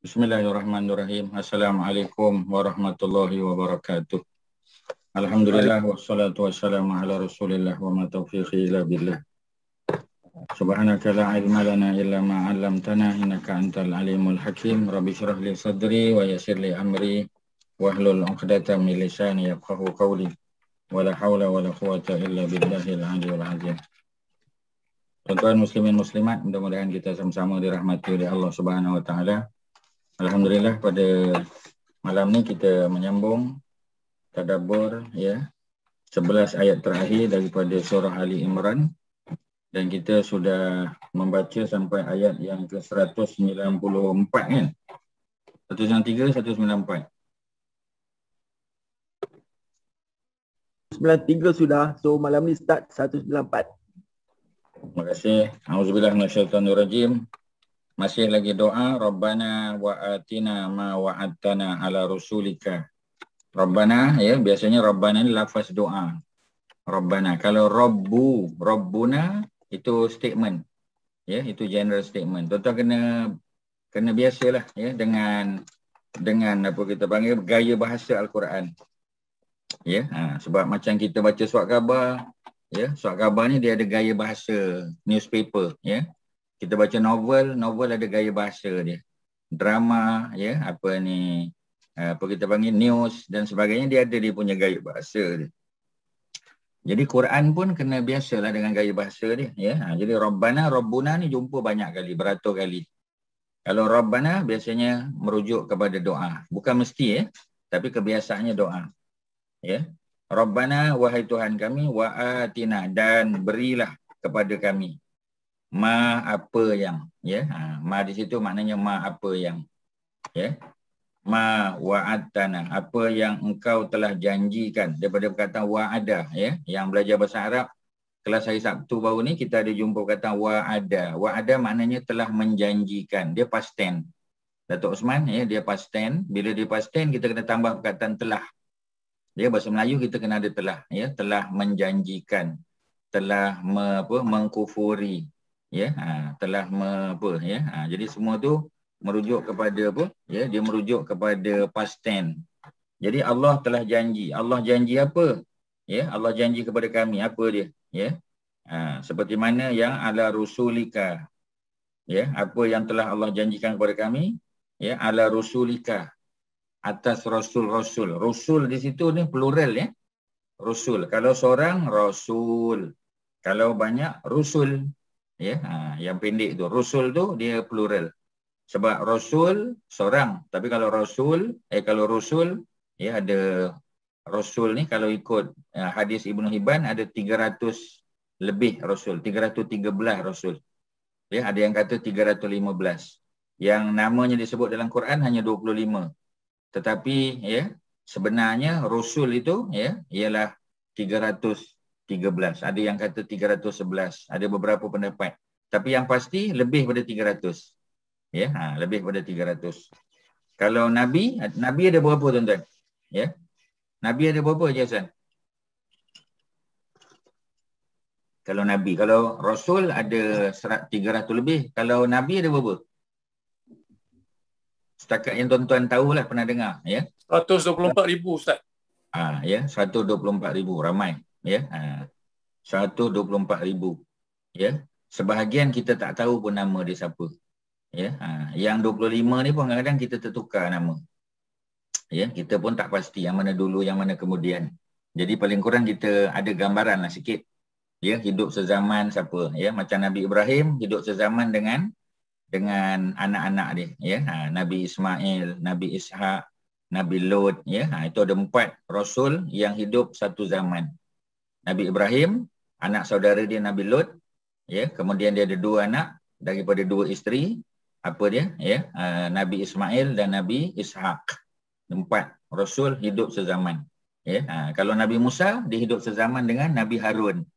Bismillahirrahmanirrahim. Assalamualaikum warahmatullahi wabarakatuh. Alhamdulillah wassalatu wassalamu ala Rasulillah wa ma taufiqi illa billah. Subhanaka la ilma lana illa ma 'allamtana innaka antal alimul hakim. Rabbi shrah li sadri wa yassir li amri wahlul 'uqdatam min lisani yafqahu qawli. Wala haula wala quwwata illa billahil aliyyil azim. Tuan-tuan muslimin muslimat, mudah-mudahan kita sama-sama dirahmati oleh Allah Subhanahu wa taala. Alhamdulillah, pada malam ni kita menyambung tadabbur 11 ayat terakhir daripada surah Ali Imran, dan kita sudah membaca sampai ayat yang ke 194 kan? 193, 194. 93 sudah. So malam ni start 194. Terima kasih. Auzubillahi minasyaitonirrajim. Masih lagi doa, Rabbana wa atina ma wa'adtana ala rasulika. Rabbana, biasanya Rabbana ni lafaz doa. Rabbana. Kalau Rabbuna itu statement. Itu general statement. Tuan-tuan kena biasalah dengan apa kita panggil gaya bahasa Al-Quran. Sebab macam kita baca surat khabar, surat khabar ni dia ada gaya bahasa newspaper, Kita baca novel ada gaya bahasa dia. Drama, apa kita panggil news dan sebagainya, dia ada dia punya gaya bahasa dia. Jadi Quran pun kena biasalah dengan gaya bahasa dia, Jadi Rabbana, Rabbuna ni jumpa banyak kali, beratus kali. Kalau Rabbana biasanya merujuk kepada doa. Bukan mesti, tapi kebiasaannya doa. Rabbana, wahai Tuhan kami, wa atina, dan berilah kepada kami. Ma apa yang, ma di situ maknanya ma apa yang, ma wa'adtana, apa yang engkau telah janjikan, daripada perkataan wa'ada, yang belajar bahasa Arab kelas hari Sabtu baru ni kita ada jumpa perkataan wa'ada. Wa'ada maknanya telah menjanjikan, dia past tense. Datuk Osman, dia past tense. Bila dia past tense kita kena tambah perkataan telah. Dia bahasa Melayu kita kena ada telah, telah menjanjikan, telah mengkufuri. Telah jadi semua tu merujuk kepada apa? Dia merujuk kepada past tense. Jadi Allah telah janji. Allah janji apa? Allah janji kepada kami apa dia? Seperti mana yang ala rusulika. Apa yang telah Allah janjikan kepada kami? Ala rusulika. Atas rasul-rasul. Rasul di situ ni plural, Rasul. Kalau seorang rasul. Kalau banyak rusul. Yang pendek tu, rasul tu dia plural. Sebab rasul seorang, tapi kalau rasul ada rasul ni kalau ikut hadis Ibnu Hibban ada 300 lebih rasul, 313 rasul. Ada yang kata 315. Yang namanya disebut dalam Quran hanya 25. Tetapi sebenarnya rasul itu ialah 313. Ada yang kata 311. Ada beberapa pendapat. Tapi yang pasti lebih pada 300. Lebih pada 300. Kalau Nabi ada berapa tuan-tuan? Nabi ada berapa je Hasan? Kalau Nabi, kalau Rasul ada 300 lebih. Kalau Nabi ada berapa? Setakat yang tuan-tuan tahulah, pernah dengar. 124,000 Ustaz. 124,000, ramai. 124,000. Sebahagian kita tak tahu pun nama dia siapa. Yang 25 ni pun kadang-kadang kita tertukar nama. Kita pun tak pasti yang mana dulu, yang mana kemudian. Jadi paling kurang kita ada gambaran lah sikit. Hidup sezaman siapa. Macam Nabi Ibrahim hidup sezaman dengan anak-anak dia. Nabi Ismail, Nabi Ishak, Nabi Lut. Itu ada 4 rasul yang hidup satu zaman. Nabi Ibrahim, anak saudara dia Nabi Lut. Kemudian dia ada 2 anak daripada 2 isteri. Apa dia? Nabi Ismail dan Nabi Ishak. 4 rasul hidup sezaman. Kalau Nabi Musa, dia hidup sezaman dengan Nabi Harun,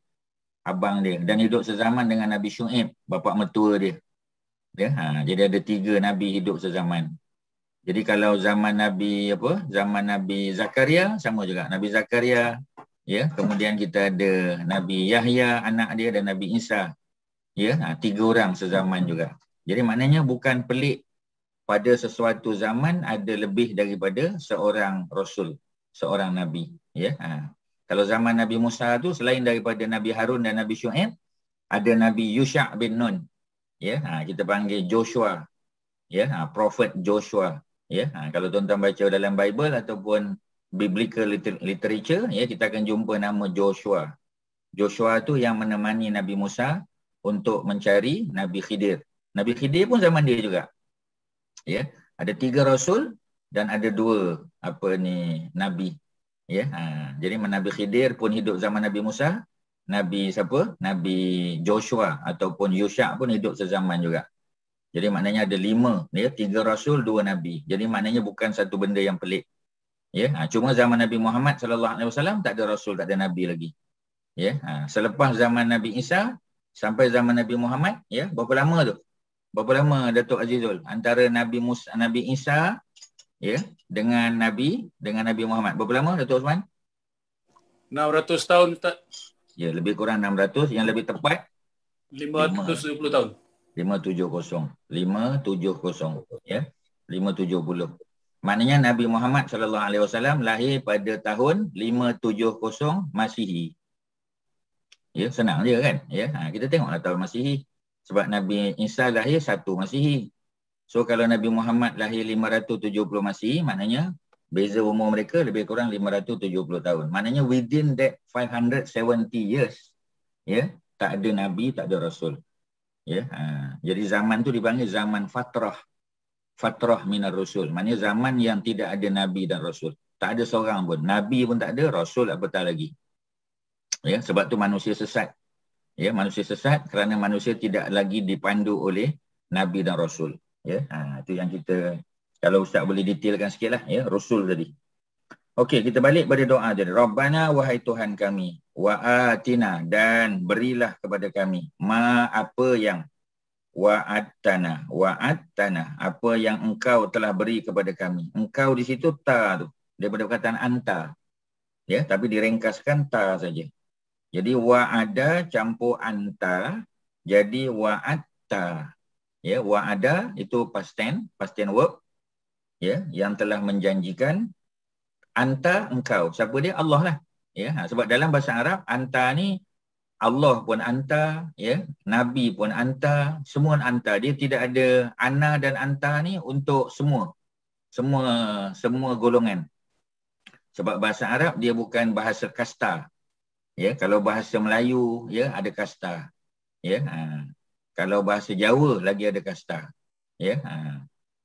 abang dia, dan hidup sezaman dengan Nabi Syuaib, bapa mertua dia. Jadi ada 3 nabi hidup sezaman. Jadi kalau zaman Nabi Zakaria sama juga, Nabi Zakaria. Kemudian kita ada Nabi Yahya anak dia dan Nabi Isa. 3 orang sezaman juga. Jadi maknanya bukan pelik pada sesuatu zaman ada lebih daripada seorang rasul, seorang nabi, ya. Kalau zaman Nabi Musa tu selain daripada Nabi Harun dan Nabi Syuaib, ada Nabi Yusha' bin Nun, ya. Kita panggil Joshua, ya. Prophet Joshua, ya. Kalau tuan-tuan baca dalam Bible ataupun biblical literature, ya, kita akan jumpa nama Joshua. Joshua tu yang menemani Nabi Musa untuk mencari Nabi Khidir. Nabi Khidir pun zaman dia juga. Ya, ada 3 rasul dan ada 2 nabi. Ya, jadi Nabi Khidir pun hidup zaman Nabi Musa. Nabi siapa? Nabi Joshua ataupun Yusha' pun hidup sezaman juga. Jadi maknanya ada 5, ya, 3 rasul, 2 nabi. Jadi maknanya bukan satu benda yang pelik. Ya, cuma zaman Nabi Muhammad SAW tak ada rasul, tak ada nabi lagi. Ya, selepas zaman Nabi Isa sampai zaman Nabi Muhammad, ya, berapa lama tu? Berapa lama Datuk Azizul antara Nabi Isa, ya, dengan Nabi Muhammad? Berapa lama Datuk Osman? 600 tahun Ustaz. Ya, lebih kurang 600, yang lebih tepat 570 tahun. 570. 570, ya. 570. Maknanya Nabi Muhammad SAW lahir pada tahun 570 Masihi. Ya, senang je kan? Ya, kita tengoklah tahun Masihi. Sebab Nabi Isa lahir 1 Masihi. So kalau Nabi Muhammad lahir 570 Masihi, maknanya beza umur mereka lebih kurang 570 tahun. Maknanya within that 570 years, ya, tak ada Nabi, tak ada Rasul. Ya, jadi zaman tu dipanggil zaman fatrah. Fatrah minar Rasul. Maknanya zaman yang tidak ada Nabi dan Rasul. Tak ada seorang pun. Nabi pun tak ada, Rasul apatah lagi. Ya, sebab tu manusia sesat. Ya, manusia sesat kerana manusia tidak lagi dipandu oleh Nabi dan Rasul. Ya, itu yang kita, kalau Ustaz boleh detailkan sikit lah, ya, Rasul tadi. Okey, kita balik pada doa tadi. Rabbana, wahai Tuhan kami, wa atina, dan berilah kepada kami, ma, apa yang, wa'adtana, apa yang engkau telah beri kepada kami. Engkau di situ ta tu, daripada perkataan anta. Ya, tapi diringkaskan ta saja. Jadi wa'ada campur anta, jadi wa'atta. Ya, wa'ada itu past tense verb, ya, yang telah menjanjikan. Anta, engkau. Siapa dia? Allah lah. Ya, sebab dalam bahasa Arab anta ni Allah pun anta, ya, Nabi pun anta, semua anta. Dia tidak ada ana dan anta ni untuk semua golongan. Sebab bahasa Arab dia bukan bahasa kasta. Ya, kalau bahasa Melayu, ya, ada kasta. Ya, kalau bahasa Jawa lagi ada kasta. Ya,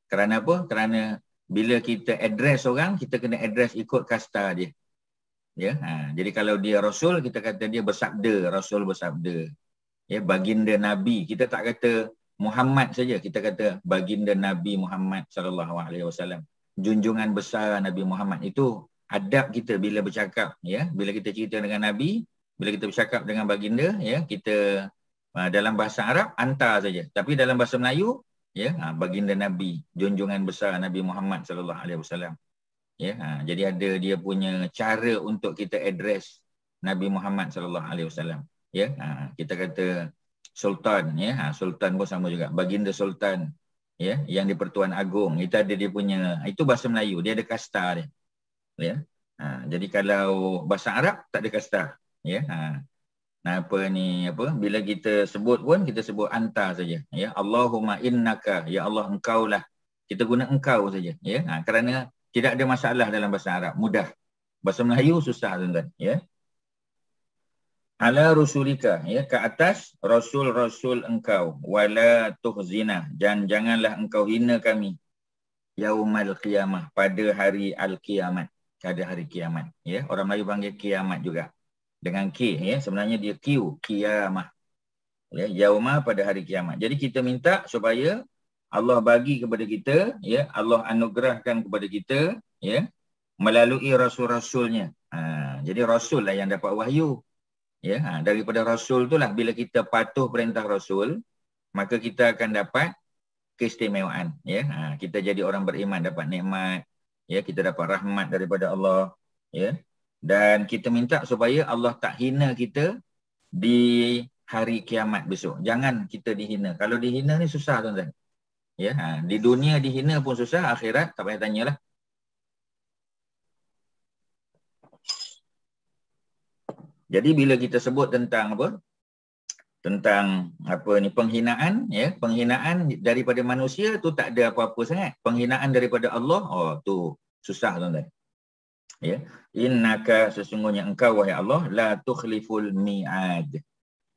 kerana apa? Kerana bila kita address orang, kita kena address ikut kasta dia. Ya, jadi kalau dia Rasul, kita kata dia bersabda, Rasul bersabda. Ya, baginda Nabi, kita tak kata Muhammad saja, kita kata baginda Nabi Muhammad SAW. Junjungan besar Nabi Muhammad. Itu adab kita bila bercakap, ya, bila kita cerita dengan Nabi, bila kita bercakap dengan baginda, ya, kita dalam bahasa Arab anta saja, tapi dalam bahasa Melayu, ya, baginda Nabi, junjungan besar Nabi Muhammad SAW. Ya, jadi ada dia punya cara untuk kita address Nabi Muhammad SAW. Ya, kita kata Sultan, ya, Sultan pun sama juga, baginda Sultan, ya, yang di Pertuan Agong, itu ada dia punya, itu bahasa Melayu, dia ada kasta dia. Ya, jadi kalau bahasa Arab tak ada kasta. Ya, bila kita sebut pun kita sebut anta saja. Ya, Allahumma innaka, ya Allah engkau lah. Kita guna engkau saja. Ya, kerana tidak ada masalah dalam bahasa Arab, mudah. Bahasa Melayu susah, tuan-tuan. Ya. Ala rusulika, ya, ke atas rasul-rasul engkau, wala tuhzina, dan janganlah engkau hina kami yaumal qiyamah, pada hari al-qiyamah, pada hari kiamat. Ya, orang Melayu panggil kiamat juga dengan K, ya, sebenarnya dia Q, kiamah. Ya, yaumah, pada hari kiamat. Jadi kita minta supaya Allah bagi kepada kita, ya, Allah anugerahkan kepada kita, ya, melalui rasul-rasulnya. Jadi rasul lah yang dapat wahyu. Ya, daripada rasul itulah bila kita patuh perintah rasul, maka kita akan dapat keistimewaan. Ya, kita jadi orang beriman, dapat nikmat. Ya, kita dapat rahmat daripada Allah. Ya, dan kita minta supaya Allah tak hina kita di hari kiamat besok. Jangan kita dihina. Kalau dihina ni susah, tuan-tuan. Ya, di dunia dihina pun susah, akhirat tak payah tanyalah. Jadi bila kita sebut tentang apa? Tentang apa ni penghinaan, ya, penghinaan daripada manusia tu tak ada apa-apa sangat. Penghinaan daripada Allah, oh tu susah tuan-tuan. Ya, innaka sesungguhnya engkau wahai Allah la tukhliful mi'ad.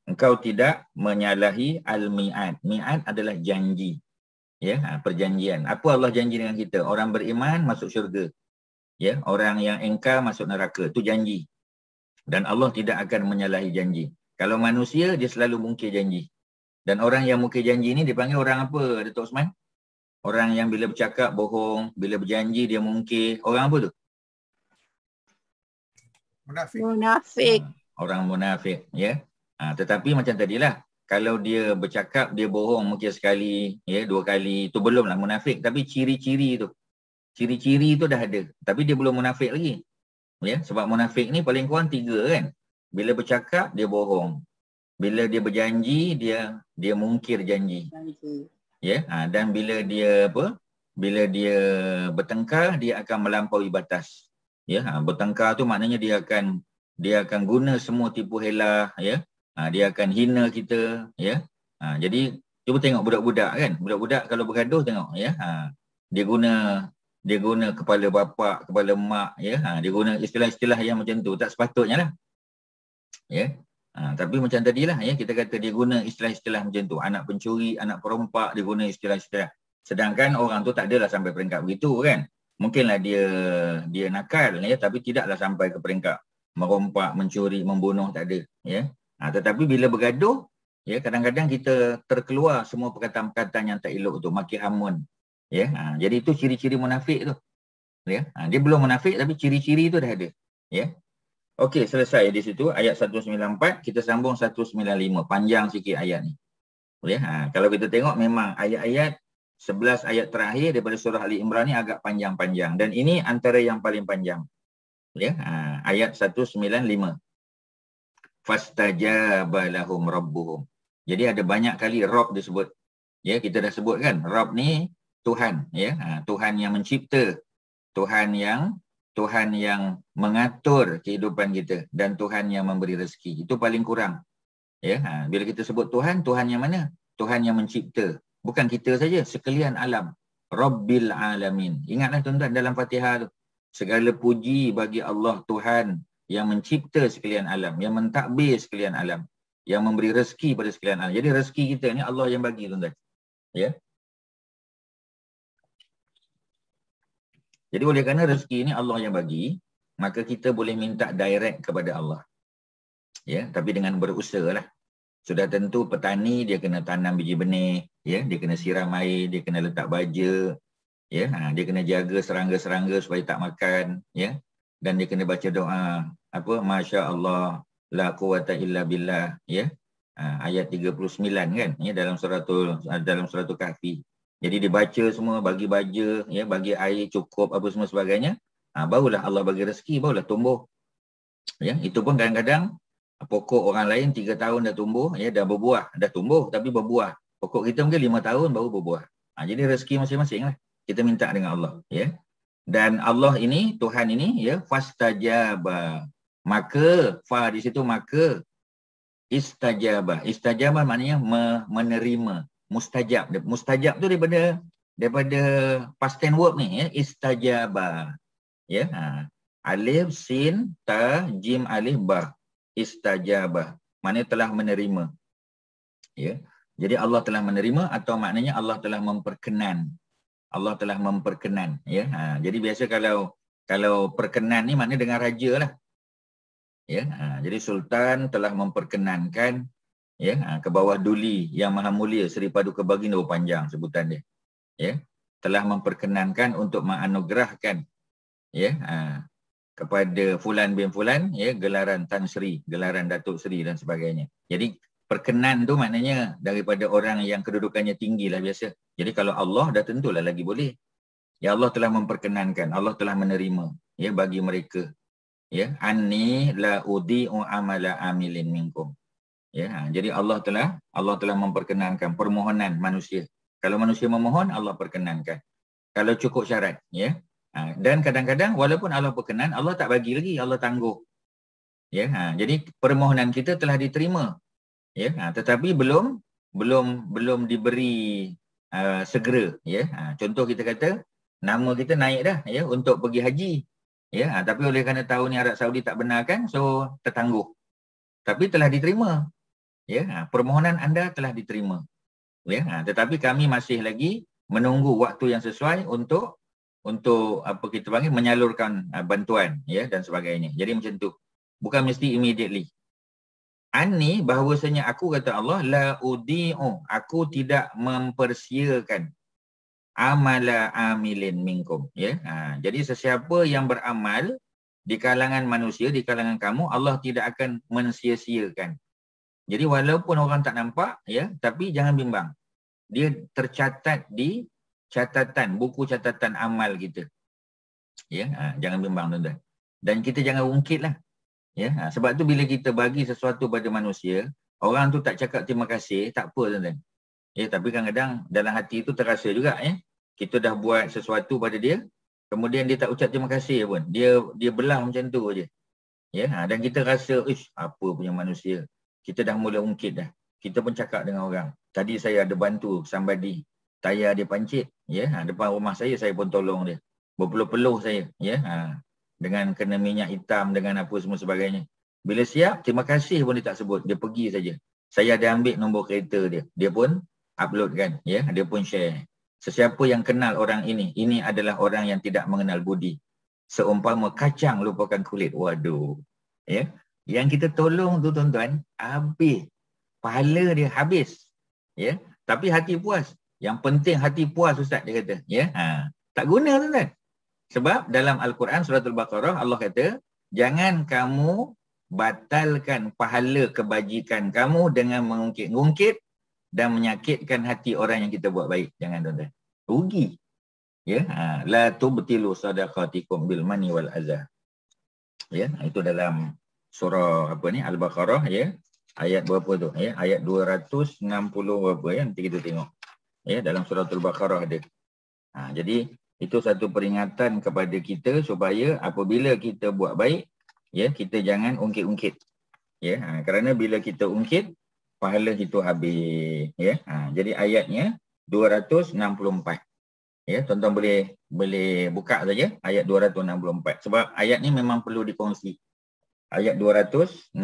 Engkau tidak menyalahi al-mi'ad. Mi'ad adalah janji. Ya, perjanjian. Apa Allah janji dengan kita? Orang beriman masuk syurga. Ya, orang yang engkar masuk neraka. Itu janji. Dan Allah tidak akan menyalahi janji. Kalau manusia, dia selalu mungkir janji. Dan orang yang mungkir janji ni dipanggil orang apa, Datuk Osman? Orang yang bila bercakap bohong, bila berjanji dia mungkir. Orang apa tu? Munafik. Orang munafik, ya. Tetapi macam tadilah, kalau dia bercakap, dia bohong mungkin sekali, ya, 2 kali, itu belumlah munafik. Tapi ciri-ciri tu, ciri-ciri tu dah ada. Tapi dia belum munafik lagi. Ya, sebab munafik ni paling kurang 3 kan. Bila bercakap, dia bohong. Bila dia berjanji, dia mungkir janji. Ya, dan bila dia apa? Bila dia bertengkar, dia akan melampaui batas. Ya, bertengkar tu maknanya dia akan guna semua tipu helah, ya. Dia akan hina kita, ya. Jadi cuba tengok budak-budak kan. Budak-budak kalau bergaduh tengok, ya. Dia guna kepala bapa, kepala mak, ya. Dia guna istilah-istilah yang macam tu, tak sepatutnya lah. Ya. Tapi macam tadilah, ya, kita kata dia guna istilah-istilah macam tu. Anak pencuri, anak perompak, dia guna istilah-istilah. Sedangkan orang tu tak adalah sampai peringkat begitu kan. Mungkinlah dia nakal, ya, tapi tidaklah sampai ke peringkat merompak, mencuri, membunuh, tak ada, ya. Tetapi bila bergaduh, ya, kadang-kadang kita terkeluar semua perkataan-perkataan yang tak elok tu, maki hamun, ya. Jadi itu ciri-ciri munafik tu, ya. Dia belum munafik tapi ciri-ciri tu dah ada, ya. Okey, selesai di situ ayat 194, kita sambung 195, panjang sikit ayat ni. Ya, kalau kita tengok memang ayat-ayat 11 ayat terakhir daripada surah Ali Imran ni agak panjang-panjang, dan ini antara yang paling panjang. Ya, ayat 195. Fastajaba lahum rabbuhum. Jadi ada banyak kali Rabb disebut. Ya, kita dah sebut kan, Rabb ni Tuhan, ya. Tuhan yang mencipta, Tuhan yang mengatur kehidupan kita, dan Tuhan yang memberi rezeki. Itu paling kurang. Ya, bila kita sebut Tuhan, Tuhan yang mana? Tuhan yang mencipta. Bukan kita saja, sekalian alam. Rabbil alamin. Ingatlah tuan-tuan dalam Fatihah tu. Segala puji bagi Allah Tuhan yang mencipta sekalian alam, yang mentadbir sekalian alam, yang memberi rezeki pada sekalian alam. Jadi rezeki kita ni Allah yang bagi tuan-tuan. Ya. Jadi oleh kerana rezeki ni Allah yang bagi, maka kita boleh minta direct kepada Allah. Ya, tapi dengan berusaha lah. Sudah tentu petani dia kena tanam biji benih, ya, dia kena siram air, dia kena letak baja, ya, dia kena jaga serangga-serangga supaya tak makan, ya. Dan dia kena baca doa apa, masya-Allah la quwata illa billah, ya. Ayat 39 kan, ya, dalam suratul Kahfi. Jadi dibaca semua, bagi baja, ya, bagi air cukup, apa semua sebagainya. Barulah Allah bagi rezeki, barulah tumbuh. Ya, itu pun kadang-kadang pokok orang lain 3 tahun dah tumbuh, ya, dah berbuah, dah tumbuh tapi berbuah. Pokok kita mungkin 5 tahun baru berbuah. Jadi rezeki masing-masing lah. Kita minta dengan Allah, ya. Dan Allah ini, Tuhan ini, ya, fastajaba. Maka, fa di situ maka, istajaba. Istajaba maknanya menerima. Mustajab. Mustajab tu daripada past tense verb ni, ya, istajaba. Ya, alif, sin, ta, jim, alif, ba. Istajaba. Maknanya telah menerima. Ya. Jadi Allah telah menerima, atau maknanya Allah telah memperkenan. Allah telah memperkenan, ya. Jadi biasa kalau perkenan ni maknanya dengan raja lah. Ya, jadi sultan telah memperkenankan, ya, ke bawah duli yang maha mulia Seri Paduka Baginda, panjang sebutan dia. Ya, telah memperkenankan untuk menganugerahkan, ya, kepada Fulan bin Fulan, ya, gelaran Tan Sri, gelaran Datuk Seri dan sebagainya. Jadi perkenan tu maknanya daripada orang yang kedudukannya tinggi lah biasa. Jadi kalau Allah dah tentulah lagi boleh. Ya, Allah telah memperkenankan, Allah telah menerima, ya, bagi mereka. Ya, anni la udhi'u amala amilin minkum. Ya, jadi Allah telah memperkenankan permohonan manusia. Kalau manusia memohon, Allah perkenankan. Kalau cukup syarat, ya. Dan kadang-kadang walaupun Allah berkenan, Allah tak bagi lagi, Allah tangguh. Ya, jadi permohonan kita telah diterima. Ya, tetapi belum diberi segera, ya. Contoh kita kata nama kita naik dah, ya, untuk pergi haji. Ya, tapi oleh kerana tahun ni Arab Saudi tak benarkan, so tertangguh. Tapi telah diterima. Ya, permohonan anda telah diterima. Ya, tetapi kami masih lagi menunggu waktu yang sesuai untuk apa kita panggil menyalurkan bantuan, ya, dan sebagainya. Jadi macam tu. Bukan mesti immediately. Ani bahawasanya aku kata Allah la udi'u, aku tidak mempersiakan amala amilin minkum, ya. Jadi sesiapa yang beramal di kalangan manusia, di kalangan kamu, Allah tidak akan mensia-siakan. Jadi walaupun orang tak nampak, ya, tapi jangan bimbang. Dia tercatat di catatan, buku catatan amal kita. Ya, jangan bimbang tuan-tuan. Dan kita jangan ungkitlah. Ya, sebab tu bila kita bagi sesuatu pada manusia, orang tu tak cakap terima kasih, tak apa tuan-tuan. Ya, tapi kadang-kadang dalam hati tu terasa juga, ya. Kita dah buat sesuatu pada dia, kemudian dia tak ucap terima kasih pun. Dia belah macam tu aje. Ya, dan kita rasa, apa punya manusia. Kita dah mula ungkit dah. Kita pun cakap dengan orang. Tadi saya ada bantu somebody, tayar dia pancit, ya, depan rumah saya pun tolong dia. Berpeluh-peluh saya, ya, dengan kena minyak hitam, dengan apa semua sebagainya. Bila siap, terima kasih pun dia tak sebut, dia pergi saja. Saya ada ambil nombor kereta dia, dia pun uploadkan, ya, dia pun share. Sesiapa yang kenal orang ini adalah orang yang tidak mengenal budi. Seumpama kacang lupakan kulit. Waduh, ya. Yang kita tolong tu tuan-tuan, habis. Pahala dia habis. Ya, tapi hati puas. Yang penting hati puas, Ustaz, dia kata. Ya, tak guna tuan-tuan. Sebab dalam Al-Quran surah Al-Baqarah Allah kata, jangan kamu batalkan pahala kebajikan kamu dengan mengungkit-ungkit dan menyakitkan hati orang yang kita buat baik. Jangan tuan-tuan. Rugi. Ya, la tubtilu sadaqatikum bil mani wal azah. Ya, itu dalam surah apa ni Al-Baqarah, ya. Ayat berapa tu? Ya, ayat 260 berapa, ya, nanti kita tengok. Ya, dalam surah Al-Baqarah ada. Jadi itu satu peringatan kepada kita supaya apabila kita buat baik, ya, kita jangan ungkit-ungkit. Ya, kerana bila kita ungkit, pahala itu habis, ya. Jadi ayatnya 264. Ya, tuan-tuan boleh buka saja ayat 264 sebab ayat ni memang perlu dikongsi. Ayat 264.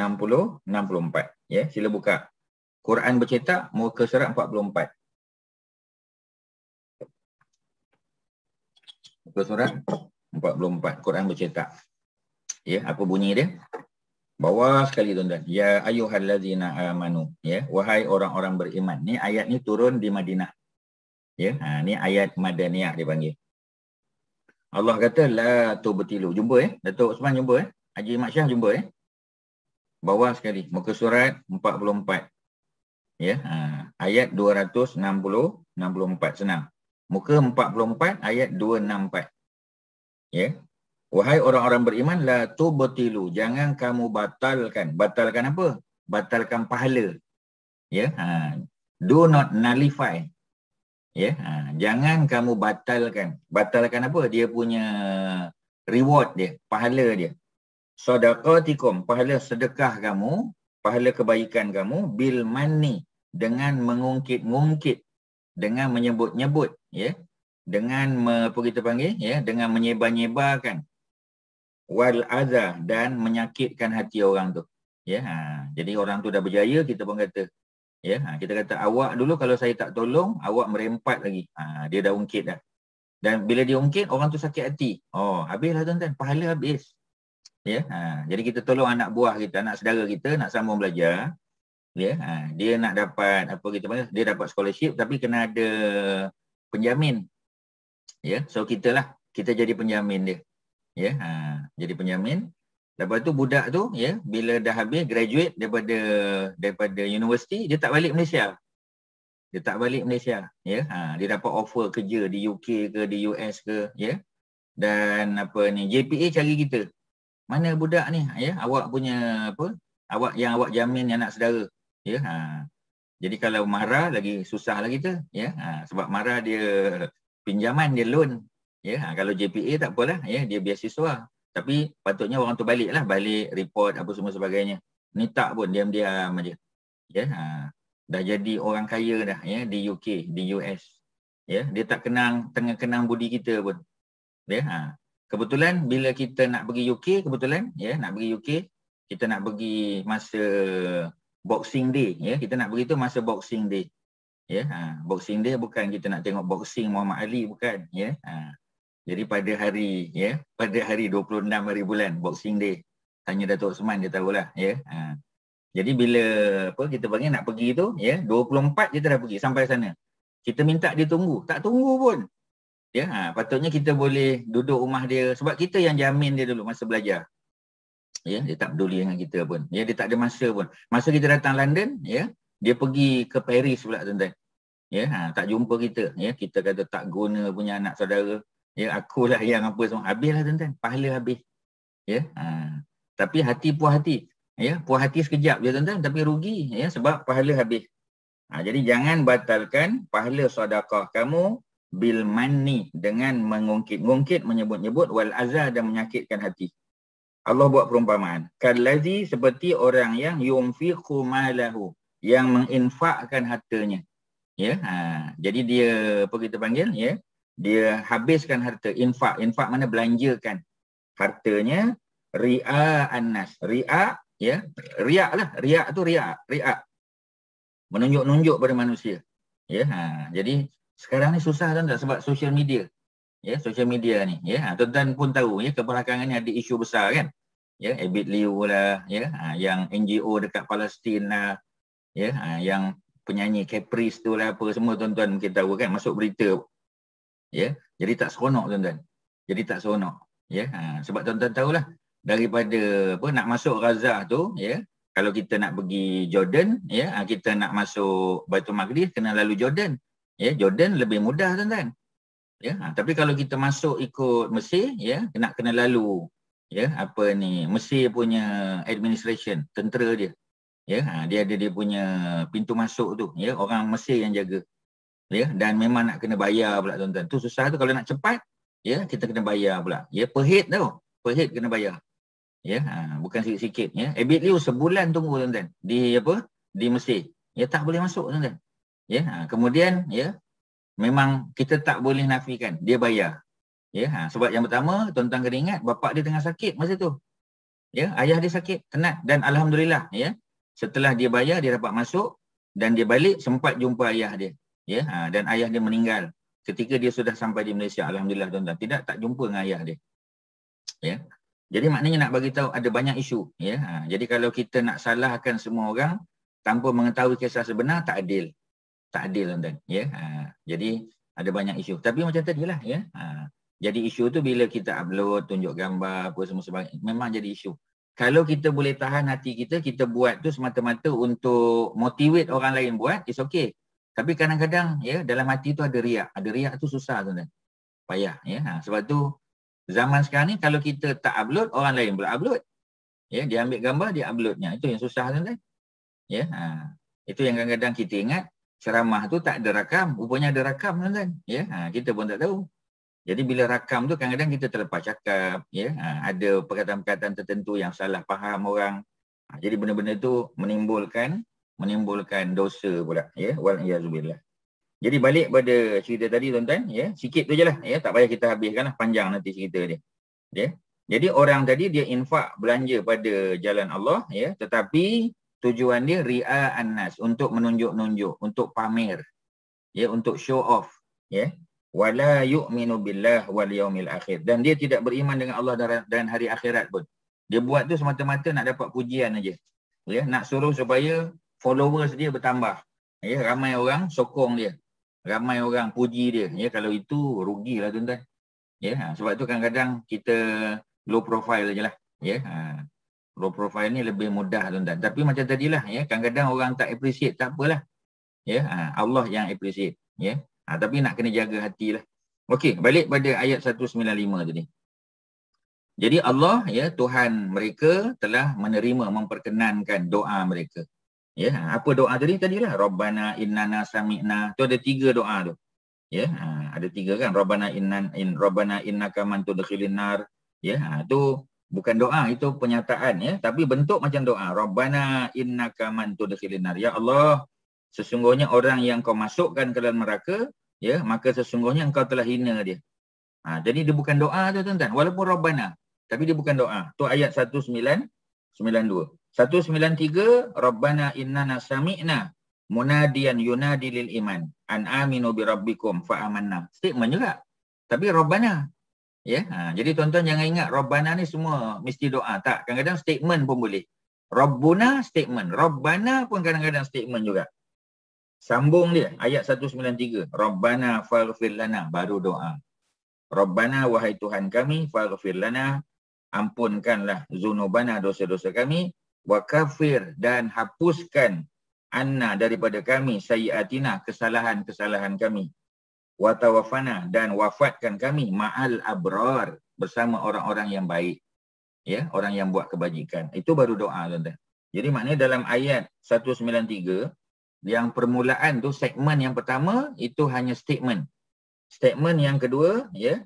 Ya, sila buka. Quran bercetak muka surat 44. Muka surat 44 Quran bercetak. Ya, apa bunyi dia? Bawah sekali tuan-tuan. Ya ayyuhallazina amanu, ya, wahai orang-orang beriman. Ni ayat ni turun di Madinah. Ya, ni ayat Madaniyah dipanggil. Allah kata la tubtilu. Jumpa Datuk Osman jumpa Haji Mat Syah jumpa Bawah sekali muka surat 44. Ya, ayat 264 senang. Muka 44 ayat 264. Ya. Wahai orang-orang beriman la tubtilu, jangan kamu batalkan. Batalkan apa? Batalkan pahala. Ya, do not nullify. Ya, jangan kamu batalkan. Batalkan apa? Dia punya reward dia, pahala dia. Sadaqatikum, pahala sedekah kamu, pahala kebaikan kamu, bil mani, dengan mengungkit-ungkit, dengan menyebut-nyebut, ya, dengan apa kita panggil, ya, dengan menyebar-nyebarkan, wal adha, dan menyakitkan hati orang tu. Ya, jadi orang tu dah berjaya, kita pun kata, ya, kita kata awak dulu kalau saya tak tolong, awak merempat lagi. Dia dah ungkit dah. Dan bila dia ungkit, orang tu sakit hati. Oh, habislah tuan-tuan, pahala habis. Ya, jadi kita tolong anak buah kita, anak saudara kita nak sambung belajar. Ya, dia nak dapat apa kita panggil, dia dapat scholarship tapi kena ada penjamin. Ya, so kita jadi penjamin dia. Ya, jadi penjamin. Lepas tu budak tu, ya, bila dah habis graduate daripada universiti, dia tak balik Malaysia. Dia tak balik Malaysia, ya. Dia dapat offer kerja di UK ke, di US ke, ya. Dan apa ni, JPA cari kita. Mana budak ni, ya, awak punya apa? Awak jamin anak saudara, ya. Jadi kalau marah lagi susah lah kita, ya. Sebab marah dia pinjaman, dia loan, ya. Kalau JPA tak apalah, ya, dia beasiswa. Tapi patutnya orang tu balik report apa semua sebagainya. Ni tak pun, diam-diam aja. Ya, dah jadi orang kaya dah, ya, di UK, di US. Ya, dia tak tengah kenang budi kita pun. Ya, kebetulan bila kita nak pergi UK, kebetulan, ya, nak pergi UK, kita nak pergi masa Boxing Day, ya, kita nak pergi tu masa Boxing Day. Ya, Boxing Day bukan kita nak tengok boxing Muhammad Ali, bukan, ya. Jadi pada hari, ya, pada hari 26 hari bulan Boxing Day. Tanya Datuk Osman, dia tahulah, ya. Jadi bila apa kita panggil nak pergi tu, ya, 24 kita dah pergi sampai sana. Kita minta dia tunggu, tak tunggu pun. Ya, patutnya kita boleh duduk rumah dia sebab kita yang jamin dia dulu masa belajar. Ya, dia tak peduli dengan kita pun. Ya, dia tak ada masa pun. Masa kita datang London, ya, dia pergi ke Paris pula, tuan-tuan. Ya, tak jumpa kita. Ya, kita kata tak guna punya anak saudara. Ya, akulah yang apa semua. Habislah, tuan-tuan. Pahala habis. Ya, tapi hati puas hati. Ya, puas hati sekejap je, tuan-tuan, tapi rugi, ya, sebab pahala habis. Jadi jangan batalkan pahala sedekah kamu bil manni, dengan mengungkit-ungkit, menyebut-nyebut, wal azza, dan menyakitkan hati. Allah buat perumpamaan. Kallazi, seperti orang yang yunfiqu malahu, yang menginfakkan hartanya. Ya, jadi dia apa kita panggil, ya, dia habiskan harta. Infak mana belanjakan hartanya. Ri'a annas. Ri'a, ya, riak lah. Riak tu riak. Menunjuk-nunjuk pada manusia. Ya, jadi sekarang ni susah, tuan-tuan, sebab social media. Ya, social media ni, ya, tuan-tuan pun tahu, ya, kebelakangan ni ada isu besar, kan. Ya, Abid Liu lah, ya, yang NGO dekat Palestin lah, ya, yang penyanyi Caprice tu lah, apa semua tuan-tuan mungkin tahu, kan, masuk berita. Ya, jadi tak seronok, tuan-tuan. Jadi tak seronok, ya, sebab tuan-tuan tahulah, daripada apa nak masuk Gaza tu, ya, kalau kita nak pergi Jordan, ya, kita nak masuk Baitul Maqdis kena lalu Jordan. Ya, Jordan lebih mudah, tuan-tuan. Ya, tapi kalau kita masuk ikut Mesir, ya, kena lalu, ya, apa ni, Mesir punya administration, tentera dia. Ya, dia ada dia punya pintu masuk tu, ya, orang Mesir yang jaga. Ya, dan memang nak kena bayar pula, tuan-tuan. Tu susah tu, kalau nak cepat, ya, kita kena bayar pula. Ya, per head tau. Per head kena bayar. Ya, bukan sikit-sikit, ya. Abid Liu sebulan tunggu, tuan-tuan, di apa? Di Mesir. Ya, tak boleh masuk, tuan-tuan. Ya, kemudian, ya, memang kita tak boleh nafikan, dia bayar. Ya, sebab yang pertama, tuan-tuan kena ingat, bapak dia tengah sakit masa tu. Ya, ayah dia sakit, tenat, dan alhamdulillah, ya, setelah dia bayar, dia dapat masuk, dan dia balik sempat jumpa ayah dia. Ya, dan ayah dia meninggal ketika dia sudah sampai di Malaysia. Alhamdulillah, tuan-tuan, tak jumpa dengan ayah dia. Ya. Jadi maknanya nak bagi tahu ada banyak isu, ya. Jadi kalau kita nak salahkan semua orang tanpa mengetahui kisah sebenar, tak adil. Tak adil, tuan-tuan, ya. Jadi ada banyak isu. Tapi macam tadilah, ya. Jadi isu tu bila kita upload, tunjuk gambar, apa semua sebagainya, memang jadi isu. Kalau kita boleh tahan hati kita, kita buat tu semata-mata untuk motivate orang lain buat, it's okay. Tapi kadang-kadang, ya, dalam hati tu ada riak. Ada riak tu susah, tuan-tuan. Payah, ya. Sebab tu zaman sekarang ni kalau kita tak upload, orang lain pula upload. Ya, dia ambil gambar, dia uploadnya. Itu yang susah, tuan-tuan. Ya, itu yang kadang-kadang kita ingat, ceramah tu tak ada rakam. Rupanya ada rakam, tuan-tuan. Ya, kita pun tak tahu. Jadi bila rakam tu kadang-kadang kita terlepas cakap, ya, ada perkataan-perkataan tertentu yang salah faham orang. Jadi benda-benda tu menimbulkan dosa pula, ya, wal iyazubillah. Jadi balik pada cerita tadi, tuan-tuan, ya, sikit tu jelah, ya, tak payah kita habiskanlah, panjang nanti cerita dia. Ya. Jadi orang tadi dia infak, belanja pada jalan Allah, ya, tetapi tujuan dia ri'a annas, untuk menunjuk-nunjuk, untuk pamer, ya, untuk show off, ya. Wala yu'minu billah wal yaumil akhir, dan dia tidak beriman dengan Allah dan hari akhirat pun. Dia buat tu semata-mata nak dapat pujian aja. Ya, nak suruh supaya followers dia bertambah. Ya, ramai orang sokong dia. Ramai orang puji dia. Ya, kalau itu rugilah, tuan-tuan. Ya, sebab tu kadang-kadang kita low profile aje lah. Ya, low profile ni lebih mudah, tuan-tuan. Tapi macam tadilah, ya, kadang-kadang orang tak appreciate, tak apalah. Ya, Allah yang appreciate. Ya. Tapi nak kena jaga hatilah. Okey, balik pada ayat 195 tadi. Jadi Allah, ya, Tuhan mereka telah menerima, memperkenankan doa mereka. Ya, apa doa tadilah Rabbana innana sami'na. Tu ada 3 doa tu. Ya, ada 3 kan. Rabbana innaka man tudkhilin nar. Ya, tu bukan doa, itu penyataan ya, tapi bentuk macam doa. Rabbana innaka man tudkhilin nar. Ya Allah, sesungguhnya orang yang kau masukkan ke dalam neraka, ya, maka sesungguhnya engkau telah hina dia. Jadi dia bukan doa tu tuan-tuan. Walaupun Rabbana, tapi dia bukan doa. Tu ayat 1992. 193, Rabbana innana sami'na munadiyan yunadi lil iman an aminu bi rabbikum fa amanna. Statement juga. Tapi Rabbana. Ya, jadi tuan-tuan jangan ingat Rabbana ni semua mesti doa. Tak, kadang-kadang statement pun boleh. Rabbuna statement, Rabbana pun kadang-kadang statement juga. Sambung dia ayat 193, Rabbana faghfir lana, baru doa. Rabbana, wahai Tuhan kami, faghfir lana, ampunkanlah zunubana, dosa-dosa kami, wa kafir, dan hapuskan anna, daripada kami, sayyiatina, kesalahan-kesalahan kami, wa tawaffana, dan wafatkan kami, ma'al abrar, bersama orang-orang yang baik, ya, orang yang buat kebajikan. Itu baru doa, tuan-tuan. Jadi maknanya dalam ayat 193 yang permulaan tu, segmen yang pertama itu hanya statement. Statement yang kedua, ya,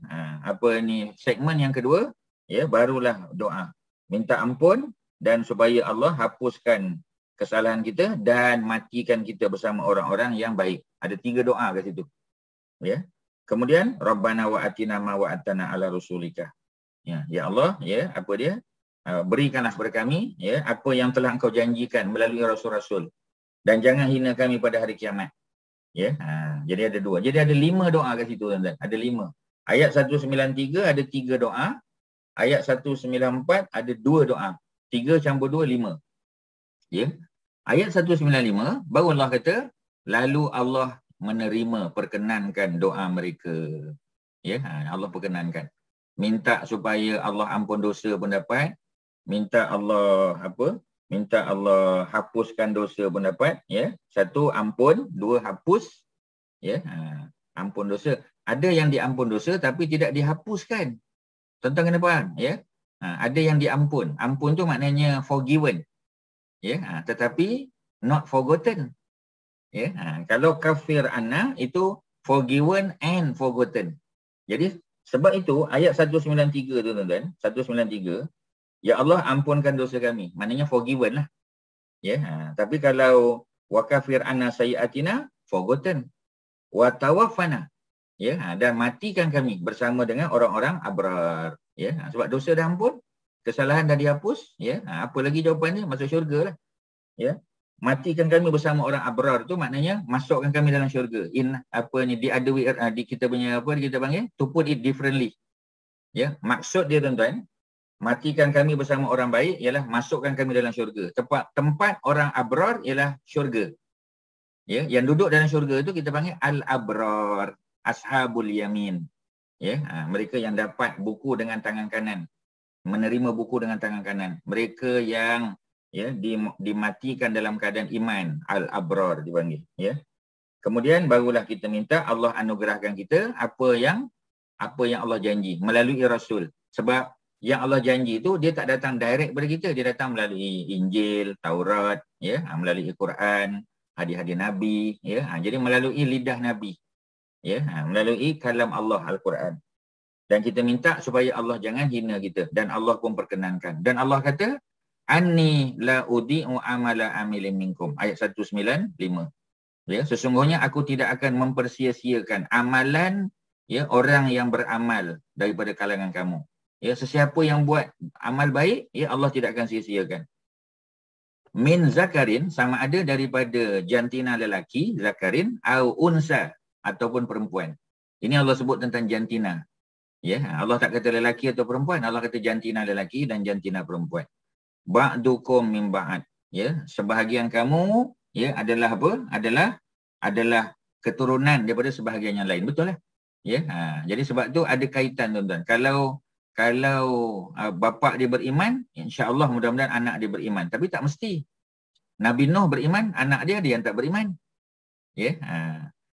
segmen yang kedua, ya, barulah doa. Minta ampun dan supaya Allah hapuskan kesalahan kita dan matikan kita bersama orang-orang yang baik. Ada 3 doa kat situ. Ya. Kemudian Rabbana wa atina ma wa'atana ala rasulika. Ya, ya Allah, ya, apa dia? Berikanlah kepada kami, ya, apa yang telah Engkau janjikan melalui rasul-rasul, dan jangan hina kami pada hari kiamat. Ya, jadi ada 2. Jadi ada 5 doa kat situ, tuan-tuan. Ada 5. Ayat 193 ada 3 doa. Ayat 194 ada 2 doa. 3 campur 2, 5. Ya. Ayat 195 baru Allah kata, lalu Allah menerima, perkenankan doa mereka. Ya, Allah perkenankan. Minta supaya Allah ampun dosa pun dapat. Minta Allah minta Allah hapuskan dosa pun dapat, ya. 1 ampun, 2 hapus, ya. Ampun dosa. Ada yang diampun dosa tapi tidak dihapuskan. Tuan-tuan kena faham, ya. Ada yang diampun. Ampun tu maknanya forgiven. Ya, tetapi not forgotten. Ya, kalau kafir anna itu forgiven and forgotten. Jadi sebab itu ayat 193 tu, tuan-tuan, 193, ya Allah ampunkan dosa kami. Maknanya forgiven lah. Ya, tapi kalau wa kafir anna sayyiatina, forgotten. Wa tawaffana, ya, dan matikan kami bersama dengan orang-orang abrar. Ya, sebab dosa dah ampun, kesalahan dah dihapus, ya. Apa lagi jawapan dia? Masuk syurga lah. Ya. Matikan kami bersama orang abrar tu maknanya masukkan kami dalam syurga. The other way, kita punya kita panggil, to put it differently. Ya, maksud dia, tuan-tuan, matikan kami bersama orang baik ialah masukkan kami dalam syurga. Tempat orang abrar ialah syurga. Ya, yang duduk dalam syurga tu kita panggil al-abrar, ashabul yamin. Ya, mereka yang dapat buku dengan tangan kanan, menerima buku dengan tangan kanan. Mereka yang, ya, dimatikan dalam keadaan iman, al-abrar dipanggil, ya. Kemudian barulah kita minta Allah anugerahkan kita apa yang Allah janji melalui rasul. Sebab yang Allah janji itu dia tak datang direct kepada kita, dia datang melalui Injil, Taurat, ya, melalui Quran, hadis-hadis Nabi, ya. Jadi melalui lidah Nabi, ya, melalui kalam Allah, Al-Quran. Dan kita minta supaya Allah jangan hina kita, dan Allah pun perkenankan. Dan Allah kata, anni la udi'u amala amilin minkum, ayat 195. Ya, sesungguhnya aku tidak akan mempersia-siakan amalan, ya, orang yang beramal daripada kalangan kamu. Ya, sesiapa yang buat amal baik, ya, Allah tidak akan sia-siakan. Min zakarin, sama ada daripada jantina lelaki, zakarin, au unsa, ataupun perempuan. Ini Allah sebut tentang jantina. Ya, Allah tak kata lelaki atau perempuan, Allah kata jantina lelaki dan jantina perempuan. Ba'dukum min ba'd, ya, sebahagian kamu, ya, adalah apa? Adalah keturunan daripada sebahagian yang lain. Betul lah. Ya, jadi sebab tu ada kaitan, tuan-tuan. Kalau bapa dia beriman, insya-Allah mudah-mudahan anak dia beriman. Tapi tak mesti. Nabi Nuh beriman, anak dia yang tak beriman. Ya,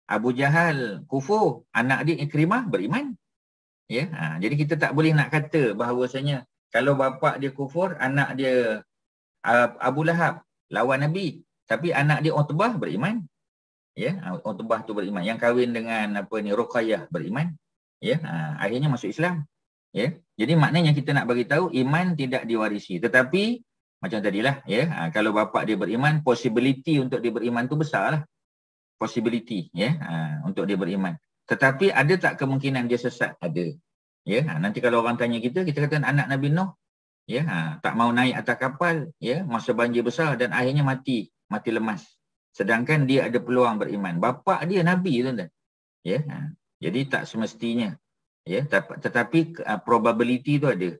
Abu Jahal kufur, anak dia Ikrimah beriman. Ya, jadi kita tak boleh nak kata bahawasanya kalau bapa dia kufur, anak dia Abu Lahab lawan Nabi. Tapi anak dia Utbah beriman. Ya, Utbah tu beriman. Yang kahwin dengan Ruqayyah beriman. Ya, akhirnya masuk Islam. Ya. Jadi maknanya kita nak bagi tahu iman tidak diwarisi. Tetapi macam tadilah, ya, kalau bapa dia beriman, possibility untuk dia beriman tu besarlah. Possibility, ya, untuk dia beriman. Tetapi ada tak kemungkinan dia sesat? Ada. Ya, nanti kalau orang tanya kita kata anak Nabi Nuh, ya, tak mau naik atas kapal, ya, masa banjir besar dan akhirnya mati lemas. Sedangkan dia ada peluang beriman. Bapa dia Nabi, tuan-tuan. Ya, jadi tak semestinya. Ya, tetapi probability tu ada.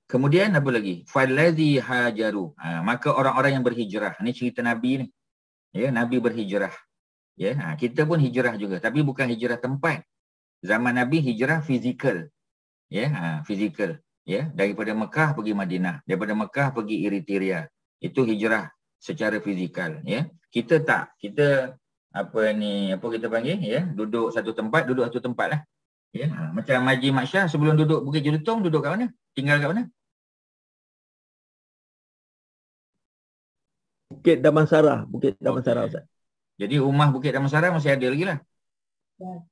Kemudian apa lagi? Fallazi hajaru. Maka orang-orang yang berhijrah. Ini cerita Nabi ni. Ya, Nabi berhijrah. Ya, kita pun hijrah juga, tapi bukan hijrah tempat. Zaman Nabi hijrah fizikal. Ya, fizikal. Ya, daripada Mekah pergi Madinah, daripada Mekah pergi Eritrea. Itu hijrah secara fizikal, ya. Kita tak. Kita apa kita panggil, ya, duduk satu tempat lah. Ya, macam Haji Mat Syah sebelum duduk Bukit Jelutong, duduk kat mana? Tinggal kat mana? Bukit Damansara. Bukit Damansara, Ustaz. Jadi rumah Bukit Damansara masih ada lagi lah?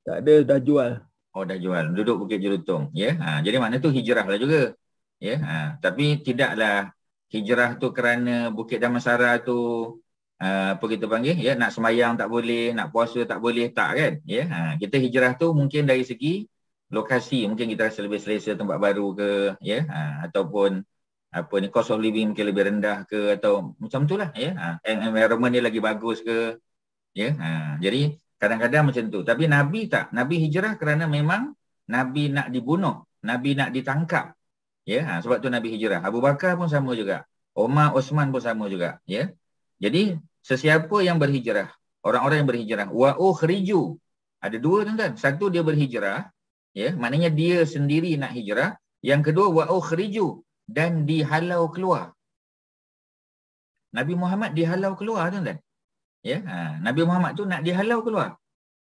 Tak ada, dah jual. Oh, dah jual. Duduk Bukit Jelutong. Ya, jadi makna tu hijrah lah juga. Ya, tapi tidaklah hijrah tu kerana Bukit Damansara tu apa kita panggil, ya, nak sembahyang tak boleh, nak puasa tak boleh, tak kan? Ya, kita hijrah tu mungkin dari segi lokasi, mungkin kita rasa lebih selesa tempat baru ke, ya, ataupun cost of living mungkin lebih rendah ke, atau macam itulah, ya, environment dia lagi bagus ke, ya. Jadi kadang-kadang macam tu. Tapi Nabi tak. Nabi hijrah kerana memang Nabi nak dibunuh, Nabi nak ditangkap, ya. Sebab tu Nabi hijrah. Abu Bakar pun sama juga, Umar, Osman pun sama juga, ya. Jadi sesiapa yang berhijrah, orang-orang yang berhijrah, wa ukhriju, ada dua, tuan-tuan. Satu, dia berhijrah, ya, maknanya dia sendiri nak hijrah. Yang kedua, wa ukhriju, dan dihalau keluar. Nabi Muhammad dihalau keluar, tuan-tuan. Ya, Nabi Muhammad tu nak dihalau keluar.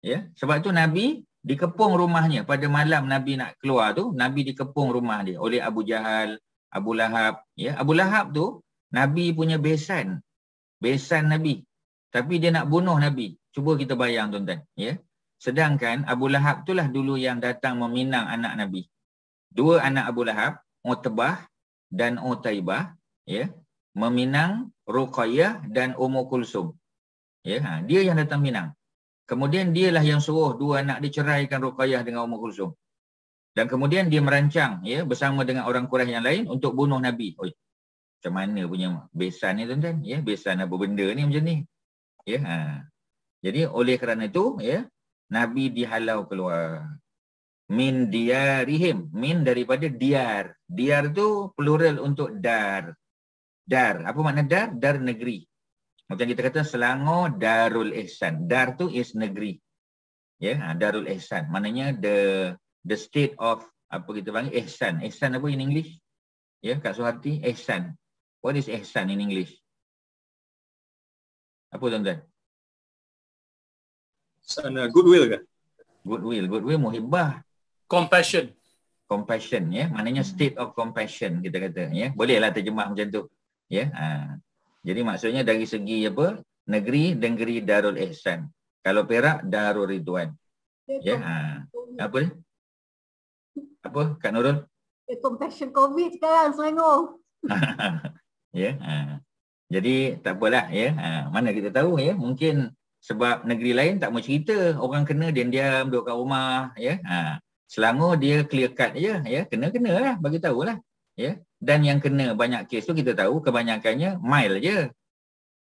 Ya, sebab tu Nabi dikepung rumahnya pada malam Nabi nak keluar tu, Nabi dikepung rumah dia oleh Abu Jahal, Abu Lahab, ya. Abu Lahab tu Nabi punya besan Nabi. Tapi dia nak bunuh Nabi. Cuba kita bayang, tuan-tuan, ya. Sedangkan Abu Lahab itulah dulu yang datang meminang anak Nabi. Dua anak Abu Lahab, Utbah dan Utaibah, ya, meminang Ruqayyah dan Ummu Kulsum. Ya, dia yang datang minang. Kemudian dialah yang suruh dua anak dia ceraikan Ruqayyah dengan Ummu Kulsum. Dan kemudian dia merancang, ya, bersama dengan orang Quraisy yang lain untuk bunuh Nabi. Oi, macam mana punya besan ni, tuan-tuan? Ya, besan apa benda ni macam ni? Ya, jadi oleh kerana itu, ya, Nabi dihalau keluar. Min diarihim, min daripada diar. Diar tu plural untuk dar. Dar, apa makna dar? Dar negeri. Macam kita kata Selangor Darul Ihsan. Dar tu is negeri. Ya, Darul Ihsan. Maknanya the state of apa kita panggil ihsan. Ihsan apa in English? Ya, Kak Suhati, ihsan. What is ihsan in English? Apa, tuan-tuan? Sana goodwill ke? Goodwill muhibbah. Compassion. Compassion, ya. Maknanya state of compassion kita kata, ya. Bolehlah terjemah macam tu. Ya. Jadi maksudnya dari segi apa? Negeri Darul Ihsan. Kalau Perak Darul Ridwan. Ya. Apa ni? Apa Kak Nurul? Compassion COVID sekarang Selangor. Ya. Jadi tak apalah, ya. Mana kita tahu, ya. Mungkin sebab negeri lain tak mau cerita, orang kena dia diam duduk kat rumah, ya. Selangor dia clear cut je, ya. Kena lah, bagi tahulah, ya. Dan yang kena banyak kes tu kita tahu kebanyakannya mild je.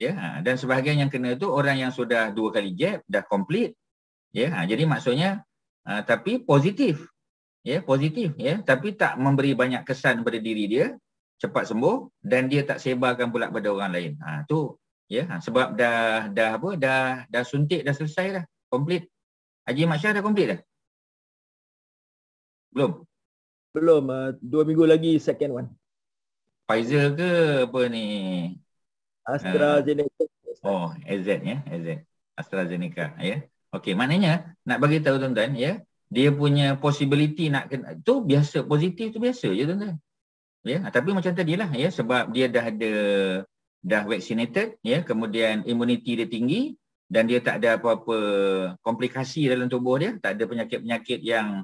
Ya, dan sebahagian yang kena tu orang yang sudah 2 kali jab dah complete. Ya, jadi maksudnya tapi positif. Ya, positif, ya, tapi tak memberi banyak kesan pada diri dia, cepat sembuh dan dia tak sebarkan pula pada orang lain. Tu, ya, sebab dah suntik, dah selesai dah, complete. Haji Mat Syah dah complete dah? Belum, 2 minggu lagi second one. Pfizer ke apa ni? AstraZeneca. AZ, ya, AZ. AstraZeneca, ya. Okey, maknanya nak bagi tahu, tuan-tuan, ya, dia punya possibility nak kena tu biasa, positif tu biasa je, tuan-tuan. Ya, tapi macam tadilah, ya, sebab dia dah ada dah vaccinated, ya, kemudian imuniti dia tinggi dan dia tak ada apa-apa komplikasi dalam tubuh dia, tak ada penyakit-penyakit yang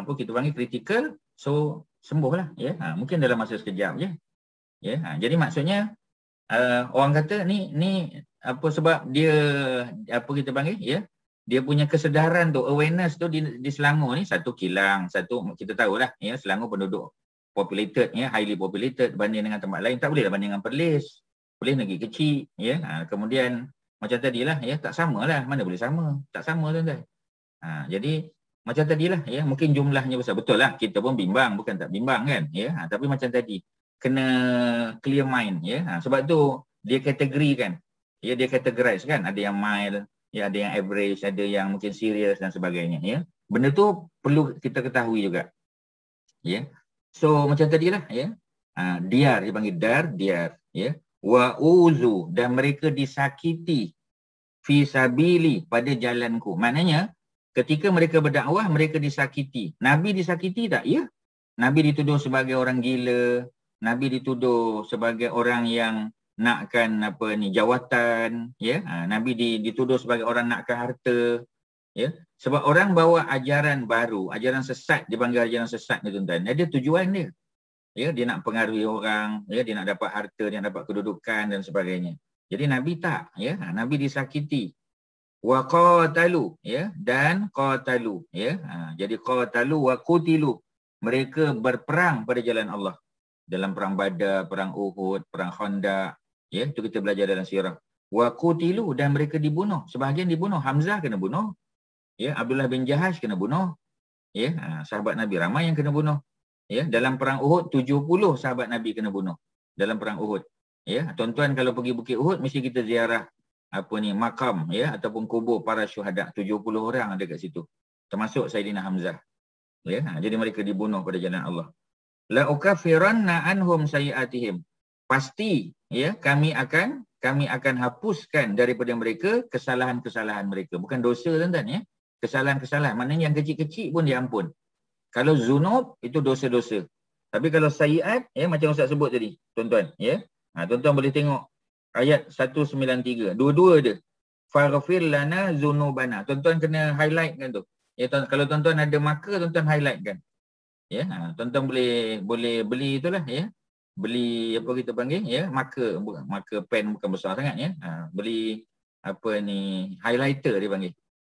apa kita panggil kritikal, so sembuhlah, ya. Mungkin dalam masa sekejap je. Ya, jadi maksudnya orang kata ni apa sebab dia apa kita panggil, ya, dia punya kesedaran tu, awareness tu di Selangor ni satu kilang, satu kita tahulah, ya, Selangor penduduk populated, ya, highly populated banding dengan tempat lain, tak boleh banding dengan Perlis. Perlis negeri kecil, ya. Kemudian macam tadilah, ya, tak samalah, mana boleh sama, tak sama tuan-tuan. Jadi macam tadilah, ya, mungkin jumlahnya besar, betul lah, kita pun bimbang, bukan tak bimbang kan, ya. Tapi macam tadi kena clear mind, ya. Sebab tu dia kategorikan, ya, dia categorize kan, ada yang mild, ya, ada yang average, ada yang mungkin serious dan sebagainya, ya. Benda tu perlu kita ketahui juga, ya. So macam tadilah, ya, diar dia panggil diar, ya, wa uzu, dan mereka disakiti fi sabili, pada jalanku. Maknanya ketika mereka berdakwah mereka disakiti. Nabi disakiti tak? Ya. Nabi dituduh sebagai orang gila, Nabi dituduh sebagai orang yang nakkan apa ni jawatan, ya. Nabi dituduh sebagai orang nakkan harta, ya. Sebab orang bawa ajaran baru, ajaran sesat, dipanggil ajaran sesat ni tuan-tuan. Ada tujuan dia. Ya, dia nak pengaruhi orang, ya, dia nak dapat harta, dia nak dapat kedudukan dan sebagainya. Jadi Nabi tak, ya. Nabi disakiti. Wa qatalu, ya, dan qatalu, ya. Jadi qatalu wa qutilu. Mereka berperang pada jalan Allah. Dalam perang Badar, perang Uhud, perang Khandaq, ya, itu kita belajar dalam sirah. Wa qutilu, dan mereka dibunuh. Sebahagian dibunuh. Hamzah kena bunuh. Ya, Abdullah bin Jahash kena bunuh. Ya, sahabat Nabi ramai yang kena bunuh. Ya, dalam perang Uhud 70 sahabat Nabi kena bunuh dalam perang Uhud. Ya, tuan-tuan kalau pergi Bukit Uhud mesti kita ziarah apa ni makam, ya, ataupun kubur para syuhada. 70 orang ada kat situ. Termasuk Saidina Hamzah. Ya, jadi mereka dibunuh pada jalan Allah. La ukaffiranna anhum sayiatihim. Pasti, ya, kami akan hapuskan daripada mereka kesalahan-kesalahan mereka. Bukan dosa tuan-tuan, ya. Kesalahan-kesalahan, maknanya yang kecil-kecil pun diampun. Kalau zunub itu dosa-dosa. Tapi kalau sayiat, ya, macam Ustaz sebut tadi, tuan-tuan, ya. Tuan-tuan boleh tengok ayat 193. Dua-dua dia. Faghfir lana zunubana. Tuan-tuan kena highlight kan tu. Ya, kalau tuan-tuan ada marker, tuan-tuan highlight kan. Ya, tuan-tuan boleh beli itulah, ya. Beli apa kita panggil, ya, marker pen bukan besar sangat, ya. Beli apa ni highlighter dia panggil.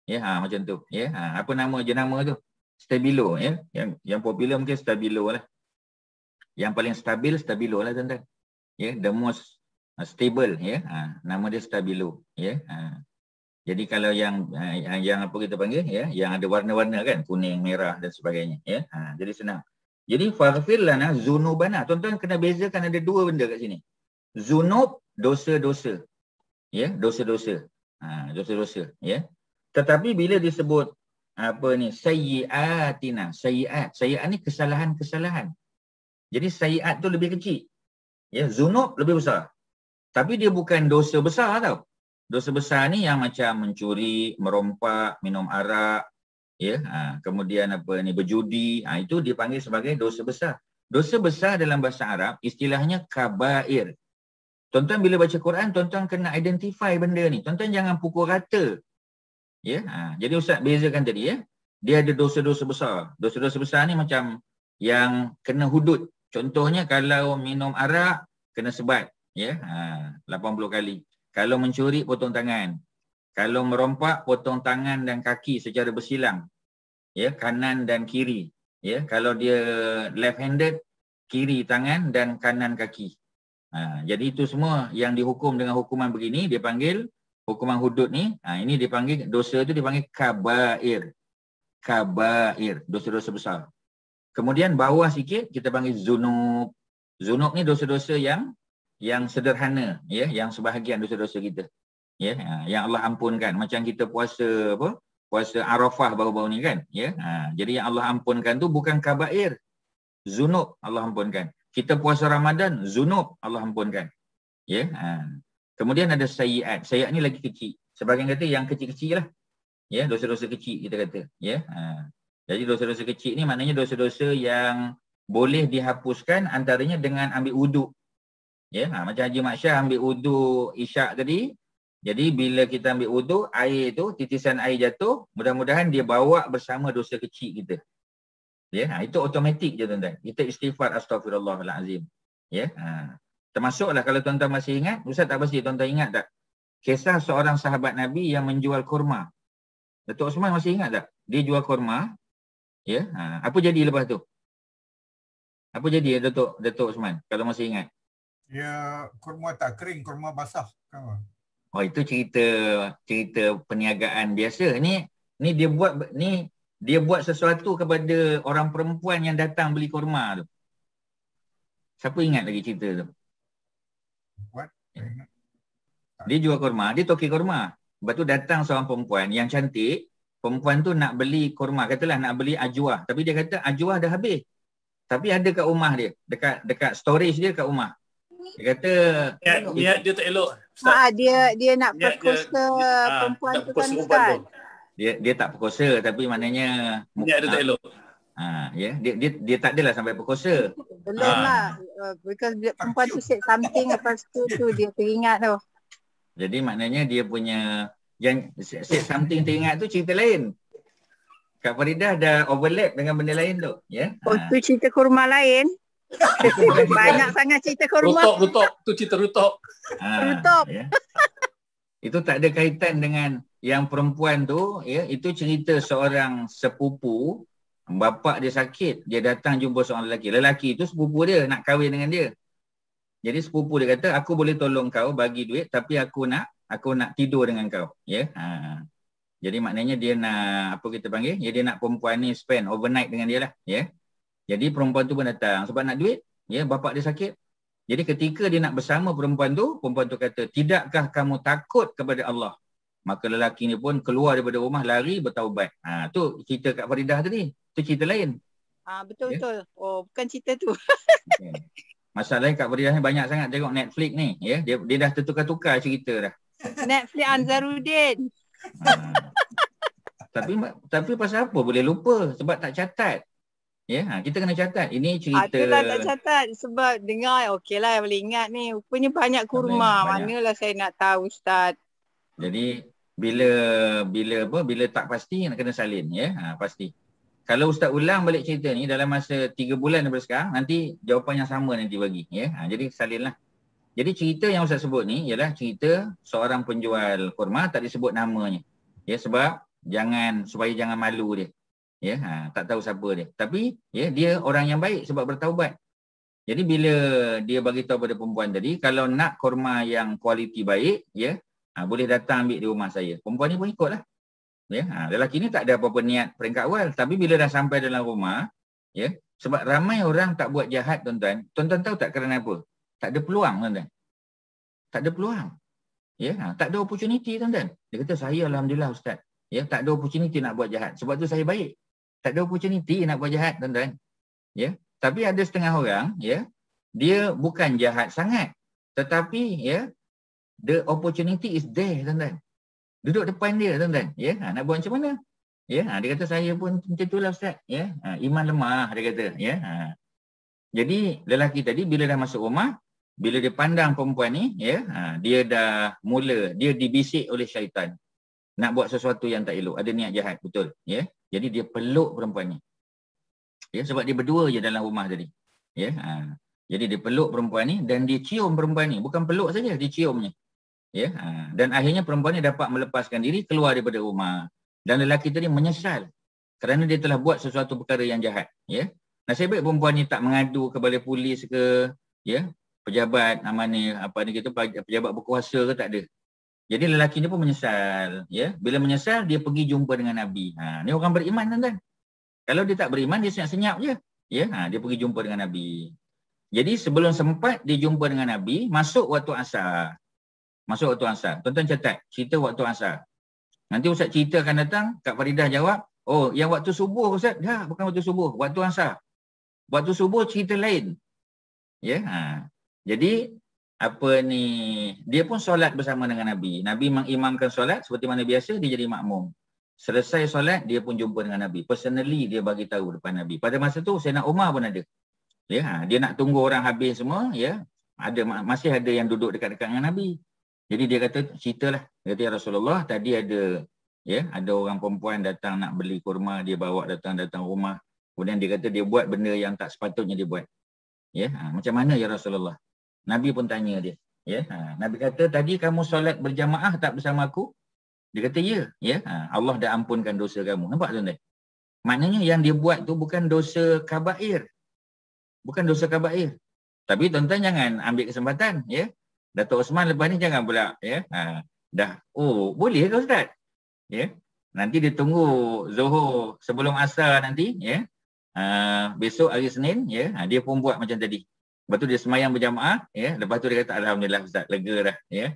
Ya, macam tu, ya. Apa nama jenama tu? Stabilo, ya. Yang popular mungkin Stabilo lah. Yang paling stabil Stabilo lah tuan-tuan. Ya, the most stable, ya. Nama dia Stabilo, ya. Jadi kalau yang apa kita panggil, ya, yang ada warna-warna kan, kuning, merah dan sebagainya, ya. Jadi senang. Jadi faghfir lana zunubana. Tuan-tuan kena bezakan ada dua benda kat sini. Zunub, dosa-dosa. Ya, dosa-dosa. Dosa-dosa, ya. Tetapi bila disebut apa ni sayyiatina, sayyiat ni kesalahan-kesalahan. Jadi sayyiat tu lebih kecil, ya, zunub lebih besar, tapi dia bukan dosa besar tau. Dosa besar ni yang macam mencuri, merompak, minum arak, ya, kemudian apa ni berjudi, itu dipanggil sebagai dosa besar. Dosa besar dalam bahasa Arab istilahnya kabair. Tuan-tuan bila baca Quran, tuan-tuan kena identify benda ni. Tuan-tuan jangan pukul rata. Ya, jadi Ustaz bezakan tadi, ya. Dia ada dosa-dosa besar. Dosa-dosa besar ni macam yang kena hudud. Contohnya kalau minum arak kena sebat, ya. 80 kali. Kalau mencuri potong tangan. Kalau merompak potong tangan dan kaki secara bersilang. Ya, kanan dan kiri. Ya, kalau dia left handed, kiri tangan dan kanan kaki. Jadi itu semua yang dihukum dengan hukuman begini dia panggil hukuman hudud ni, ini dipanggil, dosa tu dipanggil kabair. Kabair, dosa-dosa besar. Kemudian bawah sikit kita panggil zunub. Zunub ni dosa-dosa yang sederhana, ya, yang sebahagian dosa-dosa kita. Ya, yang Allah ampunkan. Macam kita puasa apa? Puasa Arafah baru-baru ni kan, ya. Jadi yang Allah ampunkan tu bukan kabair. Zunub Allah ampunkan. Kita puasa Ramadan, zunub Allah ampunkan. Ya, kemudian ada sayyiat. Sayyiat ni lagi kecil. Sebagian kata yang kecil-kecil lah. Ya, dosa-dosa kecil kita kata. Ya. Jadi dosa-dosa kecil ni maknanya dosa-dosa yang boleh dihapuskan antaranya dengan ambil wuduk. Ya, macam Haji Mak Syah ambil wudu isyak tadi. Jadi bila kita ambil wudu, air tu, titisan air jatuh, mudah-mudahan dia bawa bersama dosa kecil kita. Ya, itu automatik je tuan-tuan. Kita istighfar astaghfirullahalazim. Ya, termasuklah kalau tuan-tuan masih ingat, Ustaz tak pasti tuan-tuan ingat tak? Kisah seorang sahabat Nabi yang menjual kurma. Datuk Osman masih ingat tak? Dia jual kurma. Ya, apa jadi lepas tu? Apa jadi Datuk Osman kalau masih ingat? Ya, kurma tak kering, kurma basah. Oh, itu cerita perniagaan biasa. Ni dia buat sesuatu kepada orang perempuan yang datang beli kurma tu. Siapa ingat lagi cerita tu? What? Dia jual kurma, dia toki kurma. Lepas tu datang seorang perempuan yang cantik. Perempuan tu nak beli kurma, katalah nak beli ajwa. Tapi dia kata ajwa dah habis. Tapi ada kat rumah dia, dekat storage dia kat rumah. Dia kata niat dia tak elok. Dia nak Niat perkosa perempuan tu kan perempuan Ustaz. tu. dia tak perkosa, tapi maknanya Niat dia tak elok. ya, dia tak adalah sampai perkosa. Belum lah. Because perempuan tu said something, lepas tu dia teringat tu. Jadi maknanya dia punya yang said something teringat tu cerita lain. Kak Faridah dah overlap dengan benda lain tu, ya. Oh, tu cerita kurma lain. Banyak sangat cerita kurma. Rutok, tu cerita rutok. Rutok. Ya. Itu tak ada kaitan dengan yang perempuan tu, ya. Itu cerita seorang sepupu, bapa dia sakit, dia datang jumpa seorang lelaki. Lelaki itu sepupu dia nak kahwin dengan dia. Jadi sepupu dia kata, aku boleh tolong kau bagi duit, tapi aku nak tidur dengan kau, ya. Jadi maknanya dia nak, apa kita panggil, ya, dia nak perempuan ni spend overnight dengan dia lah, ya. Jadi perempuan tu pun datang sebab nak duit, ya, bapa dia sakit. Jadi ketika dia nak bersama perempuan tu kata, tidakkah kamu takut kepada Allah? Maka lelaki ni pun keluar daripada rumah, lari bertaubat. Tu cerita Kak Faridah tadi, tu cerita lain. Betul. Oh, bukan cerita tu. Okay. Masalahnya Kak Faridah ni banyak sangat tengok Netflix ni, ya. Dia dah tertukar-tukar cerita dah. Netflix Anzaruddin. Tapi pasal apa boleh lupa? Sebab tak catat. Ya, kita kena catat. Ini cerita. Itulah tak catat. Sebab dengar, okey lah boleh ingat ni. Rupanya banyak kurma. Manalah saya nak tahu Ustaz. Jadi bila tak pasti nak kena salin, ya. Pasti. Kalau Ustaz ulang balik cerita ni dalam masa 3 bulan daripada sekarang, nanti jawapan yang sama nanti bagi, ya. Jadi salinlah. Jadi cerita yang Ustaz sebut ni ialah cerita seorang penjual kurma, tak disebut namanya. Ya, sebab supaya jangan malu dia. Ya, tak tahu siapa dia. Tapi ya, dia orang yang baik sebab bertaubat. Jadi bila dia bagi tahu pada perempuan tadi, kalau nak kurma yang kualiti baik, ya, boleh datang ambil di rumah saya. Perempuan ni pun ikutlah. Ya, lelaki ni tak ada apa-apa niat peringkat awal, tapi bila dah sampai dalam rumah, ya, sebab ramai orang tak buat jahat, tuan-tuan. Tuan-tuan tahu tak kerana apa? Tak ada peluang, tuan-tuan. Tak ada peluang. Ya, tak ada opportunity, tuan-tuan. Dia kata, saya alhamdulillah Ustaz. Ya, tak ada opportunity nak buat jahat. Sebab tu saya baik. Tak ada opportunity nak buat jahat, tuan-tuan. Ya, tapi ada setengah orang, ya, dia bukan jahat sangat. Tetapi, ya, the opportunity is there, tuan-tuan. Duduk depan dia, tuan-tuan. Ya, nak buat macam mana? Ya, dia kata saya pun macam itulah Ustaz. Ya, iman lemah, dia kata. Ya, jadi lelaki tadi bila dah masuk rumah, bila dia pandang perempuan ni, ya, dia dibisik oleh syaitan. Nak buat sesuatu yang tak elok, ada niat jahat, betul. Ya, jadi dia peluk perempuan ni. Ya, sebab dia berdua je dalam rumah tadi. Ya, jadi dia peluk perempuan ni dan dia cium perempuan ni. Bukan peluk saja, dia ciumnya. Ya, dan akhirnya perempuan ni dapat melepaskan diri keluar daripada rumah. Dan lelaki tadi menyesal kerana dia telah buat sesuatu perkara yang jahat. Ya, nasib baik perempuan ni tak mengadu kepada polis ke, ya, pejabat pejabat berkuasa ke, tak ada. Jadi lelaki ni pun menyesal. Ya, bila menyesal dia pergi jumpa dengan Nabi. Ni orang beriman, tuan-tuan. Kalau dia tak beriman dia senyap-senyap je. Ya, dia pergi jumpa dengan Nabi. Jadi sebelum sempat dia jumpa dengan Nabi, masuk waktu asar. Tuan-tuan catat cerita waktu asar. Nanti Ustaz cerita akan datang, Kak Faridah jawab, oh yang waktu subuh Ustaz? Ya, bukan waktu subuh, waktu asar. Waktu subuh cerita lain. Ya, jadi dia pun solat bersama dengan Nabi. Nabi mengimamkan solat seperti mana biasa, dia jadi makmum. Selesai solat dia pun jumpa dengan Nabi. Personally dia bagi tahu depan Nabi. Pada masa tu Sayyidina Umar pun ada. Ya, dia nak tunggu orang habis semua, ya. masih ada yang duduk dekat-dekat dengan Nabi. Jadi dia kata, ceritalah. Dia kata, ya Rasulullah, tadi ada orang perempuan datang nak beli kurma, dia bawa datang rumah. Kemudian dia kata dia buat benda yang tak sepatutnya dia buat. Ya, macam mana ya Rasulullah? Nabi pun tanya dia. Ya, Nabi kata, tadi kamu solat berjamaah tak bersama aku? Dia kata, ya. Ya, Allah dah ampunkan dosa kamu. Nampak tuan-tuan? Maknanya yang dia buat tu bukan dosa kabair. Bukan dosa kabair. Tapi tuan-tuan jangan ambil kesempatan. Ya, Datuk Osman lepas ni jangan pula. Ya, dah. Oh, boleh ke Ustaz? Ya, nanti dia tunggu Zuhur sebelum asar nanti. Ya, besok hari Senin. Ya, dia pun buat macam tadi. Lepas tu dia semayang berjamaah. Ya, lepas tu dia kata, Alhamdulillah Ustaz, lega dah. Ya,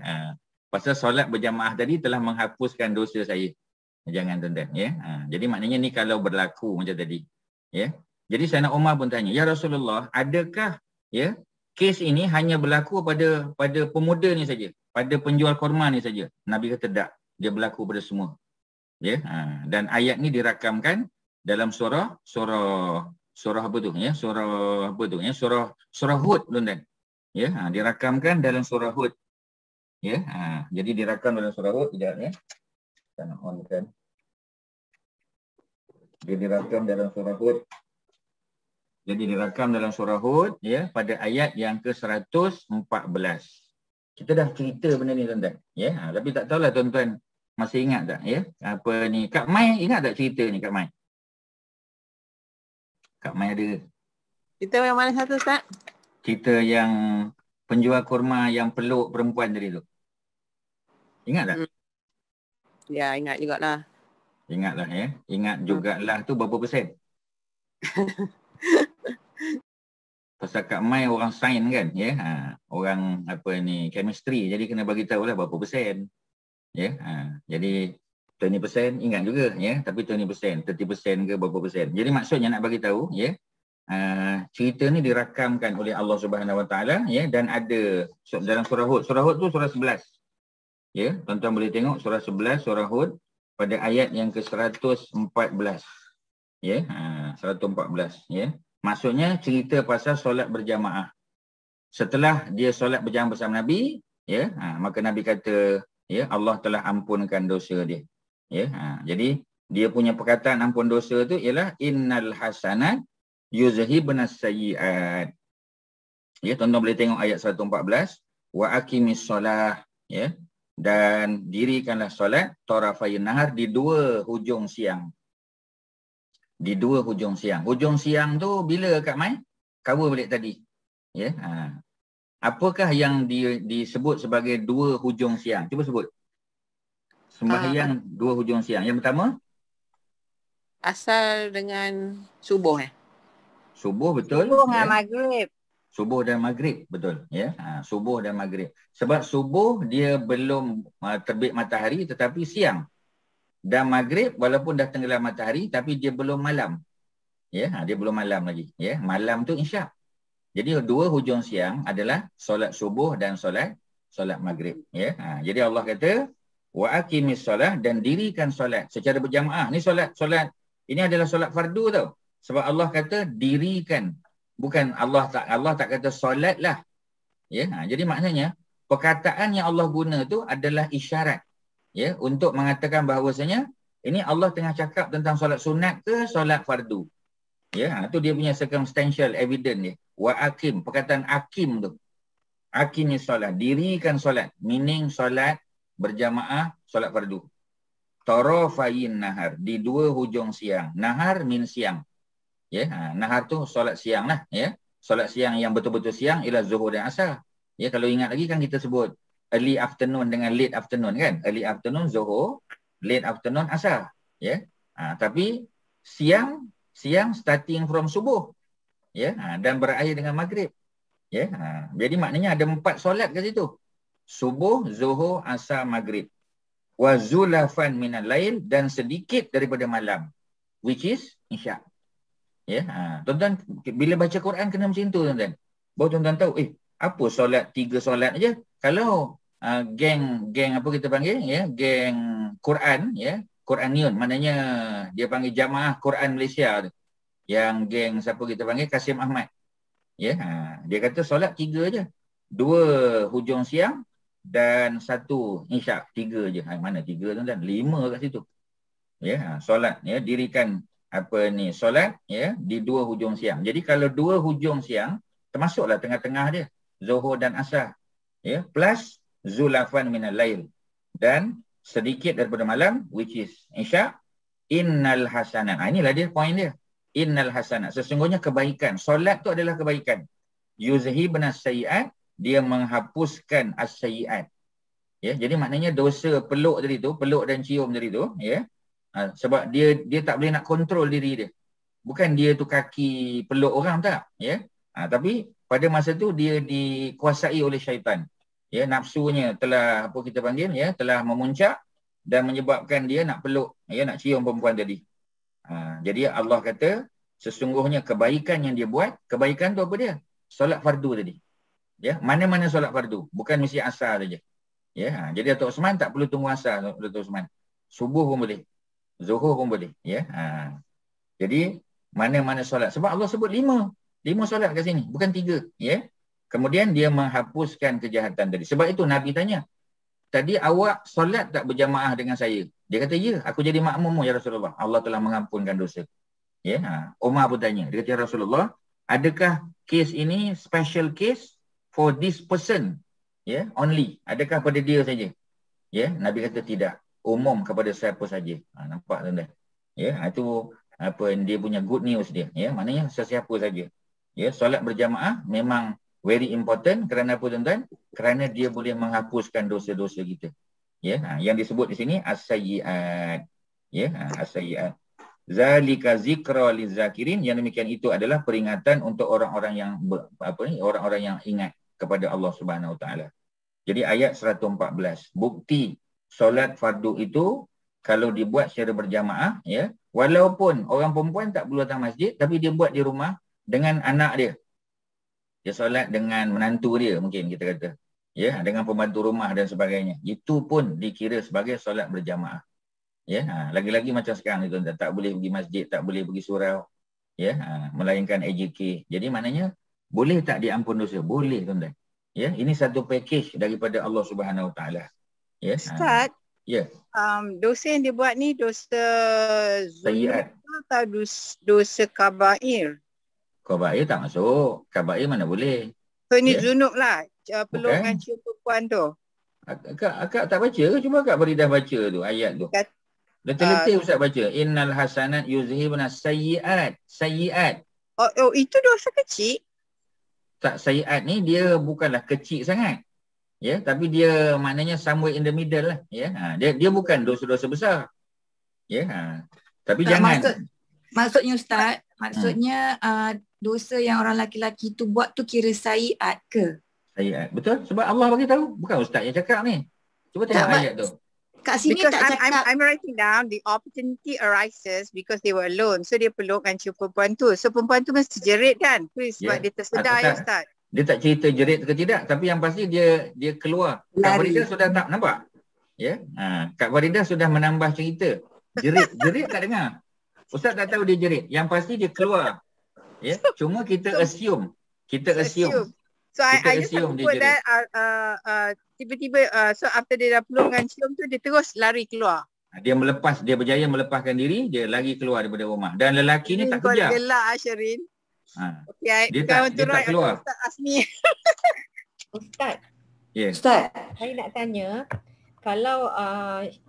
pasal solat berjamaah tadi telah menghapuskan dosa saya. Jangan tuan-tuan. Ya, jadi maknanya ni kalau berlaku macam tadi. Ya, jadi Sayyidina Umar pun tanya, ya Rasulullah, adakah ya kes ini hanya berlaku pada pemuda ni saja, pada penjual kurma ni saja? Nabi kata tak, dia berlaku pada semua. Ya, dan ayat ni dirakamkan dalam surah apa tu? Ya, surah apa tu? Ya, surah Hud, tuan-tuan. Ya, dirakamkan dalam surah Hud. Ya, jadi dirakam dalam surah Hud. Sekejap ya. Kita nak on kan. Dia dirakam dalam surah Hud. Jadi dirakam dalam surah Hud ya, pada ayat yang ke-114. Kita dah cerita benda ni tuan-tuan. Ya, tapi tak tahulah tuan-tuan masih ingat tak ya? Apa ni? Kak Mai ingat tak cerita ni Kak Mai? Kak Mai ada. Cerita yang mana satu Ustaz? Cerita yang penjual kurma yang peluk perempuan tadi tu. Ingat tak? Ya, ingat jugalah. Ingatlah ya. Ingat jugalah tu berapa persen? Pasal Kak Mai orang sains kan ya. Orang apa ni chemistry, jadi kena bagi tahu lah berapa persen. Ya. Jadi 20% ingat juga ya, tapi 20%, 30% ke berapa persen. Jadi maksudnya nak bagi tahu ya. Cerita ni dirakamkan oleh Allah Subhanahu Wa Taala ya, dan ada dalam surah Hud. Surah Hud tu surah 11. Ya, tuan-tuan boleh tengok surah 11 surah Hud pada ayat yang ke-114. Ya, 114 ya. Maksudnya cerita pasal solat berjamaah. Setelah dia solat berjamaah bersama Nabi, ya, maka Nabi kata, ya, Allah telah ampunkan dosa dia. Ya, jadi dia punya perkataan ampun dosa tu ialah innal hasanat yuzhibunas sayyiat. Ya, tuan-tuan boleh tengok ayat 114, wa aqimis solah, ya, dan dirikanlah solat tarafayn nahar, di dua hujung siang. Di dua hujung siang. Hujung siang tu bila Kak Mai? Cover balik tadi. Ya, apakah yang disebut sebagai dua hujung siang? Cuba sebut. Sembahyang dua hujung siang. Yang pertama? Asar dengan subuh Subuh, betul. Subuh dengan ya. maghrib. Subuh dan maghrib, betul. Ya, subuh dan maghrib. Sebab subuh dia belum terbit matahari tetapi siang. Dan maghrib walaupun dah tenggelam matahari tapi dia belum malam. Ya, dia belum malam lagi. Ya, malam tu isyak. Jadi dua hujung siang adalah solat subuh dan solat maghrib. Ya, jadi Allah kata wa aqimis solah, dan dirikan solat secara berjamaah. Ni solat ini adalah solat fardu tau. Sebab Allah kata dirikan. Bukan Allah tak kata solatlah. Ya, jadi maknanya perkataan yang Allah guna tu adalah isyarat. Ya, untuk mengatakan bahawasanya ini Allah tengah cakap tentang solat sunat ke solat fardu. Ya, tu dia punya circumstantial evidence dia. Wa aqim, perkataan aqim tu. Aqimis solat, dirikan solat, meaning solat berjamaah, solat fardu. Tarafayn nahar, di dua hujung siang. Nahar mean siang. Ya, nahar tu solat siang lah. Ya, solat siang yang betul-betul siang ialah zuhur dan asar. Ya, kalau ingat lagi kan kita sebut early afternoon dengan late afternoon kan. Early afternoon zuhur, late afternoon asar. Ya, tapi siang starting from subuh. Ya, dan berakhir dengan maghrib. Ya, jadi maknanya ada 4 solat kat situ. Subuh, zuhur, asar, maghrib. Wa zulafan minal lail, dan sedikit daripada malam, which is isyak. Ya, tuan-tuan bila baca Quran kena macam tu tuan-tuan. Baru tuan-tuan tahu apa solat 3 solat aja. Kalau geng apa kita panggil ya, geng Quran ya, Quraniun, maknanya dia panggil jamaah Quran Malaysia tu. Yang geng siapa kita panggil Kasim Ahmad. Ya, dia kata solat 3 aja. 2 hujung siang dan 1 isyak. 3 je. Mana 3 tuan-tuan? 5 kat situ. Ya, solat ya, dirikan solat ya di 2 hujung siang. Jadi kalau 2 hujung siang termasuklah tengah-tengah dia, Zuhur dan Asar. Ya, plus zulafan minal lail dan sedikit daripada malam which is isyak. Innal hasanat. Inilah dia poin dia. Innal hasanat. Sesungguhnya kebaikan. Solat tu adalah kebaikan. Yuzhibna sayyi'at, dia menghapuskan as-sayyi'at. Ya, jadi maknanya dosa peluk tadi tu, peluk dan cium tadi tu, ya. Sebab dia tak boleh nak kontrol diri dia. Bukan dia tu kaki peluk orang tak, ya. Tapi pada masa tu dia dikuasai oleh syaitan. Ya, nafsunya telah telah memuncak dan menyebabkan dia nak peluk, ya, nak cium perempuan tadi. Jadi Allah kata sesungguhnya kebaikan yang dia buat, kebaikan tu apa dia? Solat fardu tadi. Ya, mana-mana solat fardu, bukan mesti asar saja. Ya, jadi Datuk Osman tak perlu tunggu asar, Datuk Osman. Subuh pun boleh. Zuhur pun boleh, ya. Jadi mana-mana solat, sebab Allah sebut 5 solat kat sini, bukan 3, ya. Kemudian dia menghapuskan kejahatan tadi. Sebab itu Nabi tanya, tadi awak solat tak berjamaah dengan saya? Dia kata, ya, aku jadi makmum ya Rasulullah. Allah telah mengampunkan dosa. Ya, Umar pun tanya. Dia kata, ya Rasulullah, adakah kes ini special case for this person? Ya, only. Adakah pada dia saja? Ya, Nabi kata tidak. Umum kepada siapa saja. Nampak tuan-tuan? Ya, itu dia punya good news dia. Ya, maknanya sesiapa saja. Ya, solat berjamaah memang very important. Kerana apa tuan-tuan? Kerana dia boleh menghapuskan dosa-dosa kita. Ya, yang disebut di sini as-sayyi'at. Ya, as-sayyi'at. Zalika zikra lizakirin, yang demikian itu adalah peringatan untuk orang-orang yang orang-orang yang ingat kepada Allah Subhanahu Wa Taala. Jadi ayat 114, bukti solat fardu itu kalau dibuat secara berjamaah, ya, walaupun orang perempuan tak perlu datang masjid, tapi dia buat di rumah dengan anak dia. Dia solat dengan menantu dia mungkin kita kata. Ya, dengan pembantu rumah dan sebagainya. Itu pun dikira sebagai solat berjamaah. Ya, lagi-lagi macam sekarang ni tuan-tuan, tak boleh pergi masjid, tak boleh pergi surau. Ya, melainkan AJK. Jadi maknanya boleh tak diampun dosa? Boleh tuan-tuan. Ya, ini satu package daripada Allah Subhanahu Wa Taala. Ya. Ustaz, ya. Dosa yang dia buat ni dosa Sayyi'at atau dosa kabair? Kabair tak masuk. Kabair mana boleh. So ni Ya. junub lah, peluk Bukan. dengan cium perempuan tu. Akak tak baca ke? Cuba Kak Faridah baca tu ayat tu. Letih-letih Ustaz baca. Innal hasanat yuzhibna sayyi'at. Sayyi'at. Oh, itu dosa kecil? Tak, sayyi'at ni dia bukanlah kecil sangat. Ya, tapi dia maknanya somewhere in the middle lah. Ya, dia bukan dosa-dosa besar. Ya, tapi Tak, jangan. Maksudnya Ustaz, maksudnya dosa yang orang lelaki-lelaki tu buat tu kira sayyi'at ke? Sayyi'at. Betul? Sebab Allah bagi tahu. Bukan Ustaz yang cakap ni. Cuba tengok Tak, ayat tu. Kat sini Because tak cakap. I'm writing down the opportunity arises because they were alone. So dia peluk dengan cium perempuan tu. So perempuan tu mesti jerit kan? Sebab dia tersedar ya Ustaz. Dia tak cerita jerit ke tidak, tapi yang pasti dia keluar. Kak Faridah sudah tak nampak. Ya. Kak Faridah sudah menambah cerita. Jerit tak dengar. Ustaz tak tahu dia jerit. Yang pasti dia keluar. Ya. Cuma kita assume. So I just have to put that tiba-tiba so after dia dah peluk dengan cium tu dia terus lari keluar. Dia berjaya melepaskan diri, dia lari keluar daripada rumah. Dan lelaki ni tak kejar. Gelak Syarin. Okay, dia tak keluar. Ustaz Asmi. Ustaz. Yes. Ustaz. Saya nak tanya, kalau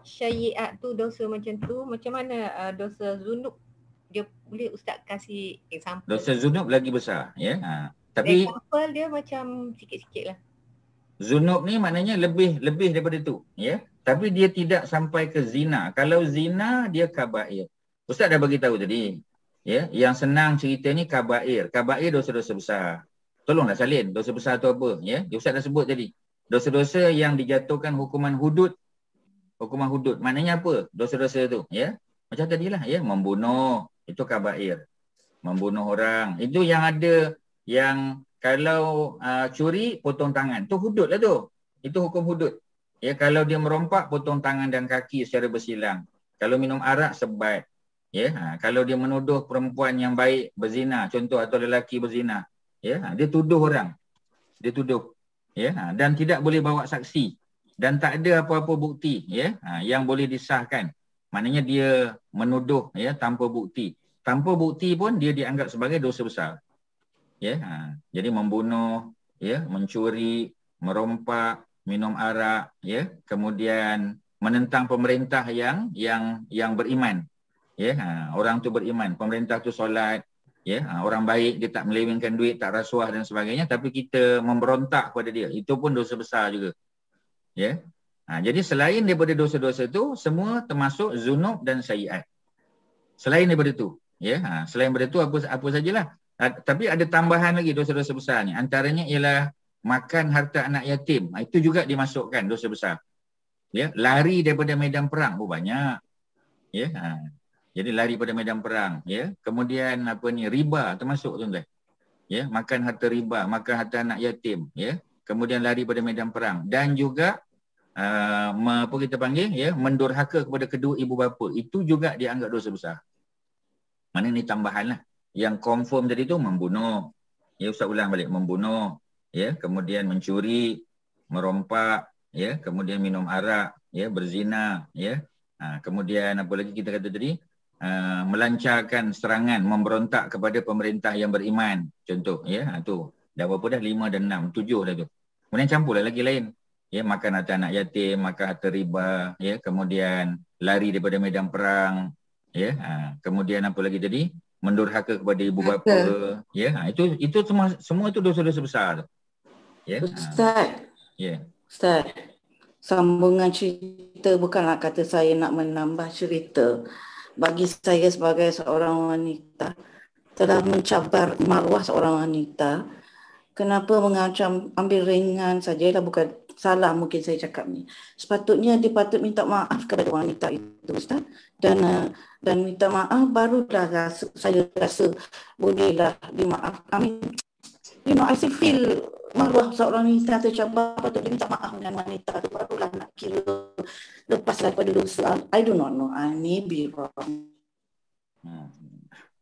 syai'at tu dosa macam tu, macam mana dosa zunub? Dia boleh Ustaz kasih example? Dosa zunub lagi besar, ya. Tapi example dia macam sikit-sikit lah. Zunub ni maknanya lebih daripada tu, ya. Tapi dia tidak sampai ke zina. Kalau zina dia kabair. Ustaz dah bagi tahu tadi. Ya, yang senang cerita ni kabair. Kabair dosa-dosa besar. Tolonglah salin dosa besar tu apa, ya. Ustaz dah sebut tadi. Dosa-dosa yang dijatuhkan hukuman hudud. Hukuman hudud. Maknanya apa? Dosa-dosa tu, ya. Macam tadilah, ya, membunuh, itu kabair. Membunuh orang. Itu yang ada yang kalau curi potong tangan. Tu hudud lah tu. Itu hukum hudud. Ya, kalau dia merompak potong tangan dan kaki secara bersilang. Kalau minum arak sebat. Ya, kalau dia menuduh perempuan yang baik berzina, contoh, atau lelaki berzina, ya, dia tuduh orang. Dia tuduh. Ya, dan tidak boleh bawa saksi dan tak ada apa-apa bukti ya yang boleh disahkan. Maknanya dia menuduh ya tanpa bukti. Tanpa bukti pun dia dianggap sebagai dosa besar. Ya, jadi membunuh, ya, mencuri, merompak, minum arak, ya, kemudian menentang pemerintah yang beriman. Ya, orang tu beriman, pemerintah tu solat, ya, orang baik, dia tak melewengkan duit, tak rasuah dan sebagainya, tapi kita memberontak kepada dia, itu pun dosa besar juga. Ya. Jadi selain daripada dosa-dosa itu, semua termasuk zunub dan sayyiat. Selain daripada itu, ya, selain daripada itu apa sajalah. Tapi ada tambahan lagi dosa-dosa besar ni. Antaranya ialah makan harta anak yatim. Itu juga dimasukkan dosa besar. Ya, lari daripada medan perang, banyak. Ya, jadi lari pada medan perang, ya. Kemudian riba termasuk, tuan-tuan. Ya, makan harta riba, makan harta anak yatim, ya. Kemudian lari pada medan perang dan juga apa kita panggil, ya, mendurhaka kepada kedua ibu bapa. Itu juga dianggap dosa besar. Mana ni tambahanlah. Yang confirm tadi tu membunuh. Ya, Ustaz ulang balik, membunuh, ya, kemudian mencuri, merompak, ya, kemudian minum arak, ya, berzina, ya. Kemudian apa lagi kita kata tadi? Melancarkan serangan, memberontak kepada pemerintah yang beriman. Contoh, ya, tu. Dah berapa dah? 5 dan 6, 7 dah tu. Kemudian campurlah lagi lain. Ya, makan harta anak yatim, makan harta riba, ya, kemudian lari daripada medan perang, ya. Kemudian apa lagi tadi? Mendurhaka kepada ibu bapa, ya. Itu semua itu dosa-dosa besar. Ya. Ustaz. Ya. Ustaz. Sambungan cerita, bukanlah kata saya nak menambah cerita. Bagi saya sebagai seorang wanita, telah mencabar maruah seorang wanita. Kenapa mengacam, ambil ringan sajalah, bukan salah mungkin saya cakap ni. Sepatutnya dia patut minta maaf kepada wanita itu, Ustaz. Dan minta maaf, barulah saya rasa bolehlah dimaafkan. I still feel maruah seorang wanita tercabar, patut dia minta maaf dengan wanita tu, barulah nak kira lepas daripada dosa. I do not know. I may be wrong.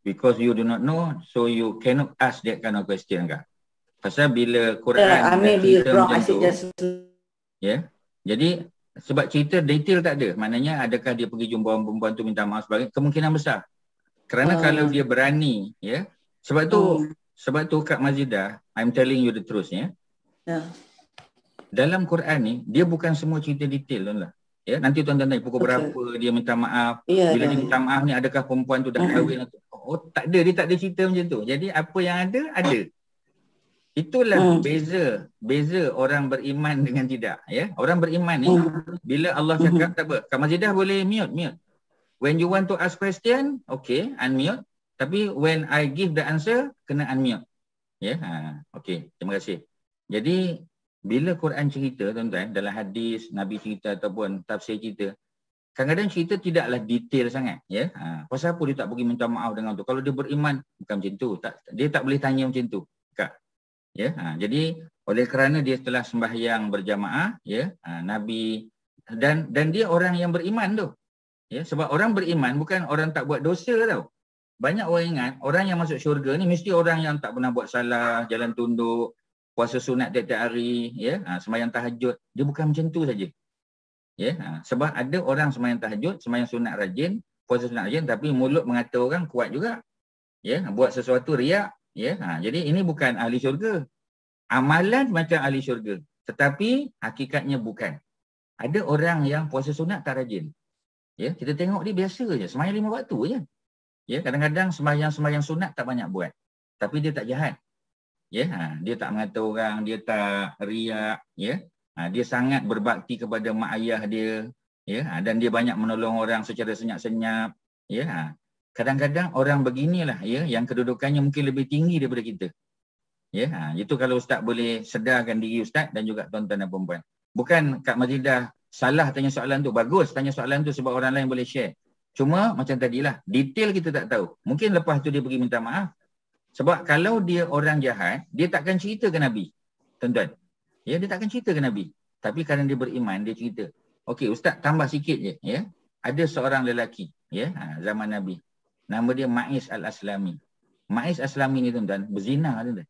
Because you do not know, so you cannot ask that kind of question, kan? Pasal bila Quran I may be wrong. I said just... Ya. Jadi sebab cerita detail tak ada. Maknanya adakah dia pergi jumpa orang perempuan tu minta maaf sebagainya? Kemungkinan besar. Kerana kalau dia berani, ya. Sebab tu Kak Mazidah, I'm telling you the truth, ya. Dalam Quran ni, dia bukan semua cerita detail, tuan-tuan. Ya, nanti tuan-tuan tanya pukul berapa dia minta maaf. Bila dia minta maaf ni, adakah perempuan tu dah kahwin atau? Oh, tak ada, dia tak ada cerita macam tu. Jadi apa yang ada. Itulah beza orang beriman dengan tidak, ya. Orang beriman ni bila Allah cakap tak apa. Kak Mazidah boleh mute. When you want to ask question, okay, unmute. Tapi when I give the answer, kena unmute. Ya, okey. Terima kasih. Jadi bila Quran cerita, tuan-tuan, dalam hadis Nabi cerita ataupun tafsir cerita, kadang-kadang cerita tidaklah detail sangat, ya. Pasal apa dia tak pergi minta maaf dengan tu? Kalau dia beriman bukan macam tu. Dia tak boleh tanya macam tu, Kak. Ya, jadi oleh kerana dia telah sembahyang berjamaah, ya, Nabi dan dia orang yang beriman tu. Ya, sebab orang beriman bukan orang tak buat dosa tau. Banyak orang ingat orang yang masuk syurga ni mesti orang yang tak pernah buat salah, jalan tunduk, puasa sunat tiap-tiap hari, ya, sembahyang tahajud. Dia bukan macam tu saja. Ya, sebab ada orang sembahyang tahajud, sembahyang sunat rajin, puasa sunat rajin, tapi mulut mengata orang kuat juga. Ya, buat sesuatu riak. Ya, jadi ini bukan ahli syurga. Amalan macam ahli syurga, tetapi hakikatnya bukan. Ada orang yang puasa sunat tak rajin. Ya, kita tengok dia biasa je, sembahyang 5 waktu je. Ya, kadang-kadang sembahyang sunat tak banyak buat. Tapi dia tak jahat. Ya, dia tak mengata orang, dia tak riak, ya. Dia sangat berbakti kepada mak ayah dia, ya, dan dia banyak menolong orang secara senyap-senyap, ya. Kadang-kadang orang beginilah, ya, yang kedudukannya mungkin lebih tinggi daripada kita. Ya, itu kalau Ustaz boleh sedarkan diri Ustaz dan juga tuan-tuan dan perempuan. Bukan Kak Mazidah salah tanya soalan tu, bagus tanya soalan tu sebab orang lain boleh share. Cuma macam tadilah, detail kita tak tahu. Mungkin lepas tu dia pergi minta maaf. Sebab kalau dia orang jahat, dia takkan cerita ke Nabi. Tuan-tuan. Ya, dia takkan cerita ke Nabi. Tapi kerana dia beriman, dia cerita. Okey, Ustaz tambah sikit je, ya. Ada seorang lelaki, ya, zaman Nabi. Nama dia Ma'is Al-Aslami. Ma'is Aslami ni, tuan-tuan, berzina, tuan-tuan.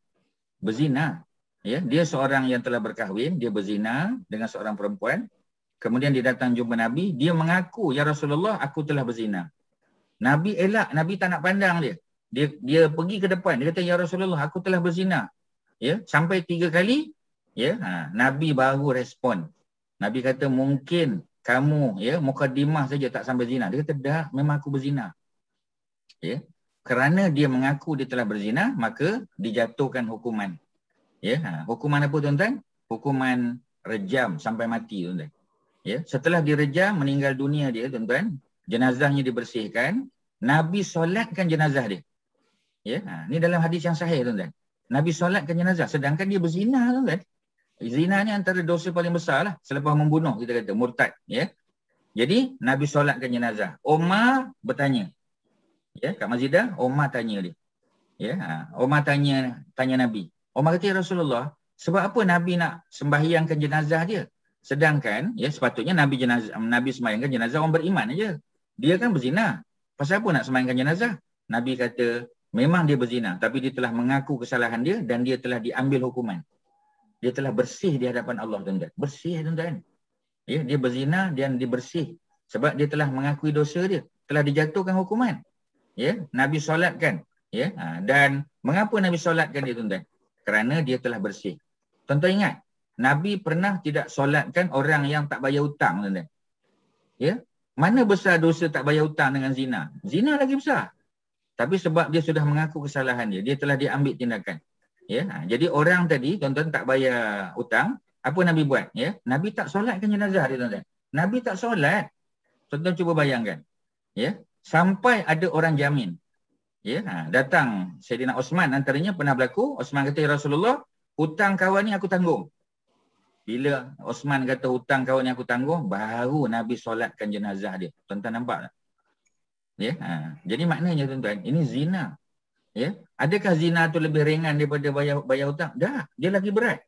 Berzina. Ya, dia seorang yang telah berkahwin, dia berzina dengan seorang perempuan. Kemudian dia datang jumpa Nabi, dia mengaku, ya Rasulullah, aku telah berzina. Nabi elak, Nabi tak nak pandang dia. Dia pergi ke depan, dia kata, ya Rasulullah, aku telah berzina. Ya, sampai 3 kali, ya, Nabi baru respon. Nabi kata, mungkin kamu, ya, mukadimah saja tak sampai zina. Dia kata, dah, memang aku berzina. Ya, kerana dia mengaku dia telah berzina, maka dijatuhkan hukuman. Ya, hukuman apa tuan-tuan? Hukuman rejam sampai mati tuan-tuan. Ya, setelah direjam, meninggal dunia dia tuan-tuan, jenazahnya dibersihkan, Nabi solatkan jenazah dia. Ya, ni dalam hadis yang sahih tuan-tuan. Nabi solatkan jenazah sedangkan dia berzina tuan-tuan. Zina ni antara dosa paling besar lah selepas membunuh, kita kata murtad, ya. Jadi Nabi solatkan jenazah. Umar bertanya. Ya, Kak Mazidah, Umar tanya dia. Ya, Umar tanya Nabi. Umar kata, ya Rasulullah, sebab apa Nabi nak sembahyangkan jenazah dia? Sedangkan, ya, sepatutnya Nabi sembahyangkan jenazah orang beriman aja. Dia kan berzina. Pasal apa nak sembahyangkan jenazah? Nabi kata, memang dia berzina, tapi dia telah mengaku kesalahan dia dan dia telah diambil hukuman. Dia telah bersih di hadapan Allah, tuan-tuan. Bersih, tuan-tuan. Ya, dia berzina dan dia bersih. Sebab dia telah mengakui dosa dia. Telah dijatuhkan hukuman. Ya, Nabi solatkan. Ya, dan mengapa Nabi solatkan dia, tuan-tuan? Kerana dia telah bersih. Tuan-tuan ingat, Nabi pernah tidak solatkan orang yang tak bayar hutang, tuan-tuan. Ya, mana besar dosa tak bayar hutang dengan zina? Zina lagi besar. Tapi sebab dia sudah mengaku kesalahan dia telah diambil tindakan. Ya, jadi orang tadi, tuan-tuan, tak bayar hutang, apa Nabi buat? Ya, Nabi tak solatkan jenazah dia, tuan-tuan. Nabi tak solat. Tuan-tuan cuba bayangkan. Ya, sampai ada orang jamin. Ya, datang Saidina Osman antaranya pernah berlaku. Osman kata, ya Rasulullah, hutang kawan ni aku tanggung. Bila Osman kata hutang kawan ni aku tanggung, baru Nabi solatkan jenazah dia. Tuan-tuan nampak tak? Ya, jadi maknanya, tuan-tuan, ini zina. Ya, adakah zina tu lebih ringan daripada bayar hutang? Dah, dia lagi berat.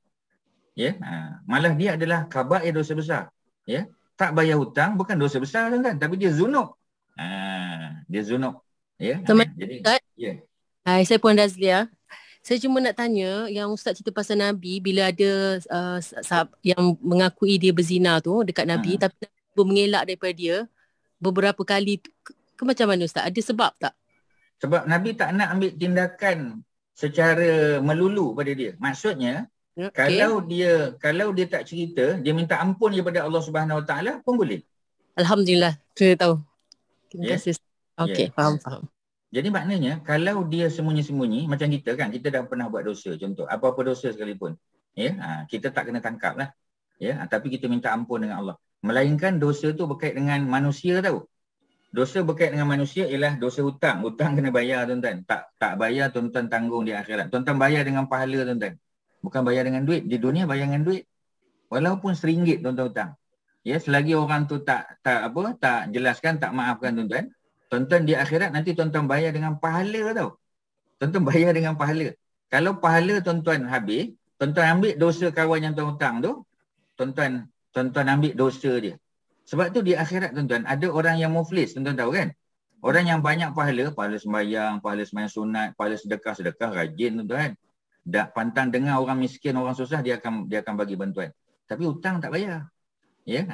Ya, malah dia adalah kabair, dosa besar. Ya, tak bayar hutang bukan dosa besar, tuan-tuan, tapi dia zunub. Dia zunub. Ya, jadi ya. Hai, saya Puan Razlia. Saya cuma nak tanya yang Ustaz cerita pasal Nabi bila ada yang mengakui dia berzina tu dekat Nabi, tapi Nabi mengelak daripada dia beberapa kali. Macam mana Ustaz? Ada sebab tak? Sebab Nabi tak nak ambil tindakan secara melulu pada dia. Maksudnya, kalau dia tak cerita, dia minta ampun daripada Allah Subhanahu Wa Taala pun boleh. Alhamdulillah, saya tahu. Terima kasih. Okey, faham. Jadi maknanya, kalau dia sembunyi-sembunyi, macam kita kan, kita dah pernah buat dosa, contoh, apa-apa dosa sekalipun. Ya, kita tak kena tangkap lah. Ya, tapi kita minta ampun dengan Allah. Melainkan dosa tu berkait dengan manusia tahu. Dosa berkait dengan manusia ialah dosa hutang. Hutang kena bayar, tuan-tuan. Tak bayar, tuan-tuan tanggung di akhirat. Tuan-tuan bayar dengan pahala, tuan-tuan. Bukan bayar dengan duit. Di dunia bayar dengan duit. Walaupun RM1, tuan-tuan hutang. Ya, selagi orang tu tak jelaskan, tak maafkan, tuan-tuan. Tuan-tuan di akhirat nanti tuan-tuan bayar dengan pahala tau. Tuan-tuan bayar dengan pahala. Kalau pahala tuan-tuan habis, tuan-tuan ambil dosa kawan yang tuan hutang tu, tuan-tuan ambil dosa dia. Sebab tu di akhirat, tuan-tuan, ada orang yang muflis, tuan-tuan tahu kan? Orang yang banyak pahala sembahyang, pahala sembahyang sunat, pahala sedekah rajin, tuan-tuan. Tak pantang dengar orang miskin, orang susah, dia akan bagi bantuan. Tapi hutang tak bayar. Ya,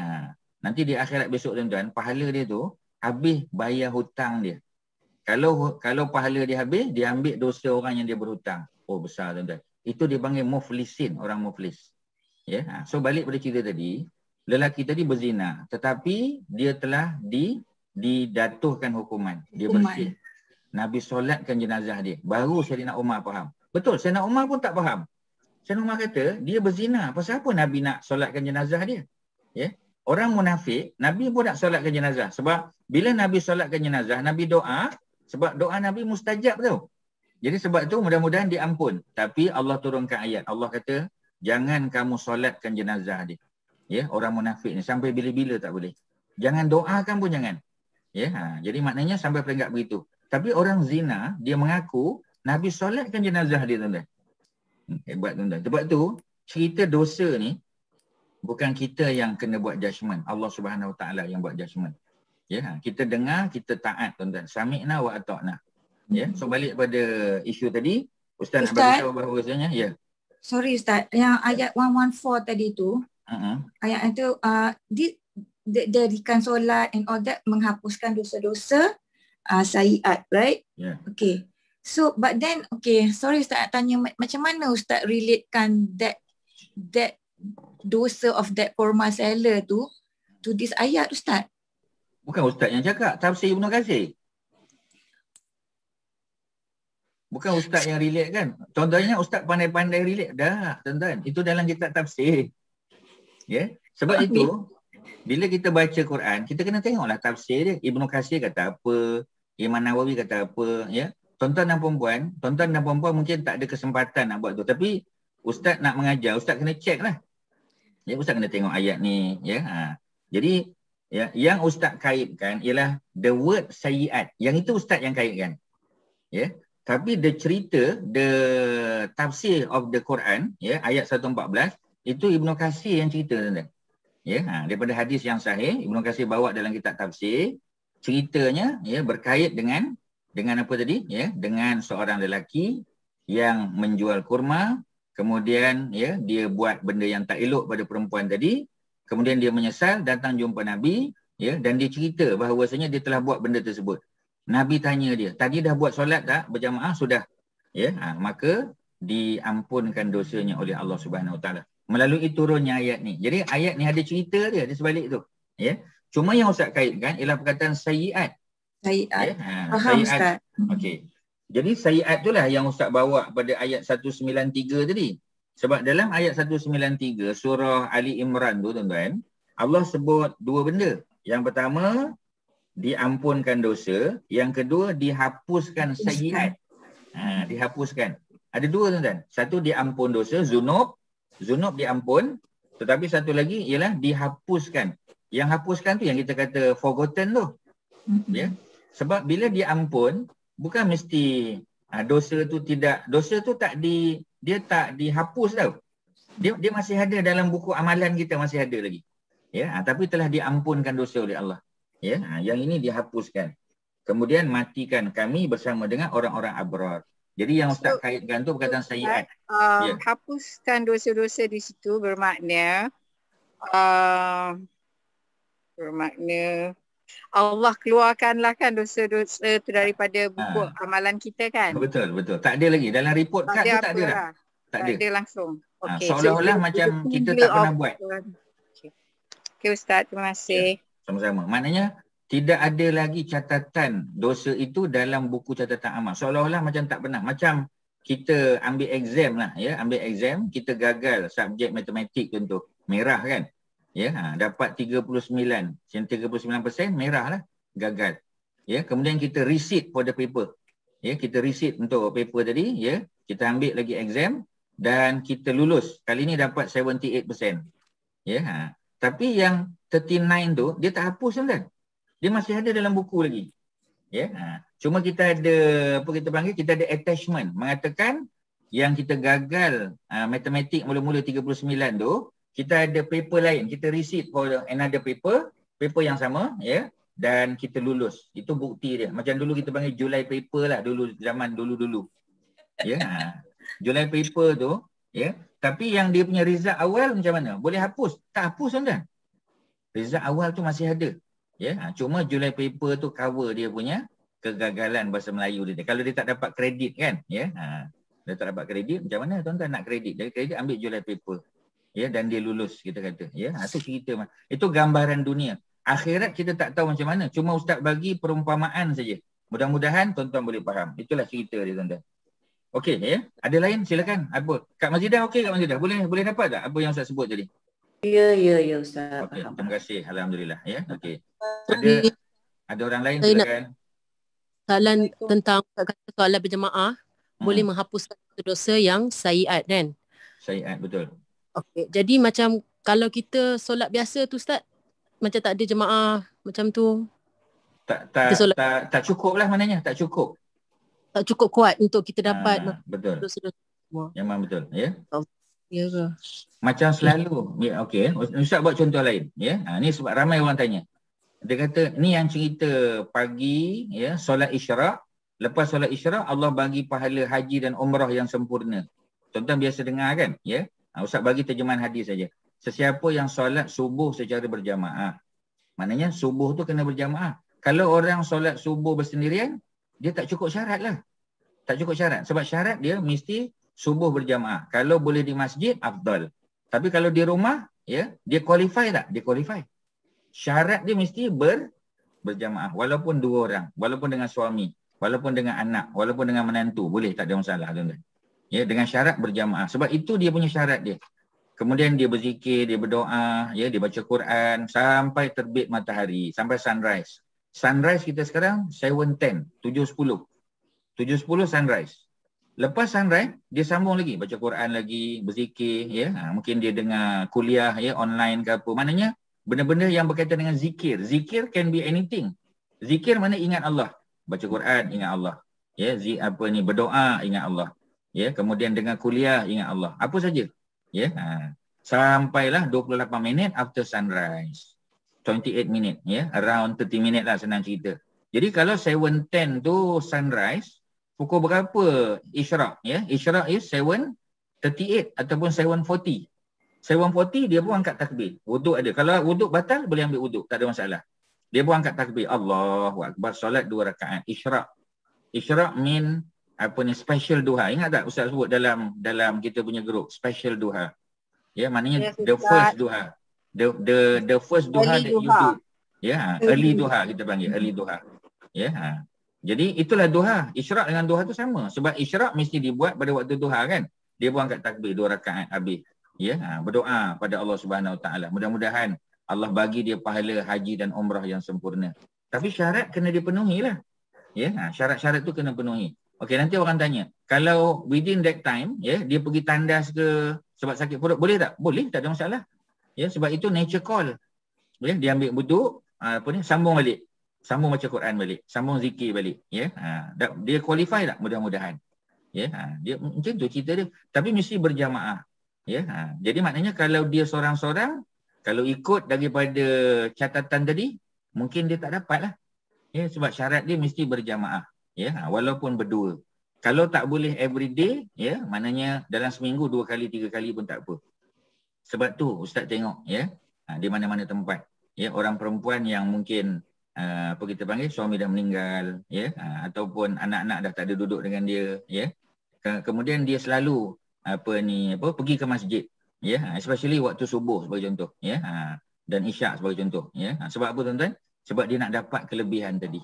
nanti di akhirat besok, tuan-tuan, pahala dia tu habis bayar hutang dia. Kalau pahala dia habis, dia ambil dosa orang yang dia berhutang. Oh, besar, tuan-tuan. Itu dipanggil muflisin, orang muflis. Ya, so balik pada cerita tadi, lelaki tadi berzina, tetapi dia telah didatuhkan hukuman. Dia bersih. Nabi solatkan jenazah dia. Baru Saidina Umar faham. Betul, Saidina Umar pun tak faham. Saidina Umar kata, dia berzina. Pasal apa Nabi nak solatkan jenazah dia? Ya? Orang munafik, Nabi pun nak solatkan jenazah. Sebab bila Nabi solatkan jenazah, Nabi doa, sebab doa Nabi mustajab tau. Jadi sebab tu mudah-mudahan diampun. Tapi Allah turunkan ayat. Allah kata, jangan kamu solatkan jenazah dia. Ya, orang munafik ni sampai bila-bila tak boleh. Jangan doakan pun jangan. Ya, jadi maknanya sampai peringkat begitu. Tapi orang zina, dia mengaku Nabi solatkan jenazah dia, tuan-tuan. Hebat, tuan-tuan. Sebab tu cerita dosa ni bukan kita yang kena buat judgement. Allah Subhanahu Wa Taala yang buat judgement. Ya, kita dengar, kita taat, tuan-tuan. Sami'na wa ata'na. Ya, so balik pada isu tadi, Ustaz nak bagi tahu bahawasanya, ya. Sorry Ustaz, yang ayat 114 tadi tu, ayat itu dirikan solat and all that menghapuskan dosa-dosa sayiat, right? Yeah. Okay. So, but then, okay, sorry Ustaz nak tanya, macam mana Ustaz relatekan that dosa of that korma seller tu to this ayat Ustaz? Bukan Ustaz yang cakap, tafsir Ibnu Katsir. Bukan Ustaz yang relate kan. Contohnya Ustaz pandai-pandai relate. Dah, tuan-tuan. Itu dalam kitab tafsir. Ya. Sebab itu, bila kita baca Quran, kita kena tengoklah tafsir dia. Ibnu Katsir kata apa, Imam Nawawi kata apa. Ya. Tuan-tuan dan perempuan mungkin tak ada kesempatan nak buat tu. Tapi Ustaz nak mengajar, Ustaz kena check lah. Ya, Ustaz kena tengok ayat ni. Ya. Jadi, ya, yang Ustaz kaitkan ialah the word sayiat. Yang itu Ustaz yang kaitkan. Ya. Tapi the cerita, the tafsir of the Quran, ya, ayat 114, itu Ibnu Katsir yang cerita, tuan-tuan. Ya, daripada hadis yang sahih, Ibnu Katsir bawa dalam kitab tafsir, ceritanya ya berkait dengan apa tadi? Ya, dengan seorang lelaki yang menjual kurma, kemudian ya dia buat benda yang tak elok pada perempuan tadi, kemudian dia menyesal, datang jumpa Nabi, ya, dan dia cerita bahawasanya dia telah buat benda tersebut. Nabi tanya dia, tadi dah buat solat tak? Berjamaah sudah. Ya, maka diampunkan dosanya oleh Allah Subhanahu Wa Taala melalui turunnya ayat ni. Jadi ayat ni ada cerita dia di sebalik tu. Ya. Cuma yang Ustaz kaitkan ialah perkataan sayiat. Sayiat. Ya, Faham sayiat. Ustaz. Okey. Jadi sayiat itulah yang Ustaz bawa pada ayat 193 tadi. Sebab dalam ayat 193 surah Ali Imran tu, tuan-tuan, Allah sebut dua benda. Yang pertama, diampunkan dosa. Yang kedua, dihapuskan sayiat. Dihapuskan. Ada dua, tuan-tuan. Satu, diampun dosa, zunub diampun. Tetapi satu lagi ialah dihapuskan. Yang hapuskan tu yang kita kata forgotten tu. Ya. Sebab bila diampun, bukan mesti dosa tu dia tak dihapus tau. Dia masih ada dalam buku amalan kita, masih ada lagi. Ya, tapi telah diampunkan dosa oleh Allah. Ya, yang ini dihapuskan. Kemudian matikan kami bersama dengan orang-orang abrar. Jadi yang Ustaz kaitkan tu perkataan sayiat. Ya. Hapuskan dosa-dosa di situ bermakna Allah keluarkanlah kan dosa-dosa tu daripada buku amalan kita kan. Betul. Tak ada lagi. Dalam report card tu tak ada dah. Tak ada langsung. Okay. Seolah-olah macam kita tak pernah buat. Okay Ustaz, terima kasih. Sama-sama. Maknanya tidak ada lagi catatan dosa itu dalam buku catatan amal. Seolah-olah macam tak pernah. Macam kita ambil exam lah. Ya, ambil exam, kita gagal subjek matematik contoh. Merah kan. Ya, dapat 39. Yang 39% merah lah. Gagal. Ya, kemudian kita receipt for the paper. Ya, kita receipt untuk paper tadi. Ya, kita ambil lagi exam dan kita lulus. Kali ni dapat 78%. Ya, tapi yang 39 tu dia tak hapus kan? Dia masih ada dalam buku lagi. Ya, cuma kita ada apa kita panggil, kita ada attachment mengatakan yang kita gagal matematik mula-mula 39 tu, kita ada paper lain, kita receipt for another paper yang sama, ya, dan kita lulus. Itu bukti dia. Macam dulu kita panggil July paper lah, dulu zaman dulu-dulu. Ya, July paper tu, ya. Tapi yang dia punya result awal macam mana? Boleh hapus? Tak hapus kan? Result awal tu masih ada. Ya, cuma July paper tu cover dia punya kegagalan bahasa Melayu dia. Kalau dia tak dapat kredit kan, ya. Dia tak dapat kredit, macam mana tuan-tuan nak kredit? Dari kredit ambil July paper. Ya, dan dia lulus kita kata. Ya, itu cerita. Itu gambaran dunia. Akhirat kita tak tahu macam mana. Cuma Ustaz bagi perumpamaan saja. Mudah-mudahan tuan-tuan boleh faham. Itulah cerita dia, tuan-tuan. Okey, ya. Ada lain silakan. Apa? Kak Mazidah okey, Kak Mazidah. Boleh dapat tak apa yang Ustaz sebut tadi? Ya Ustaz. Okey, terima kasih. Alhamdulillah, ya. Okey. Ada orang lain silakan. Soalan tentang soalan berjemaah boleh menghapuskan dosa yang sayiat kan? Sayiat, betul. Okey, jadi macam kalau kita solat biasa tu Ustaz, macam tak ada jemaah macam tu. Tak cukup lah maknanya, tak cukup. Tak cukup kuat untuk kita dapat betul. Dosa-dosa semua. Memang betul, ya. Ya ke? Macam selalu, ya, okey. Ustaz buat contoh lain, ya. Ni sebab ramai orang tanya. Dia kata, ni yang cerita pagi, ya, solat isyraq. Lepas solat isyraq, Allah bagi pahala haji dan umrah yang sempurna. Tuan-tuan biasa dengar kan? Ya. Ustaz bagi terjemahan hadis saja. Sesiapa yang solat subuh secara berjamaah. Maknanya subuh tu kena berjamaah. Kalau orang solat subuh bersendirian, dia tak cukup syarat lah. Tak cukup syarat. Sebab syarat dia mesti subuh berjamaah. Kalau boleh di masjid, afdal. Tapi kalau di rumah, ya, dia qualify tak? Dia qualify. Syarat dia mesti berjamaah. Walaupun 2 orang. Walaupun dengan suami. Walaupun dengan anak. Walaupun dengan menantu. Boleh, tak ada masalah. Tuan-tuan. Ya, dengan syarat berjamaah. Sebab itu dia punya syarat dia. Kemudian dia berzikir, dia berdoa, ya, dia baca Quran sampai terbit matahari, sampai sunrise. Sunrise kita sekarang 7:10, 7:10. 7:10 sunrise. Lepas sunrise, dia sambung lagi, baca Quran lagi, berzikir, ya. Mungkin dia dengar kuliah, ya, online ke apa. Maknanya benda-benda yang berkaitan dengan zikir. Zikir can be anything. Zikir mana ingat Allah. Baca Quran, ingat Allah. Ya, berdoa, ingat Allah. Ya, kemudian dengan kuliah, ingat Allah. Apa saja. Ya, sampailah 28 minit after sunrise. 28 minit, ya, around 30 minit lah senang cerita. Jadi kalau 7:10 tu sunrise, pukul berapa isyraq, ya? Isyraq is 7:38 ataupun 7:40. 7:40 dia pun angkat takbir. Wuduk ada. Kalau wuduk batal boleh ambil wuduk, tak ada masalah. Dia pun angkat takbir. Allahu akbar, solat 2 rakaat. Isyraq. Isyraq mean special duha. Ingat tak Ustaz sebut dalam kita punya grup, special duha. Ya, maknanya the first duha. The first duha that you do. Ya, early duha kita panggil, early duha. Ya. Jadi itulah duha. Isyraq dengan duha tu sama. Sebab isyraq mesti dibuat pada waktu duha kan. Dia pun angkat takbir 2 rakaat habis. Ya, berdoa pada Allah Subhanahu Wa Taala. Mudah-mudahan Allah bagi dia pahala haji dan umrah yang sempurna. Tapi syarat kena dipenuhi lah. Ya, syarat-syarat tu kena penuhi. Okey, nanti orang tanya, kalau within that time, ya, dia pergi tandas ke sebab sakit perut, boleh tak? Boleh, tak ada masalah. Ya, sebab itu nature call. Ya, dia ambil wuduk, sambung balik. Sambung baca Quran balik, sambung zikir balik, ya. Dia qualify tak? Mudah-mudahan. Ya, dia macam tu cerita dia. Tapi mesti berjamaah. Ya, jadi maknanya kalau dia seorang-seorang, kalau ikut daripada catatan tadi, mungkin dia tak dapat lah. Ya, sebab syarat dia mesti berjamaah. Ya, walaupun berdua. Kalau tak boleh every day, ya, maknanya dalam seminggu 2 kali 3 kali pun tak apa. Sebab tu Ustaz tengok, ya, di mana-mana tempat, ya, orang perempuan yang mungkin kita panggil suami dah meninggal, ya, ataupun anak-anak dah tak ada duduk dengan dia, ya. Kemudian dia selalu pergi ke masjid, ya, especially waktu subuh sebagai contoh, ya, dan isyak sebagai contoh, ya. Sebab apa tuan-tuan? Sebab dia nak dapat kelebihan tadi.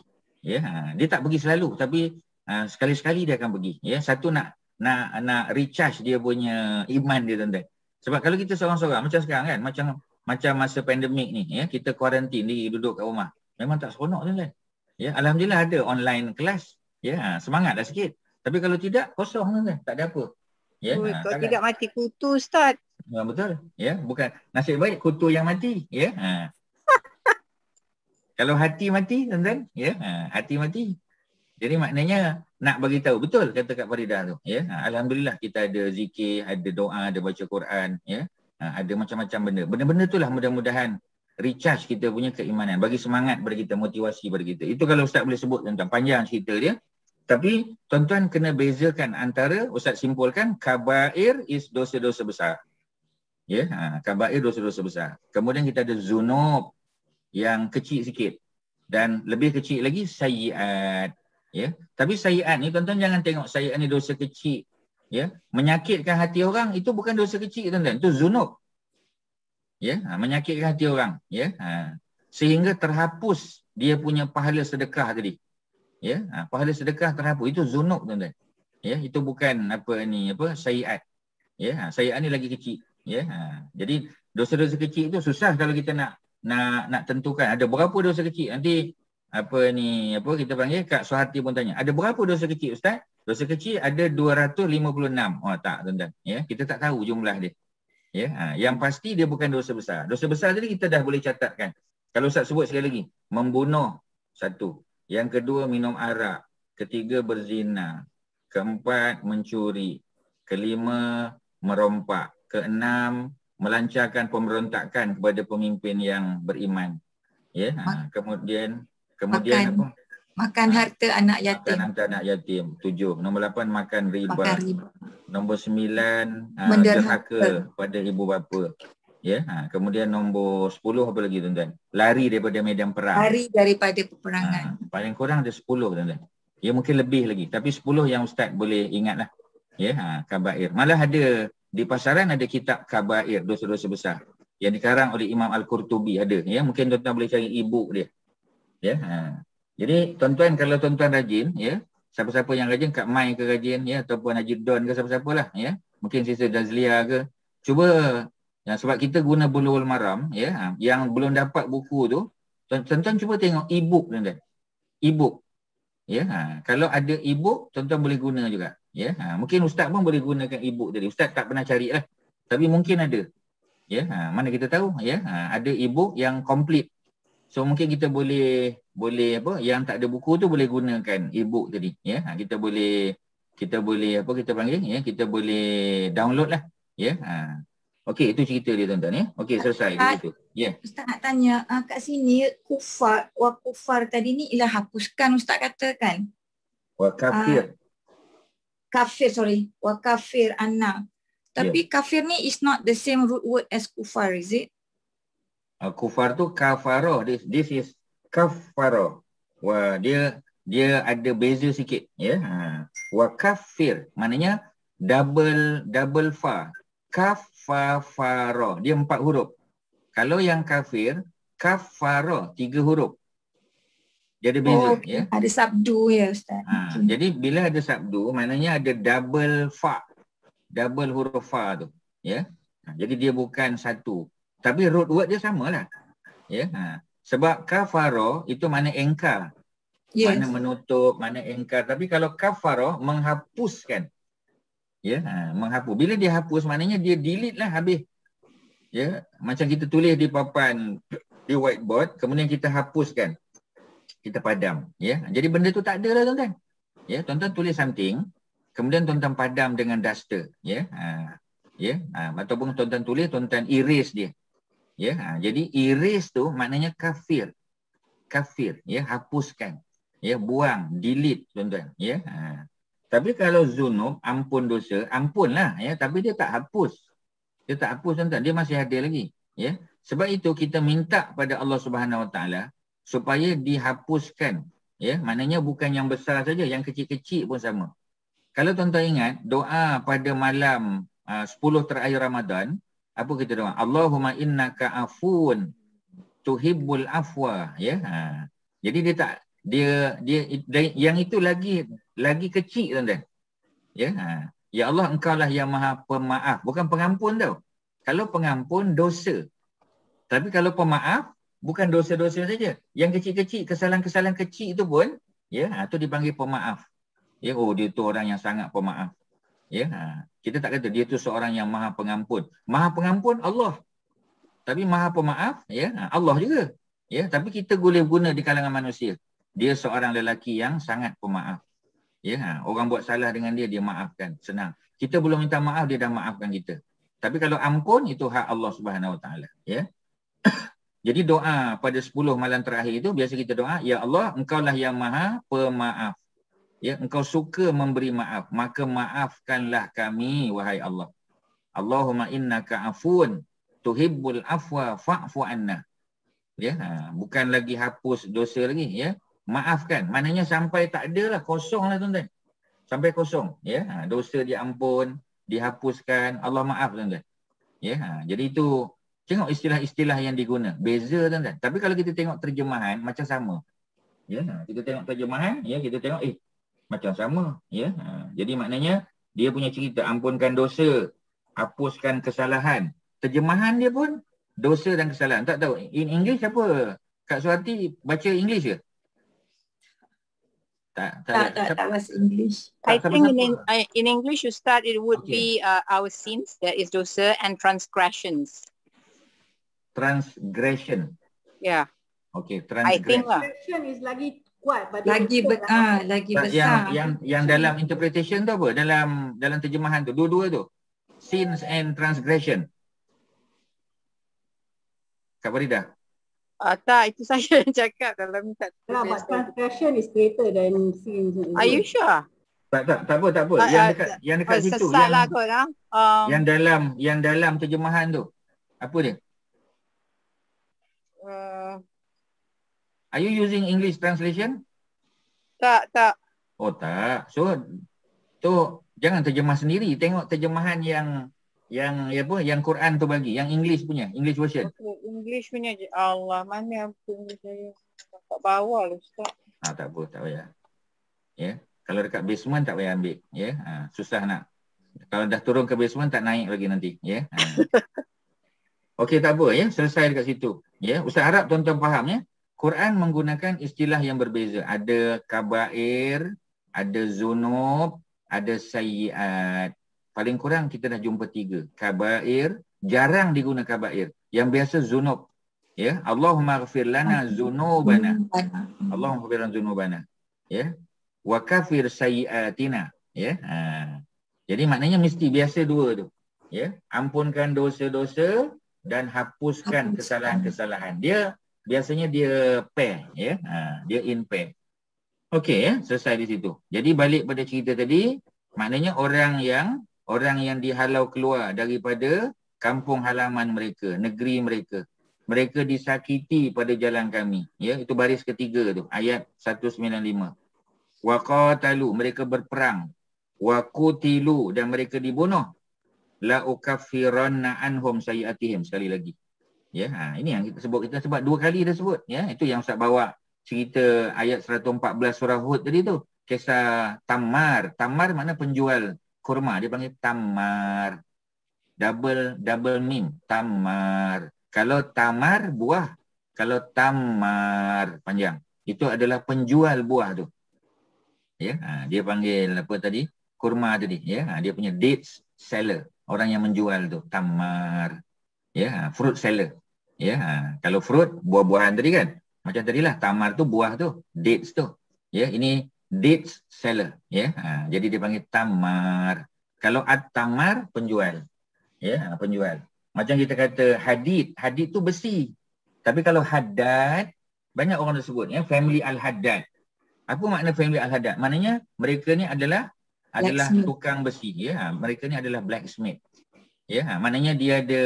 Ya, dia tak pergi selalu tapi sekali-sekali dia akan pergi. Ya, satu nak recharge dia punya iman dia tuan-tuan. Sebab kalau kita seorang-seorang macam sekarang kan, macam masa pandemik ni, ya, kita kuarantin diri duduk kat rumah. Memang tak seronok tuan-tuan. Ya, alhamdulillah ada online kelas. Ya, semangatlah sikit. Tapi kalau tidak, kosong tuan-tuan, tak ada apa. Ya, kalau tidak mati kutu Ustaz. Ya, betul. Ya, bukan nasib baik kutu yang mati, ya. Kalau hati mati, tuan-tuan, ya, hati mati. Jadi maknanya nak bagi tahu, betul kata Kak Faridah tu, ya. Alhamdulillah kita ada zikir, ada doa, ada baca Quran, ya. Ada macam-macam benda. Benda-benda itulah mudah-mudahan recharge kita punya keimanan, bagi semangat pada kita, motivasi pada kita. Itu kalau Ustaz boleh sebut tuan-tuan, panjang cerita dia. Tapi tuan-tuan kena bezakan antara, Ustaz simpulkan, kabair is dosa-dosa besar. Ya, kabair dosa-dosa besar. Kemudian kita ada zunub yang kecil sikit, dan lebih kecil lagi sayyiat, ya. Tapi sayyiat ni tuan-tuan jangan tengok sayyiat ni dosa kecil, ya. Menyakitkan hati orang itu bukan dosa kecil tuan-tuan, itu zunub. Ya, menyakitkan hati orang, ya. Sehingga terhapus dia punya pahala sedekah tadi. Ya, pahala sedekah terhapus, itu zunub tuan-tuan. Ya, itu bukan sayyiat. Ya, sayyiat ni lagi kecil, ya. Jadi dosa-dosa kecil itu susah kalau kita nak tentukan ada berapa dosa kecil. Nanti kita panggil Kak Suhati pun tanya, ada berapa dosa kecil Ustaz? Dosa kecil ada 256. Oh tak tuan-tuan, ya, kita tak tahu jumlah dia. Ya, yang pasti dia bukan dosa besar. Dosa besar tadi kita dah boleh catatkan. Kalau Ustaz sebut sekali lagi, membunuh satu, yang kedua minum arak, ketiga berzina, keempat mencuri, kelima merompak, keenam melancarkan pemberontakan kepada pemimpin yang beriman. Ya, kemudian apa? Makan harta anak Makan yatim. harta anak yatim. 7. Nombor 8 makan riba. Makan riba. Nombor 9 Menderhaka. derhaka pada ibu bapa. Ya, kemudian nombor 10 apa lagi tuan-tuan? Lari daripada medan perang. Lari daripada peperangan. Paling kurang ada 10 tuan-tuan. Ya mungkin lebih lagi, tapi 10 yang ustaz boleh ingatlah. Ya, kabair. Malah ada di pasaran ada kitab kabair, dosa-dosa besar yang dikarang oleh Imam Al-Qurtubi ada. Ya, mungkin tuan-tuan boleh cari e-book dia. Ya, jadi tuan-tuan kalau tuan-tuan rajin, ya, siapa-siapa yang rajin, Kak Mai ke rajin, ya, ataupun Haji Don ke siapa-siapalah, ya, mungkin Sister Dazlia ke, cuba, ya, sebab kita guna Bulughul Maram, ya, yang belum dapat buku tu, tuan-tuan cuba tengok e-book tuan-tuan, e-book, ya, kalau ada e-book, tuan-tuan boleh guna juga, ya, mungkin ustaz pun boleh gunakan e-book tadi, ustaz tak pernah cari lah, tapi mungkin ada, ya, mana kita tahu, ya, ada e-book yang complete. So mungkin kita boleh apa, yang tak ada buku tu boleh gunakan e-book tadi, ya. Kita boleh apa kita panggil, ya, kita boleh download lah, ya. Okey, itu cerita dia tuan-tuan, ya. Okey, selesai begitu. Ya. Ustaz nak tanya, kat sini kufar, wa kufar tadi ni ialah hapuskan ustaz katakan. Wa kafir. Kafir, sorry. Wa kafir anak. Tapi kafir ni is not the same root word as kufar, is it? Kufar tu kafaro. This is kafaro. Wah, dia ada beza sikit, ya. Wa kafir maknanya double fa. Kafafaro. Dia 4 huruf. Kalau yang kafir, kafaro 3 huruf. Dia ada beza, ya. Ada sabdu ya ustaz. Jadi bila ada sabdu maknanya ada double fa. Double huruf fa tu, ya. Jadi dia bukan satu. Tapi root word dia samalah. Ya. Sebab kafaro itu mana engkar. Yes. Mana menutup, mana engkar. Tapi kalau kafaro menghapuskan. Ya, menghapus. Bila dia hapus maknanya dia delete lah habis. Ya, macam kita tulis di papan di whiteboard, kemudian kita hapuskan. Kita padam, ya. Jadi benda tu tak ada lah tuan-tuan. Ya, tuan-tuan tulis something, kemudian tuan-tuan padam dengan duster, ya. Ya, ataupun tuan-tuan tulis, tuan-tuan erase dia. Ya, jadi erase tu maknanya kafir. Kafir, ya, hapuskan. Ya, buang, delete tuan-tuan, ya. Tapi kalau zunub, ampun dosa, ampunlah, ya, tapi dia tak hapus. Dia tak hapus tuan-tuan, dia masih ada lagi, ya. Sebab itu kita minta pada Allah Subhanahu Wa Taala supaya dihapuskan, ya. Maknanya bukan yang besar saja, yang kecil-kecil pun sama. Kalau tuan-tuan ingat doa pada malam 10 terakhir Ramadan, apa kita doa? Allahumma innaka afun tuhibbul afwa, ya. Jadi dia yang itu lagi kecil tuan-tuan. Ya. Ya Allah, engkaulah yang Maha Pemaaf, bukan pengampun tau. Kalau pengampun dosa. Tapi kalau pemaaf bukan dosa-dosa saja. Yang kecil-kecil, kesalahan-kesalahan kecil itu pun, ya, itu dipanggil pemaaf. Ya, oh dia tu orang yang sangat pemaaf. Ya, kita tak kata dia tu seorang yang Maha Pengampun. Maha Pengampun Allah. Tapi Maha Pemaaf, ya, Allah juga. Ya, tapi kita boleh guna di kalangan manusia. Dia seorang lelaki yang sangat pemaaf. Ya, orang buat salah dengan dia maafkan, senang. Kita belum minta maaf, dia dah maafkan kita. Tapi kalau ampun, itu hak Allah Subhanahu Wa Taala, ya. Jadi doa pada 10 malam terakhir itu biasa kita doa, ya Allah, engkaulah yang Maha Pemaaf. Ya, engkau suka memberi maaf, maka maafkanlah kami, wahai Allah. Allahumma innaka afun tuhibbul afwa fa'fu anna. Ya, bukan lagi hapus dosa lagi, ya. Maafkan. Maknanya sampai tak ada lah, kosong lah tuan-tuan. Sampai kosong, ya. Dosa diampun, dihapuskan, Allah maaf tuan-tuan. Ya, jadi itu tengok istilah-istilah yang diguna. Beza tuan-tuan. Tapi kalau kita tengok terjemahan macam sama. Ya, kita tengok terjemahan, ya, kita tengok macam sama, ya. Jadi maknanya dia punya cerita ampunkan dosa, hapuskan kesalahan. Terjemahan dia pun dosa dan kesalahan. Tak tahu in English apa? Kak Suhati baca English ke? Tak bahasa English. I think in English Ustaz it would be our sins, that is dosa, and transgressions. Transgression. Yeah. Okay, I think lah. Transgression is lagi kuat. Lagi besar. Yang dalam interpretation tu apa? Dalam terjemahan tu, dua-dua tu. Sins and transgression. Kak Faridah. Tak, itu saya yang cakap kalau minta Nah, but transgression is greater than sin. Are you sure? Tak apa. Yang dekat situ Sesat lah kot. yang dalam terjemahan tu. Apa dia? Are you using English translation? Tak. Oh tak. So tu jangan terjemah sendiri. Tengok terjemahan yang Quran tu bagi, yang English punya, English version. Okay, English punya je. Allah, mana English saya? Kat bawah lah Ustaz. Tak apa, tak payah. Ya. Kalau dekat basement tak payah ambil, ya. Susah nak. Kalau dah turun ke basement tak naik lagi nanti, ya. Okey, tak apa ya, selesai dekat situ. Ya, Ustaz harap tuan-tuan faham ya. Quran menggunakan istilah yang berbeza. Ada kabair, ada zunub, ada sayyiat. Paling kurang kita dah jumpa 3. Kabair, jarang digunakan kabair. Yang biasa zunub. Ya, Allahumma ghfir lana zunubana. Allahumma ghfir lana zunubana. Ya. Wa kafir sayyiatina. Ya. Jadi maknanya mesti biasa 2 tu. Ya, ampunkan dosa-dosa dan hapuskan kesalahan-kesalahan. Dia biasanya dia pair, ya. Dia in pair. Okey ya, selesai di situ. Jadi balik pada cerita tadi, maknanya orang yang dihalau keluar daripada kampung halaman mereka, negeri mereka. Mereka disakiti pada jalan kami. Ya, itu baris ketiga tu, ayat 195. Wa qatalu, mereka berperang. Wa qutilu, dan mereka dibunuh. La ukaffiranna anhum sayyiatihim, sekali lagi. Ya, ini yang kita sebut 2 kali dah sebut, ya. Itu yang Ustaz bawa cerita ayat 114 surah Hud tadi tu. Kisah Tammar. Tammar makna penjual kurma, dia panggil Tammar. Double mim, Tammar. Kalau Tamar buah, kalau Tammar panjang, itu adalah penjual buah tu. Ya, dia panggil apa tadi? Kurma tadi, ya. Dia punya dates seller, orang yang menjual tu, Tammar. Ya, fruit seller. Ya, kalau fruit buah-buahan tadi kan. Macam tadilah Tamar tu buah tu, dates tu. Ya, ini dates seller, ya. Jadi dia panggil Tammar. Kalau at-tamar penjual. Ya, penjual. Macam kita kata hadid tu besi. Tapi kalau haddad, banyak orang sebut ya, family al-haddad. Apa makna family al-haddad? Maknanya mereka ni adalah tukang besi, ya. Mereka ni adalah blacksmith. Ya, maknanya dia ada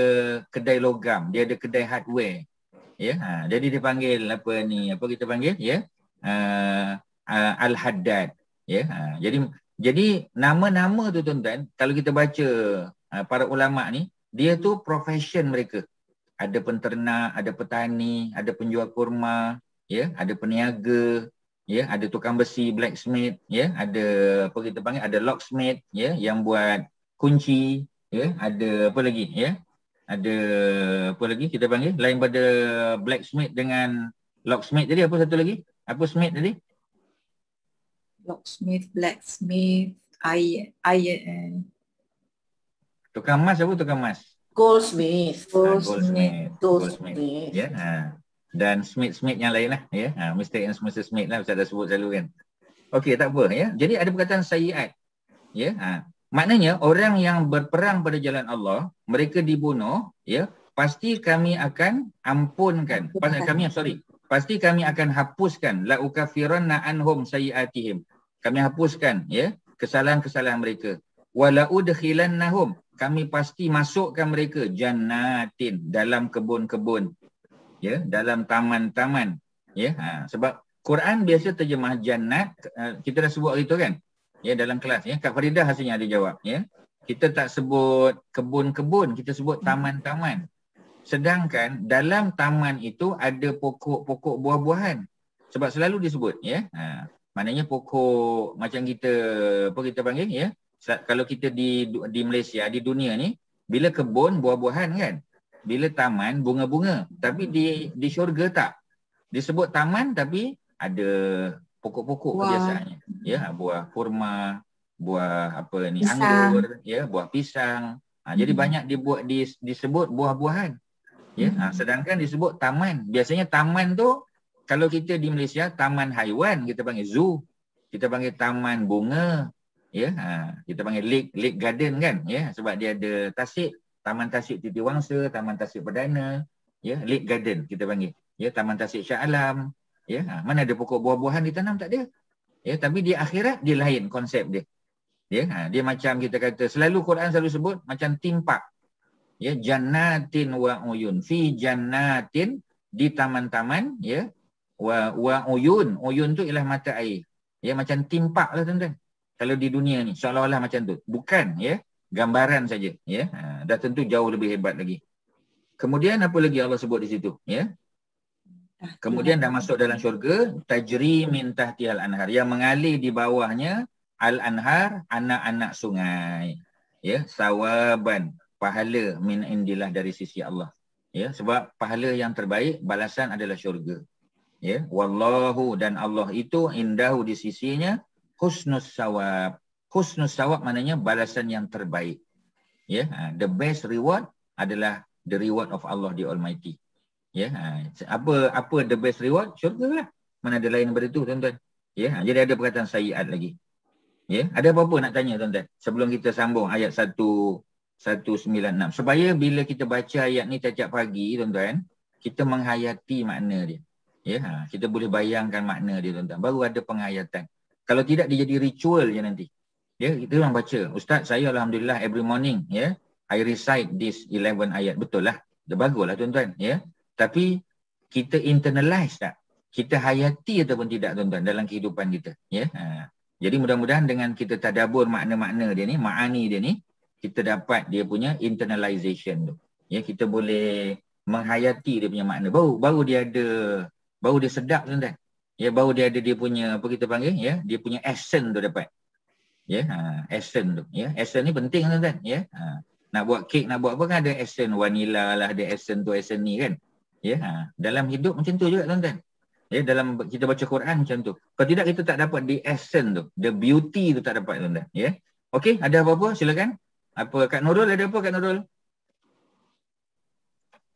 kedai logam, dia ada kedai hardware. Ya, jadi dia panggil apa kita panggil, ya, al-haddad. Ya, jadi nama-nama tu tuan-tuan, kalau kita baca para ulama ni, dia tu profession mereka. Ada penternak, ada petani, ada penjual kurma, ya, ada peniaga, ya, ada tukang besi, blacksmith, ya, ada apa kita panggil, ada locksmith, ya, yang buat kunci, ya, ada apa lagi, ya, ada apa lagi kita panggil lain pada blacksmith dengan locksmith tadi, apa satu lagi, apa smith tadi? Locksmith, blacksmith, iron. Tukang emas apa tukang emas? Goldsmith. Goldsmith. Ya. Dan smith yang lain lah, ya. Mr. and Mrs. Smith lah, Ustaz dah sebut selalu kan. Okey, tak apa, ya. Jadi ada perkataan sayyiat. Ya. Maknanya orang yang berperang pada jalan Allah, mereka dibunuh, ya. Pasti kami akan ampunkan. Pasti kami akan hapuskan la ukaffiranna anhum sayyiatihim. Kami hapuskan, ya, kesalahan-kesalahan mereka. Wala udkhilannahum, kami pasti masukkan mereka jannatin, dalam kebun-kebun, ya, dalam taman-taman, ya. Sebab Quran biasa terjemah jannat, kita dah sebut itu kan, ya, dalam kelas, ya. Kak Faridah hasilnya ada jawab, ya. Kita tak sebut kebun-kebun, kita sebut taman-taman. Sedangkan dalam taman itu ada pokok-pokok buah-buahan. Sebab selalu disebut, ya. Maknanya pokok macam kita apa kita panggil, ya. Kalau kita di Malaysia, di dunia ni, bila kebun buah-buahan kan, bila taman bunga-bunga, tapi di syurga tak. Disebut taman tapi ada pokok-pokok kebiasaannya. Ya, buah kurma, buah apa ni, anggur, ya, buah pisang. Jadi banyak disebut buah-buahan. Ya, sedangkan disebut taman. Biasanya taman tu kalau kita di Malaysia, taman haiwan kita panggil zoo. Kita panggil taman bunga. Ya, kita panggil lake garden kan, ya, sebab dia ada tasik, taman tasik Titiwangsa, taman tasik perdana, ya, lake garden kita panggil. Ya, Taman Tasik Shah Alam. Ya, mana ada pokok buah-buahan ditanam, tak ada. Ya, tapi di akhirat dia lain konsep dia. Ya, dia macam kita kata, selalu Quran selalu sebut macam timpak. Ya, jannatin wa uyun, fi jannatin, di taman-taman, ya, wa uyun. Uyun tu ialah mata air. Ya, macam timpak lah tuan-tuan. Kalau di dunia ni seolah-olah macam tu. Bukan, ya, gambaran saja, ya. Dah tentu jauh lebih hebat lagi. Kemudian apa lagi Allah sebut di situ, ya? Kemudian dah masuk dalam syurga, tajri min tahtihal anhar, yang mengalir di bawahnya al-anhar, anak-anak sungai. Ya, sawaban, pahala min indillah, dari sisi Allah. Ya, sebab pahala yang terbaik, balasan adalah syurga. Ya, wallahu, dan Allah itu indahu, di sisinya, husnus sawab. Husnus sawab maknanya balasan yang terbaik. Ya, the best reward adalah the reward of Allah the Almighty. Ya, apa the best reward? Syurga lah. Mana ada lain daripada itu, tuan-tuan. Ya, jadi ada perkataan sayiat lagi. Ya, ada apa-apa nak tanya, tuan-tuan? Sebelum kita sambung ayat 196. Supaya bila kita baca ayat ni tiap pagi, tuan-tuan, kita menghayati makna dia. Ya, kita boleh bayangkan makna dia, tuan-tuan. Baru ada penghayatan. Kalau tidak, dia jadi ritual je nanti. Ya, kita orang baca. Ustaz, saya alhamdulillah every morning, ya, I recite this 11 ayat. Betul lah. Dah baguslah, tuan-tuan, ya. Tapi kita internalize tak? Kita hayati ataupun tidak, tuan-tuan, dalam kehidupan kita. Ya. Jadi mudah-mudahan dengan kita tadabbur makna-makna dia ni, ma'ani dia ni, kita dapat dia punya internalization tu. Ya, kita boleh menghayati dia punya makna. Baru dia sedap, tuan-tuan. Ya, baru dia ada dia punya, apa kita panggil, ya, dia punya essence tu dapat. Ya, essence tu. Ya, essence ni penting, tuan-tuan. Ya. Nak buat kek, nak buat apa kan ada essence vanilla lah, ada essence tu, essence ni kan. Ya, dalam hidup macam tu juga, tuan-tuan. Ya, dalam kita baca Quran macam tu. Kalau tidak, kita tak dapat the essence tu, the beauty tu tak dapat, tuan-tuan. Ya. Okey, ada apa-apa? Silakan. Apa Kak Nurul, ada apa Kak Nurul?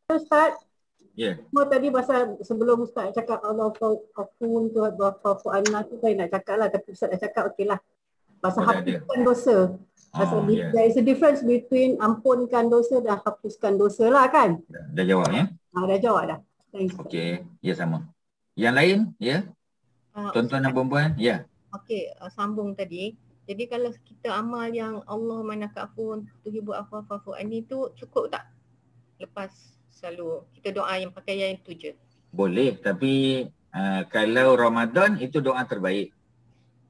Ustaz. Ya. Semua tadi pasal sebelum Ustaz cakap Allah Afun tu, Afu Anna tu saya nak cakap lah, tapi Ustaz dah cakap okey lah. Pasal hapuskan dosa. Pasal there is a difference between ampunkan dosa dan hapuskan dosa lah kan? Dah jawab ya? Dah jawab dah. Okey, ya sama. Yang lain, ya? Tuan-tuan dan puan-puan, ya. Okey, sambung tadi. Jadi kalau kita amal yang Allah manaka afun, tuhibbu afu ani tu cukup tak? Lepas selalu kita doa yang pakai yang itu je. Boleh, tapi kalau Ramadan itu doa terbaik.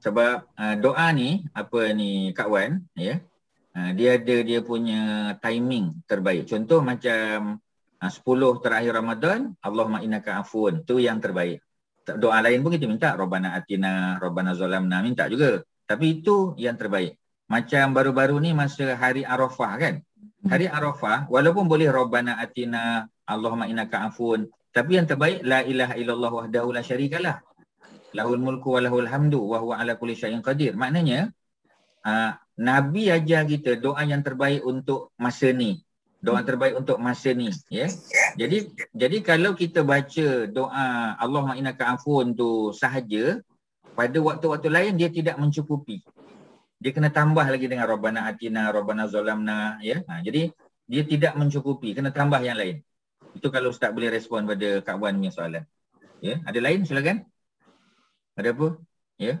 Sebab doa ni, apa ni Kak Wan, ya, dia ada dia punya timing terbaik. Contoh macam 10 terakhir Ramadan, Allahumma innaka afun, tu yang terbaik. Doa lain pun kita minta, Rabbana atina, Rabbana zalamna, minta juga. Tapi itu yang terbaik. Macam baru-baru ni masa hari Arafah kan. Hari Arafah, walaupun boleh Rabbana atina, Allahumma innaka afun, tapi yang terbaik, la ilaha illallah wahdahu la syarikalah. Lahul mulku wa lahul hamdu wa huwa ala kulli syai'in qadir. Maknanya Nabi ajar kita doa yang terbaik untuk masa ni. Doa terbaik untuk masa ni, ya. Jadi kalau kita baca doa Allahumma innaka afun tu sahaja, pada waktu-waktu lain dia tidak mencukupi. Dia kena tambah lagi dengan Rabbana atina, Rabbana zalamna, ya. Jadi dia tidak mencukupi, kena tambah yang lain. Itu kalau Ustaz boleh respon pada Kak Wan punya soalan. Ya, ada lain silakan. Ada apa? Ya.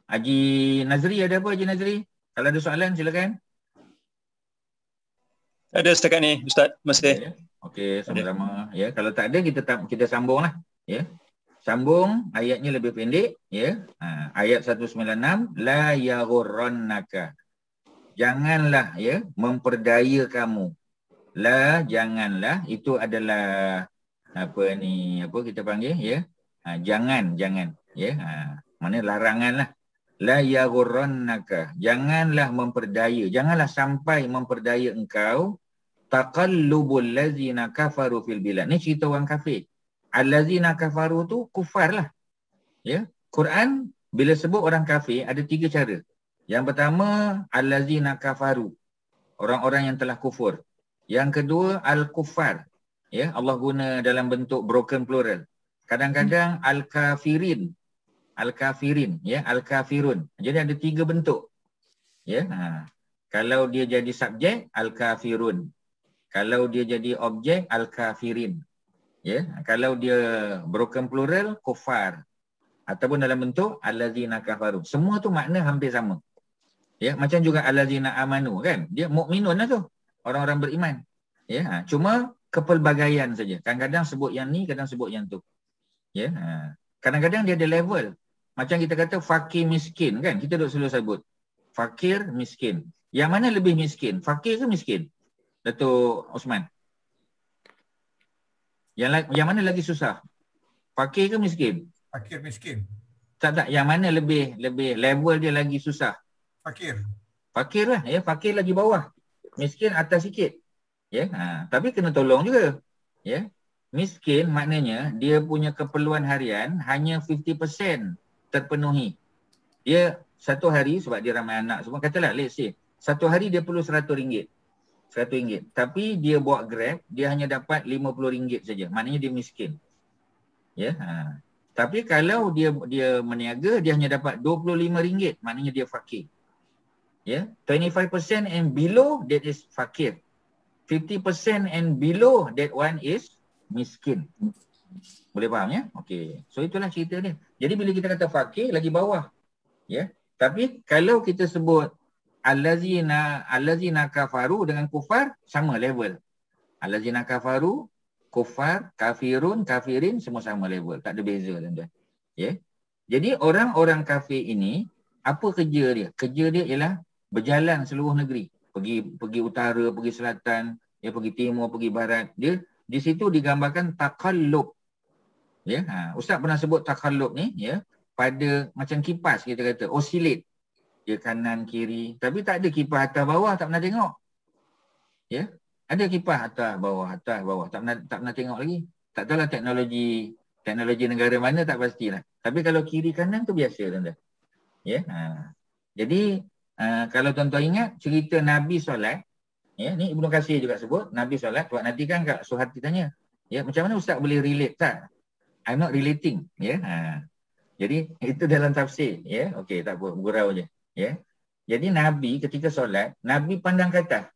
Haji Nazri, ada apa Haji Nazri? Kalau ada soalan silakan. Ada setakat ni Ustaz, masih. Okey, sama-sama. Ya, kalau tak ada kita sambunglah, ya. Sambung ayatnya lebih pendek, ya. Ayat 196, la yaghurrannaka. Janganlah, ya, memperdaya kamu. La, janganlah, itu adalah apa ni, apa kita panggil, ya. Jangan, ya. Mana larangan lah. La yaghurrannaka. Janganlah memperdaya, janganlah sampai memperdaya engkau taqallubul ladzina kafaru fil bilad. Ni cerita orang kafir. Allazina kafaru tu kufar lah. Ya. Quran bila sebut orang kafir ada 3 cara. Yang pertama allazina kafaru. Orang-orang yang telah kufur. Yang kedua al-kufar. Ya, Allah guna dalam bentuk broken plural. Kadang-kadang al-kafirin. Al-kafirin, ya, al-kafirun. Jadi ada 3 bentuk. Ya. Kalau dia jadi subjek al-kafirun. Kalau dia jadi objek al-kafirin. Ya, kalau dia broken plural, kufar. Ataupun dalam bentuk allazina kafaru. Semua tu makna hampir sama. Ya, macam juga allazina amanu kan? Dia mukminun lah tu. Orang-orang beriman. Ya, cuma kepelbagaian saja. Kadang-kadang sebut yang ni, kadang sebut yang tu. Ya, kadang-kadang dia ada level. Macam kita kata fakir miskin kan? Kita duk selalu sebut fakir miskin. Yang mana lebih miskin? Fakir ke miskin? Datuk Osman. Yang mana lagi susah? Fakir ke miskin? Fakir miskin. Tak, yang mana lebih level dia lagi susah? Fakir. Fakir lah, ya, fakir lagi bawah. Miskin atas sikit. Ya, tapi kena tolong juga. Ya. Miskin maknanya dia punya keperluan harian hanya 50% terpenuhi. Dia satu hari, sebab dia ramai anak semua, katalah let's say satu hari dia perlu RM100. RM100. Tapi dia bawa Grab, dia hanya dapat RM50 saja. Maknanya dia miskin. Ya. Tapi kalau dia meniaga, dia hanya dapat RM25, maknanya dia fakir. Ya, 25% and below that is fakir. 50% and below that one is miskin. Boleh faham ya? Okey. So itulah cerita dia. Jadi bila kita kata fakir lagi bawah. Ya. Tapi kalau kita sebut allazina kafaru dengan kufar sama level. Allazina kafaru, kufar, kafirun, kafirin semua sama level. Tak ada beza tuan-tuan. Ya. Jadi orang-orang kafir ini apa kerja dia? Kerja dia ialah berjalan seluruh negeri. Pergi utara, pergi selatan, ya, pergi timur, pergi barat. Dia di situ digambarkan takallub. Ya, Ustaz pernah sebut takallub ni, ya, pada macam kipas kita kata, oscillate. Dia kanan kiri, tapi tak ada kipas atas bawah, tak pernah tengok. Ya, ada kipas atas bawah, tak pernah tengok lagi. Tak tahulah teknologi negara mana, tak pastilah. Tapi kalau kiri kanan tu biasa tuan-tuan. Ya, jadi kalau tuan-tuan ingat cerita Nabi solat, ya, ni Ibnu Katsir juga sebut Nabi solat. Sebab nanti kan Kak Suhati tanya, ya, macam mana Ustaz boleh relate? Tak, I'm not relating, ya. Jadi itu dalam tafsir, ya. Okey, tak apa, gurau je, ya. Jadi Nabi ketika solat, Nabi pandang ke atas.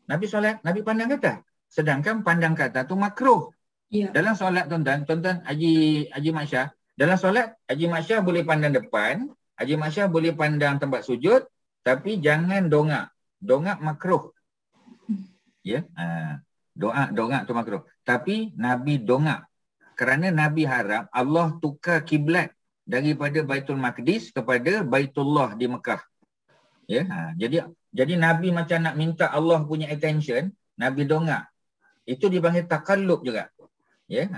Nabi solat, Nabi pandang ke atas. Sedangkan pandang ke atas tu makruh. Ya. Dalam solat tuan-tuan Haji Mak Syah, dalam solat Haji Mak Syah boleh pandang depan, Haji Mak Syah boleh pandang tempat sujud, tapi jangan dongak. Dongak makruh. Ya, dongak tu makruh. Tapi Nabi dongak. Kerana Nabi harap Allah tukar kiblat daripada Baitul Maqdis kepada Baitullah di Mekah. Ya, jadi Nabi macam nak minta Allah punya attention, Nabi dongak. Itu dipanggil takallub juga. Ya,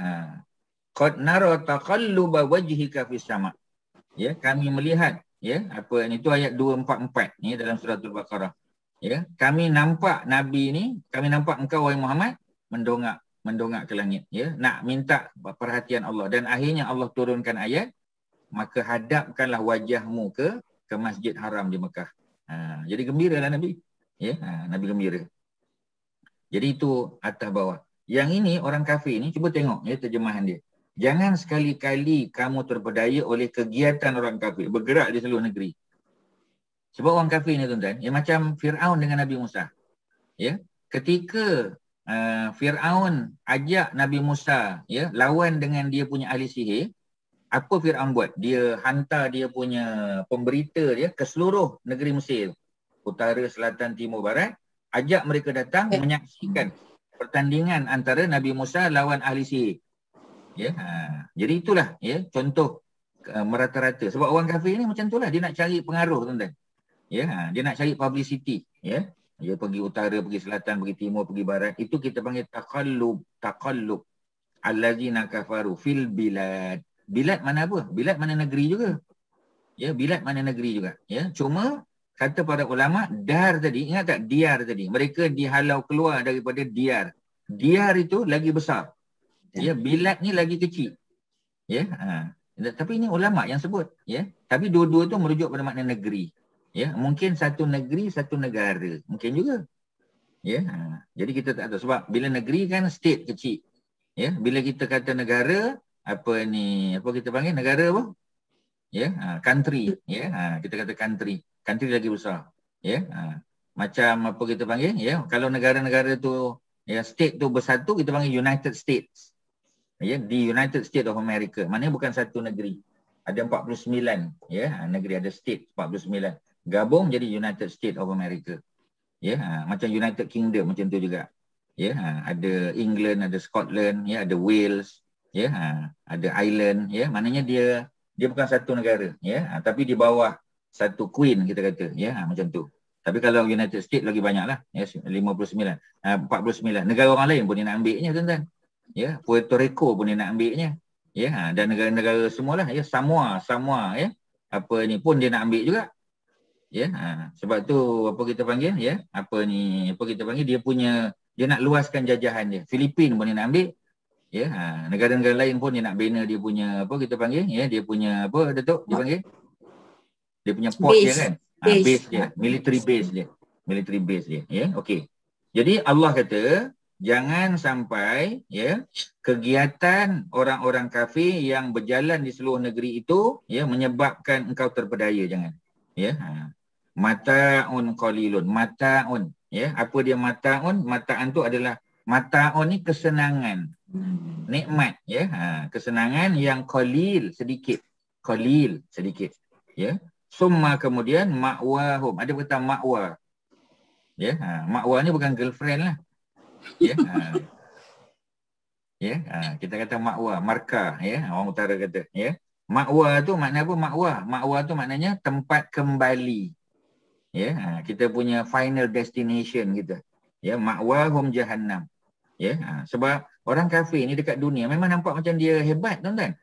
qad nara taqalluba wajhika fis sama. Ya, kami melihat, ya, apa ini tu ayat 244 ni dalam surah Al-Baqarah. Ya, kami nampak Nabi ni, kami nampak engkau wahai Muhammad mendongak ke langit, ya, nak minta perhatian Allah, dan akhirnya Allah turunkan ayat, maka hadapkanlah wajahmu ke Masjid Haram di Mekah. Jadi gembiralah Nabi. Ya, Nabi gembira. Jadi itu atas bawah. Yang ini orang kafir ni, cuba tengok ya terjemahan dia. Jangan sekali-kali kamu terpedaya oleh kegiatan orang kafir bergerak di seluruh negeri. Sebab orang kafir ni tuan-tuan, ya, macam Fir'aun dengan Nabi Musa. Ya, ketika Fir'aun ajak Nabi Musa, ya, lawan dengan dia punya ahli sihir, apa Fir'aun buat? Dia hantar dia punya pemberita dia ke seluruh negeri Mesir, utara, selatan, timur, barat, ajak mereka datang menyaksikan pertandingan antara Nabi Musa lawan ahli sihir. Ya, jadi itulah, ya, contoh merata-rata. Sebab orang kafir ni macam itulah, dia nak cari pengaruh tuan-tuan. Ya, dia nak cari publicity, ya. Dia pergi utara, pergi selatan, pergi timur, pergi barat. Itu kita panggil taqallub. Allazina kafaru fil bilad. Bilad mana apa? Bilad mana negeri juga. Ya, bilad mana negeri juga. Ya, cuma kata para ulama, dar tadi, ingat tak diar tadi? Mereka dihalau keluar daripada diar. Diar itu lagi besar. Ya, bilad ni lagi kecil. Ya, tapi ini ulama yang sebut, ya. Tapi dua-dua tu merujuk pada makna negeri. Ya, mungkin satu negeri, satu negara. Mungkin juga. Ya, jadi kita tak tahu. Sebab bila negeri kan state kecil. Ya, bila kita kata negara, apa ni, apa kita panggil negara apa? Ya, country. Ya, kita kata country. Country lagi besar. Ya, macam apa kita panggil? Ya, kalau negara-negara tu, ya, state tu bersatu, kita panggil United States. ya, di United States of America. Maknanya bukan satu negeri. Ada 49, ya, negeri, ada state 49. Gabung jadi United States of America. Ya, macam United Kingdom macam tu juga. Ya, ada England, ada Scotland, ya, ada Wales, ya, ada Ireland, ya. Maknanya dia bukan satu negara, ya, tapi di bawah satu queen kita kata, ya, macam tu. Tapi kalau United States lagi banyaklah, ya, 59, 49. Negara orang lain pun dia nak ambilnya, tuan-tuan. Ya, Puerto Rico pun dia nak ambilnya. Ya, dan negara-negara semualah, ya, Samoa, ya. Apa ni pun dia nak ambil juga. Ya, sebab tu apa kita panggil, ya, apa kita panggil, dia nak luaskan jajahan dia. Filipin pun dia nak ambil. Ya, negara-negara lain pun dia nak bina dia punya apa kita panggil, ya, dia punya apa Datuk dia panggil? Dia punya port dia kan. Base dia, military base dia, ya. Okey. Jadi Allah kata jangan sampai, ya, kegiatan orang-orang kafir yang berjalan di seluruh negeri itu, ya, menyebabkan engkau terpedaya, jangan. Ya, mata'un qalilun, mata'un, ya, apa dia mata'un? Mata'an tu adalah, mata'un ni kesenangan, nikmat, ya, kesenangan yang qalil, sedikit, ya. Summa kemudian ma'wahum, ada kata ma'wa, ya, ma'wa ni bukan girlfriend lah, ya, ya, kita kata ma'wa, markah, ya, orang utara kata, ya. Ma'wa tu makna apa? Ma'wa tu maknanya tempat kembali. Ya, kita punya final destination kita. Ya, ma'wahum jahannam. Ya, sebab orang kafir ni dekat dunia memang nampak macam dia hebat, tuan-tuan.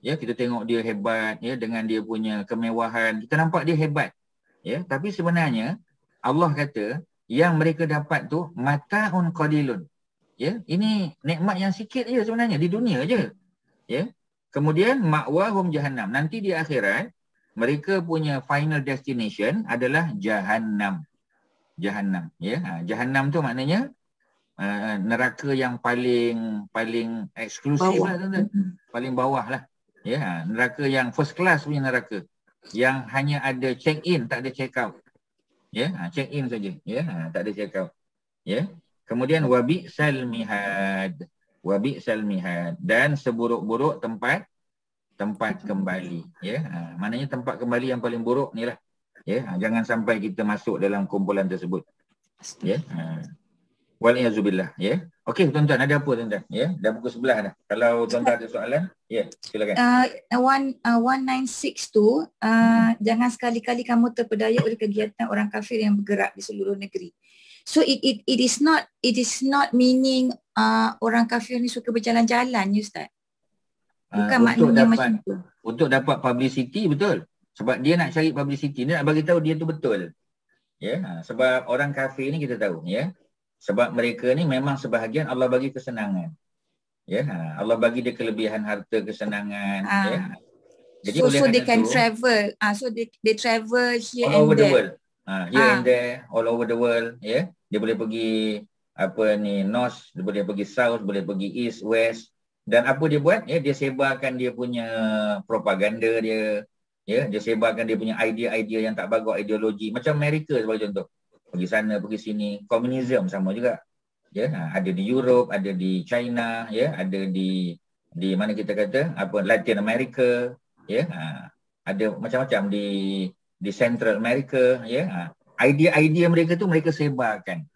Ya, kita tengok dia hebat, ya, dengan dia punya kemewahan, kita nampak dia hebat. Ya, tapi sebenarnya Allah kata yang mereka dapat tu mata'un qalilun. Ya, ini nikmat yang sikit je sebenarnya di dunia je. Ya. Kemudian ma'wahum jahannam. Nanti di akhirat mereka punya final destination adalah jahannam. Jahannam, ya. Jahannam tu maknanya neraka yang paling eksklusif lah, tuan-tuan. Paling bawah lah. Ya, neraka yang first class punya neraka. Yang hanya ada check in, tak ada check out. Ya, check in saja. Ya, tak ada check out. Ya. Kemudian wabi'sal mihad. Wabi'sal mihad, dan seburuk-buruk tempat kembali, ya. Maknanya tempat kembali yang paling buruk ni lah. Ya, jangan sampai kita masuk dalam kumpulan tersebut. Ya. Waliyazubillah, ya. Okey, tuan-tuan, ada apa, tuan-tuan? Ya, dah pukul 11 dah. Kalau tuan-tuan ada soalan, ya, silakan. 196 tu, jangan sekali-kali kamu terpedaya oleh kegiatan orang kafir yang bergerak di seluruh negeri. So it is not meaning orang kafir ni suka berjalan-jalan, ya, Ustaz. Bukan maknanya macam tu. Untuk dapat publicity, betul. Sebab dia nak cari publicity, dia nak bagi tahu dia tu betul. Ya, sebab orang kafir ni kita tahu, ya. Sebab mereka ni memang sebahagian Allah bagi kesenangan. Ya, Allah bagi dia kelebihan harta, kesenangan, ya. Jadi so they can travel. So they travel here all over and there. The world. Here and there, all over the world, ya. Yeah. Dia boleh pergi apa ni, north, dia boleh pergi south, boleh pergi east, west. Dan apa dia buat? Ya, dia sebarkan dia punya propaganda dia. Ya, dia sebarkan dia punya idea-idea yang tak bagus, ideologi. Macam Amerika sebagai contoh. Pergi sana, pergi sini. Komunisme sama juga. Ya, ada di Europe, ada di China, ya, ada di mana kita kata, apa, Latin America, ya. Ada macam-macam di Central America, ya. Idea-idea mereka tu mereka sebarkan.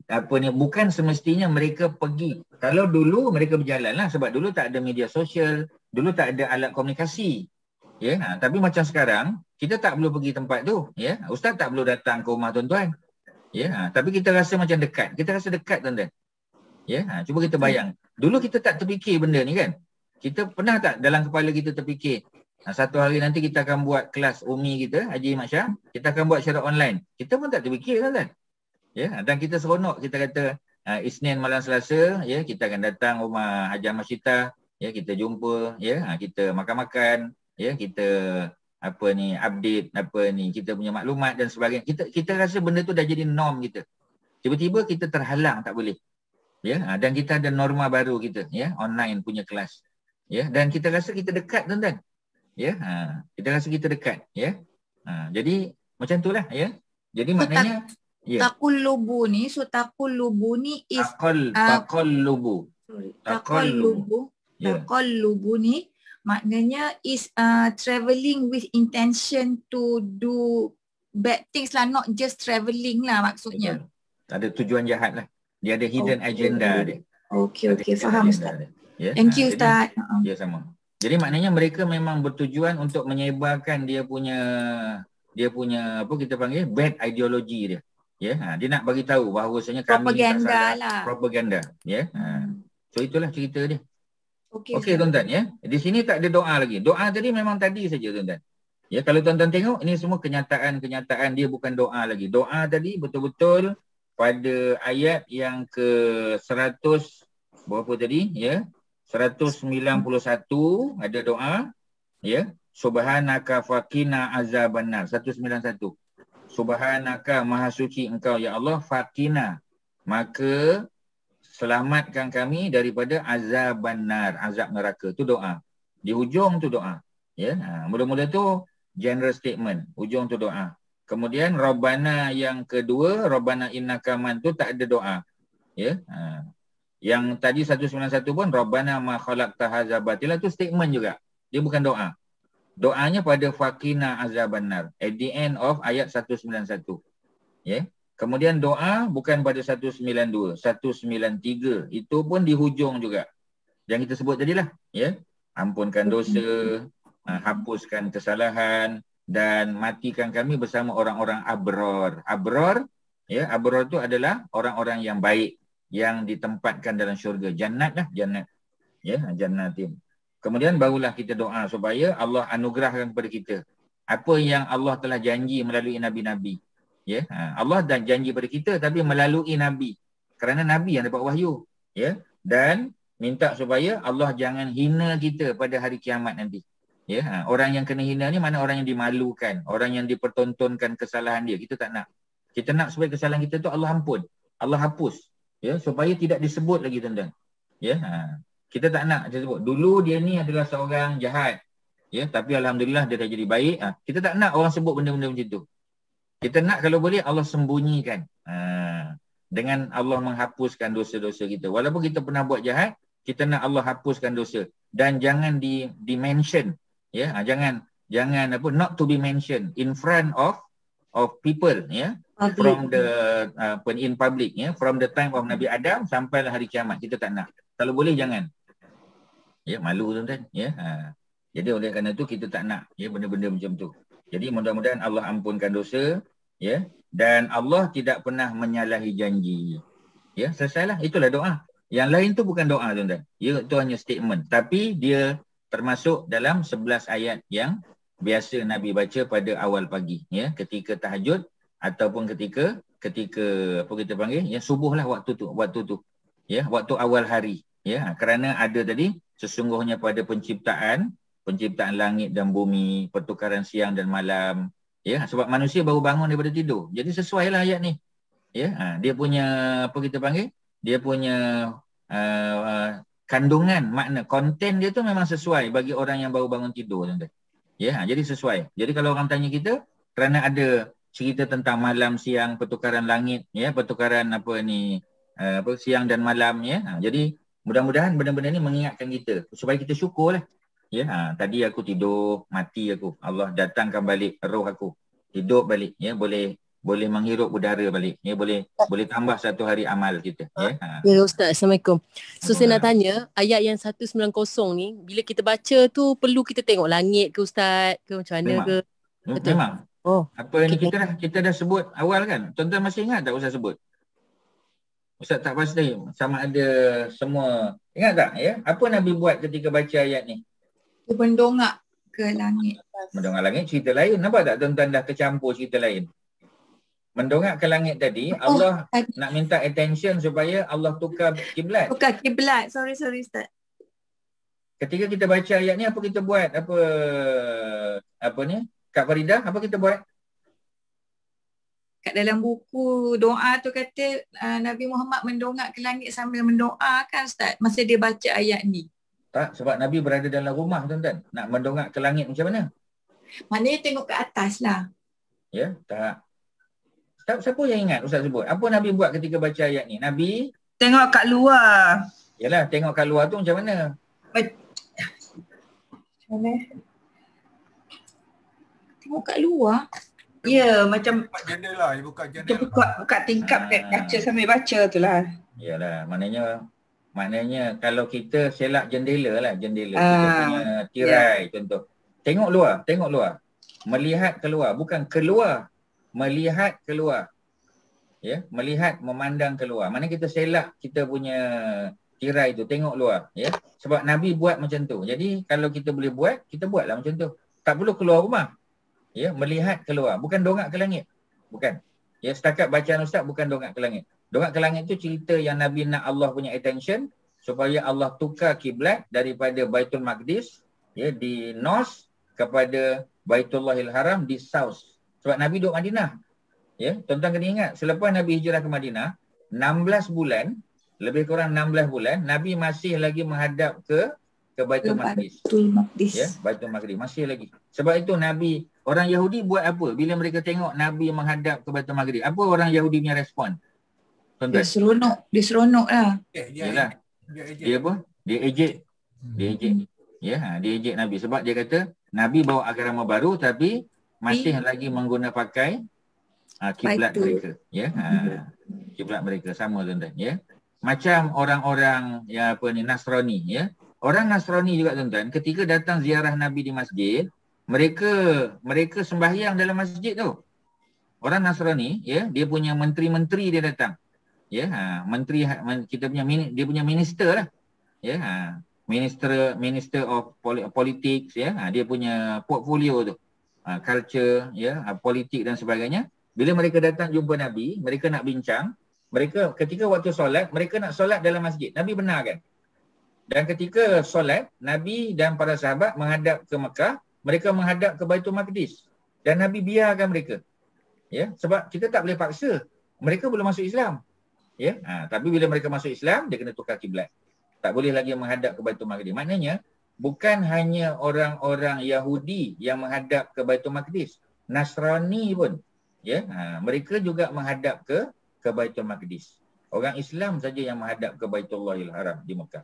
Apa ni, bukan semestinya mereka pergi. Kalau dulu mereka berjalan lah, sebab dulu tak ada media sosial, dulu tak ada alat komunikasi. Ya, tapi macam sekarang kita tak perlu pergi tempat tu, ya. Ustaz tak perlu datang ke rumah tuan-tuan. Ya, tapi kita rasa macam dekat. Kita rasa dekat, tuan-tuan. Ya, cuba kita bayang. Dulu kita tak terfikir benda ni kan. Kita pernah tak dalam kepala kita terfikir, satu hari nanti kita akan buat kelas Umi kita, Haji Mat Shah, kita akan buat secara online. Kita pun tak terfikir, kan? Ya, dan kita seronok, kita kata Isnin malam Selasa, ya, kita akan datang rumah Haji Ahmad Syita, ya, kita jumpa, ya, kita makan-makan, ya, kita apa ni, update apa ni, kita punya maklumat dan sebagainya. Kita rasa benda tu dah jadi norm kita. Tiba-tiba kita terhalang, tak boleh. Ya, dan kita ada norma baru kita, ya, online punya kelas. Ya, dan kita rasa kita dekat, tuan-tuan. Ya, kita rasa kita dekat, ya. Jadi macam itulah, ya. Jadi maknanya Taqullubu ni, so taqullubu ni is taqallubu. taqallubu. Ya. Taqallubu ni maknanya is travelling with intention to do bad things lah, not just travelling lah maksudnya. Betul. Ada tujuan jahat lah. Dia ada hidden agenda dia. Okey, faham Ustaz. Ya. Thank you Jadi, Ustaz. ya, sama. Jadi maknanya mereka memang bertujuan untuk menyebarkan dia punya apa kita panggil bad ideology dia. Ya. Dia nak bagi tahu bahawasanya kami Propaganda tak salah. lah. Propaganda. Ya. So itulah cerita dia. Okey tuan-tuan ya. Di sini tak ada doa lagi. Doa tadi memang tadi saja tuan-tuan. Ya, kalau tuan-tuan tengok ini semua kenyataan dia bukan doa lagi. Doa tadi betul-betul pada ayat yang ke 100 berapa tadi ya? 191 ada doa ya. Subhanaka faqina azabannar 191. Subhanaka maha suci engkau ya Allah faqina maka selamatkan kami daripada azabannar azab neraka. Tu doa. Di hujung tu doa. Ya, mula-mula tu general statement, hujung tu doa. Kemudian Rabbana yang kedua, Rabbana innaka man tu tak ada doa. Ya. Yang tadi 191 pun Rabbana ma khalaqta hadza batila tu statement juga. Dia bukan doa. Doanya pada faqina azabannar at the end of ayat 191. Ya. Kemudian doa bukan pada 192, 193. Itu pun di hujung juga. Yang kita sebut tadilah, ya. Ampunkan dosa, hapuskan kesalahan dan matikan kami bersama orang-orang abror. Abror, ya, abror itu adalah orang-orang yang baik yang ditempatkan dalam syurga. Jannat lah, jannat. Ya, jannatin. Kemudian barulah kita doa supaya Allah anugerahkan kepada kita apa yang Allah telah janji melalui nabi-nabi. Ya, Allah dah janji pada kita tapi melalui nabi. Kerana nabi yang dapat wahyu, ya. Dan minta supaya Allah jangan hina kita pada hari kiamat nanti. Ya, orang yang kena hina ni mana orang yang dimalukan, orang yang dipertontonkan kesalahan dia. Kita tak nak. Kita nak supaya kesalahan kita tu Allah ampun, Allah hapus. Ya, supaya tidak disebut lagi tuan-tuan. Ya, kita tak nak disebut. Dulu dia ni adalah seorang jahat. Ya, tapi alhamdulillah dia dah jadi baik. Kita tak nak orang sebut benda-benda macam tu. Kita nak kalau boleh Allah sembunyikan. Dengan Allah menghapuskan dosa-dosa kita. Walaupun kita pernah buat jahat, kita nak Allah hapuskan dosa. Dan jangan di-mention. Ya, jangan apa, not to be mentioned in front of people. Ya, from the in public. Ya, from the time of Nabi Adam sampai hari kiamat. Kita tak nak. Kalau boleh jangan. Ya, malu tuan-tuan. Ya, jadi oleh kerana itu kita tak nak ya benda-benda macam tu. Jadi mudah-mudahan Allah ampunkan dosa, ya, dan Allah tidak pernah menyalahi janji. Ya, selesailah. Itulah doa. Yang lain tu bukan doa tuan-tuan. Ya, itu hanya statement. Tapi dia termasuk dalam 11 ayat yang biasa Nabi baca pada awal pagi, ya, ketika tahajud ataupun ketika apa kita panggil, ya, subuh lah waktu tu. Ya, waktu awal hari. Ya, kerana ada tadi sesungguhnya pada penciptaan langit dan bumi, pertukaran siang dan malam. Ya, sebab manusia baru bangun daripada tidur. Jadi sesuailah ayat ni. Ya, dia punya apa kita panggil? Dia punya kandungan makna, konten dia tu memang sesuai bagi orang yang baru bangun tidur tuan-tuan. Ya, jadi sesuai. Jadi kalau orang tanya kita kerana ada cerita tentang malam siang, pertukaran langit, ya, pertukaran apa ni siang dan malam, ya. Jadi mudah-mudahan benda-benda ni mengingatkan kita supaya kita syukurlah. Ya, tadi aku tidur, mati aku. Allah datangkan balik roh aku. Hidup balik, ya, boleh menghirup udara balik. Ya, boleh tambah satu hari amal kita, ya. Ya Ustaz, Assalamualaikum. So saya nak tanya, ayat yang 190 ni bila kita baca tu perlu kita tengok langit ke Ustaz ke macam mana ke? Betul. Memang. Apa ni kita dah sebut awal kan? Tuan-tuan masih ingat tak Ustaz sebut? Ustaz tak pasti sama ada semua. Ingat tak, ya? Apa Nabi buat ketika baca ayat ni? Dia mendongak ke langit. Mendongak langit cerita lain. Nampak tak tuan-tuan dah tercampur cerita lain? Mendongak ke langit tadi, Allah nak minta attention supaya Allah tukar kiblat. Tukar kiblat. Sorry Ustaz. Ketika kita baca ayat ni, apa kita buat? Apa ni? Kak Faridah, apa kita buat? Kat dalam buku doa tu kata Nabi Muhammad mendongak ke langit sambil mendoakan Ustaz masa dia baca ayat ni. Tak, sebab Nabi berada dalam rumah tuan-tuan. Nak mendongak ke langit macam mana? Maknanya tengok ke atas lah. Ya, tak. Siapa yang ingat Ustaz sebut? Apa Nabi buat ketika baca ayat ni? Nabi tengok kat luar. Yalah, tengok kat luar tu macam mana? Tengok kat luar. Ya, macam Buka jendela, dia buka kita jendela. buka tingkap baca sambil baca tu lah. Yalah, maknanya kalau kita selak jendela lah, jendela kita punya tirai contoh. Tengok luar. Melihat keluar, bukan keluar. Melihat keluar. Ya, melihat, memandang keluar. Mana kita selak kita punya tirai tu, tengok luar, ya. Sebab Nabi buat macam tu. Jadi kalau kita boleh buat, kita buatlah macam tu. Tak perlu keluar rumah. Ya, melihat keluar, bukan dongak ke langit. Bukan. Ya, setakat bacaan ustaz bukan dongak ke langit. Dongak ke langit tu cerita yang Nabi nak Allah punya attention supaya Allah tukar kiblat daripada Baitul Maqdis ya di north kepada Baitullahil Haram di south. Sebab Nabi duduk Madinah. Ya, tuan-tuan kena ingat, selepas Nabi hijrah ke Madinah, 16 bulan, lebih kurang 16 bulan, Nabi masih lagi menghadap ke Baitul Maqdis. Ya, Baitul Maqdis masih lagi. Sebab itu Nabi, orang Yahudi buat apa bila mereka tengok Nabi menghadap ke Baitul Maqdis? Apa orang Yahudi punya respon? Tuan-tuan. Dia seronok lah. Yalah. Dia apa? Dia ejek. Ya, dia ejek Nabi sebab dia kata Nabi bawa agama baru tapi masih lagi menggunakan pakai kiblat mereka, ya. Kiblat mereka sama tuan-tuan, ya. Macam orang-orang ya apa ni Nasrani, ya. Orang Nasrani juga tuan-tuan, ketika datang ziarah Nabi di masjid, mereka sembahyang dalam masjid tu. Orang Nasrani, ya, dia punya menteri-menteri dia datang. Ya, menteri kita punya dia punya minister lah. Ya, minister of politics, ya. Dia punya portfolio tu. Culture, ya, politik dan sebagainya. Bila mereka datang jumpa Nabi, mereka nak bincang, mereka ketika waktu solat, mereka nak solat dalam masjid. Nabi benarkan. Dan ketika solat, Nabi dan para sahabat menghadap ke Mekah, mereka menghadap ke Baitul Maqdis. Dan Nabi biarkan mereka. Ya, sebab kita tak boleh paksa. Mereka belum masuk Islam. Ya, tapi bila mereka masuk Islam, dia kena tukar kiblat. Tak boleh lagi menghadap ke Baitul Maqdis. Maknanya, bukan hanya orang-orang Yahudi yang menghadap ke Baitul Maqdis. Nasrani pun. Ya, mereka juga menghadap ke Baitul Maqdis. Orang Islam saja yang menghadap ke Baitullahil Haram di Mekah.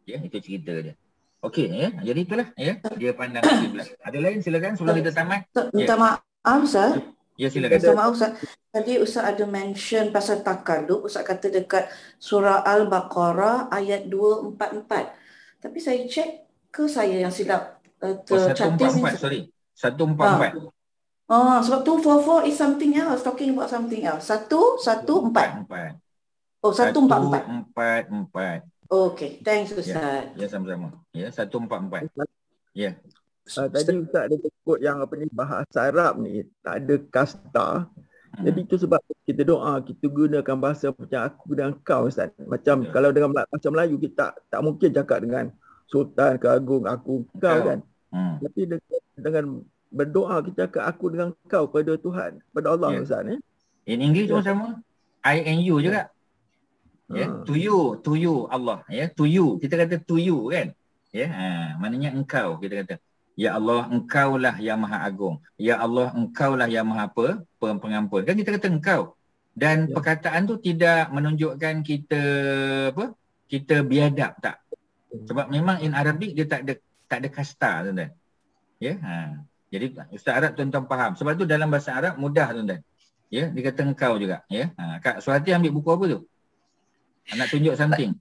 Ya, itu cerita dia. Okey, ya. Jadi itulah ya, dia pandang kiblat. Ada lain silakan sebelum kita tamat. Minta maaf Ustaz. Ya, silakan. Minta maaf Ustaz. Tadi Ustaz ada mention pasal takalub. Ustaz kata dekat surah Al-Baqarah ayat 244. Tapi saya cek ke saya yang silap tercantik. 144, sorry. 144. Sebab 244 is something else, talking about something else. 114. Oh, 144. Okay, thanks Ustaz. Ya, sama-sama. Ya, 144. Ya. Tadi Ustaz ada sebut yang apa ni, bahasa Arab ni tak ada kasta. Jadi itu sebab kita doa, kita gunakan bahasa macam aku dan kau Ustaz. Macam kalau dengan bahasa Melayu kita tak mungkin cakap dengan Sultan ke Agung, aku kau kan. Tapi dengan berdoa kita cakap aku dengan kau pada Tuhan, pada Allah Ustaz ni. In English pun sama. I and you juga. Ya, to you Allah, ya, to you. Kita kata to you kan. Ya, maknanya engkau kita kata. Ya Allah, engkaulah yang Maha Agung. Ya Allah, engkaulah yang Maha Pengampun. Kan kita kata engkau. Dan perkataan tu tidak menunjukkan kita apa? Kita biadab tak. Sebab memang in Arabic dia tak ada kasta tuan-tuan. Ya, jadi Ustaz Arab tuan-tuan faham. Sebab tu dalam bahasa Arab mudah tuan-tuan. Ya, dia kata engkau juga, ya. Kak Suhati ambil buku apa tu? Nak tunjuk something.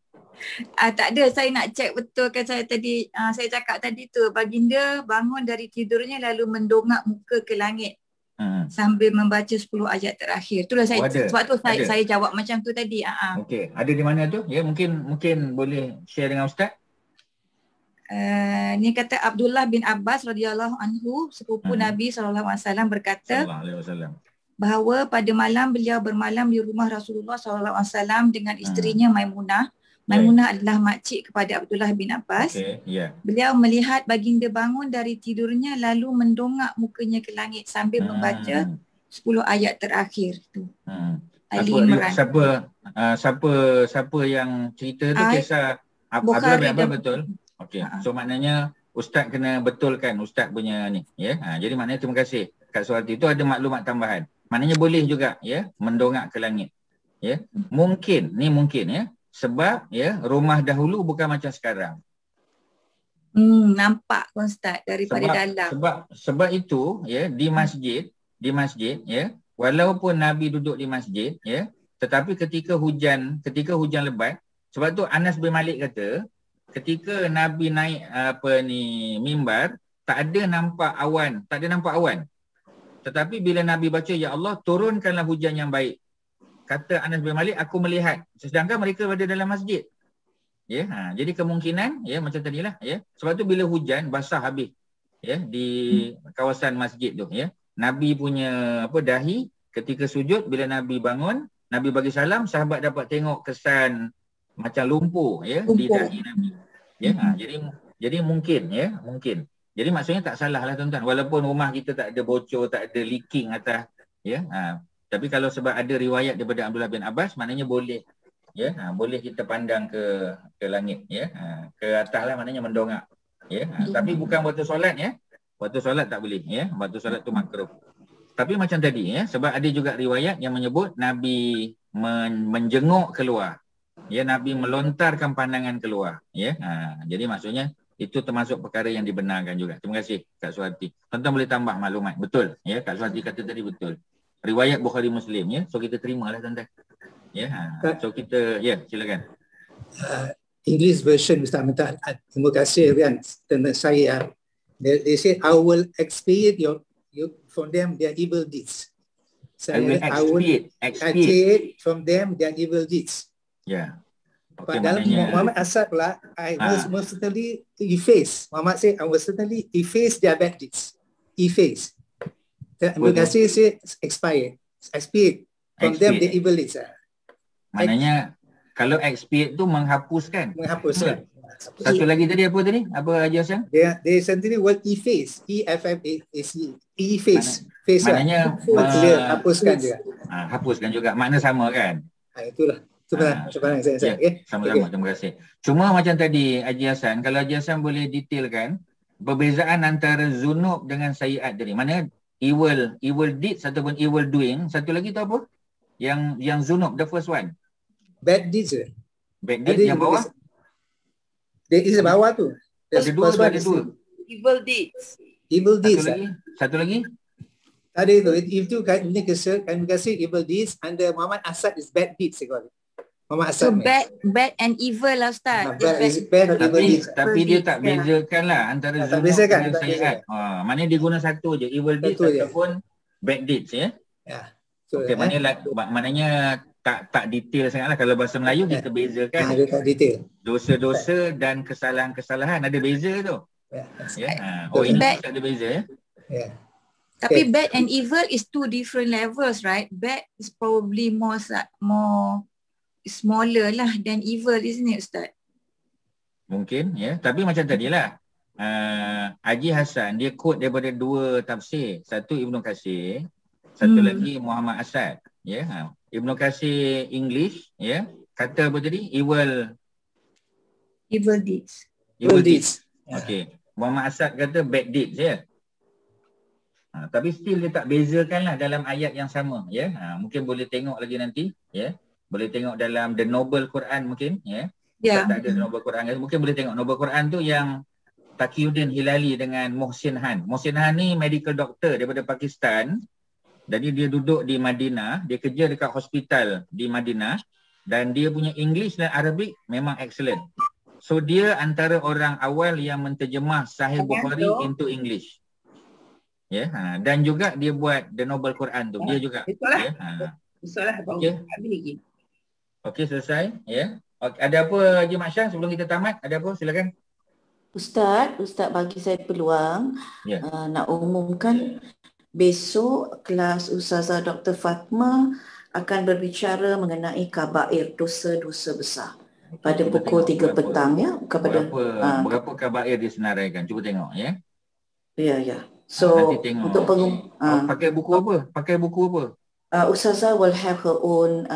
Tak ada, saya nak check betul kan saya tadi saya cakap tadi tu, baginda bangun dari tidurnya lalu mendongak muka ke langit sambil membaca 10 ayat terakhir. Itulah saya sebab tu saya jawab macam tu tadi. Okey, ada di mana tu? Ya, mungkin boleh share dengan Ustaz. Ni kata Abdullah bin Abbas radhiyallahu anhu, sepupu Nabi SAW berkata bahawa pada malam beliau bermalam di rumah Rasulullah SAW dengan isterinya Maimunah. Maimunah adalah makcik kepada Abdullah bin Abbas. Beliau melihat baginda bangun dari tidurnya lalu mendongak mukanya ke langit sambil membaca 10 ayat terakhir tu. Ali Imran. Siapa yang cerita tu kisah Abdullah bin Abbas betul? Okey. So maknanya Ustaz kena betulkan Ustaz punya ni, ya. Jadi maknanya terima kasih Kak Suhati. Itu ada maklumat tambahan. Maknanya boleh juga, ya, mendongak ke langit. Ya. Mungkin ya. Sebab ya rumah dahulu bukan macam sekarang. Nampak Ustaz daripada dalam. Sebab itu ya di masjid ya, walaupun Nabi duduk di masjid ya, tetapi ketika hujan lebat, sebab tu Anas bin Malik kata ketika Nabi naik mimbar tak ada nampak awan. Tetapi bila Nabi baca ya Allah turunkanlah hujan yang baik. Kata Anas bin Malik, aku melihat sedangkan mereka berada dalam masjid. Ya, jadi kemungkinan ya macam tadilah ya. Sebab tu bila hujan basah habis ya di kawasan masjid tu ya. Nabi punya dahi ketika sujud bila Nabi bangun, Nabi bagi salam, sahabat dapat tengok kesan macam lumpur ya di dahi Nabi. Ya, jadi mungkin. Jadi maksudnya tak salah lah tuan-tuan. Walaupun rumah kita tak ada bocor, tak ada leaking atas ya. Tapi kalau sebab ada riwayat daripada Abdullah bin Abbas, maknanya boleh. Ya, boleh kita pandang ke langit ya. Ke atas lah maknanya mendongak. Ya, tapi bukan waktu solat ya. Waktu solat tak boleh ya. Waktu solat tu makruh. Tapi macam tadi ya, sebab ada juga riwayat yang menyebut Nabi menjenguk keluar. Ya, Nabi melontarkan pandangan keluar ya. Jadi maksudnya itu termasuk perkara yang dibenarkan juga. Terima kasih Kak Suhati. Tuan-tuan boleh tambah maklumat. Betul ya, Kak Suhati kata tadi betul. Riwayat Bukhari Muslim ya. So kita terimalah tuan-tuan. Ya, so kita silakan. English version Ustaz minta terima kasih kan tentang saya. They say I will expiate you from them their evil deeds. So I will expiate from them their evil deeds. Ya. Okay, dalam Muhammad Asad pula, I will most certainly efface. Muhammad say I will certainly efface their bad deeds. Efface. Terima kasih say expiate from them the evil deeds. Maknanya kalau expiate tu menghapuskan. Satu lagi tadi apa tadi? Apa Haji Hassan? They sendiri word efface. E-F-F-A-C. Efface. Maknanya hapuskan juga. Hapuskan juga. Makna sama kan? Itulah. Sebenarnya saya. Sama-sama. Terima kasih. Cuma macam tadi Haji Hassan, kalau Haji Hassan boleh detailkan perbezaan antara zunub dengan sayiat tadi. Mana evil deeds ataupun evil doing. Satu lagi tu apa? Yang zunub, the first one. Bad deeds. Bad deeds yang bawah? Dia is bawah tu. Ada dua. Evil deeds. Evil deeds. Satu lagi? Tadi tu. Itu kan kasih evil deeds under Muhammad Asad is bad deeds. Muhammad Asad. So bad and evil lah Ustaz. Bad and evil deeds. Tapi dia tak bezakan lah antara zunub dengan sayiat. Maknanya dia guna satu je. Evil deeds ataupun bad deeds ya. Okay, maknanya tak detail sangatlah. Kalau bahasa Melayu kita bezakan. Tak detail. Dosa-dosa dan kesalahan-kesalahan ada beza tu. Ini tak ada beza ya. Tapi bad and evil is two different levels, right? Bad is probably more smaller lah than evil, isn't it Ustaz? Mungkin ya. Tapi macam tadilah. Haji Hassan dia quote daripada dua tafsir. Satu Ibnu Katsir, satu lagi Muhammad Asad. Ya. Ibnu Katsir English ya, kata apa tadi? Evil deeds. Evil deeds. Okey. Muhammad Asad kata bad deeds ya. Tapi still dia tak bezakan lah dalam ayat yang sama ya. Mungkin boleh tengok lagi nanti ya. Boleh tengok dalam The Noble Quran mungkin ya. Tak ada The Noble Quran. Mungkin boleh tengok Noble Quran tu yang Taqiyuddin Hilali dengan Mohsin Han. Mohsin Han ni medical doctor daripada Pakistan. Jadi dia duduk di Madinah, dia kerja dekat hospital di Madinah dan dia punya English dan Arabic memang excellent. So dia antara orang awal yang menterjemah Sahih Bukhari into English. Ya, dan juga dia buat The Noble Quran tu. Dia juga. Itulah. Okey, selesai ya. Ada apa Haji Mak Syah sebelum kita tamat? Ada apa? Silakan. Ustaz bagi saya peluang nak umumkan besok kelas Ustazah Dr. Fatma akan berbicara mengenai kabair, dosa-dosa besar pada pukul 3 petang ya. Berapa kabair disenaraikan? Cuba tengok ya. Ya. So untuk pakai buku apa? Ustazah will have her own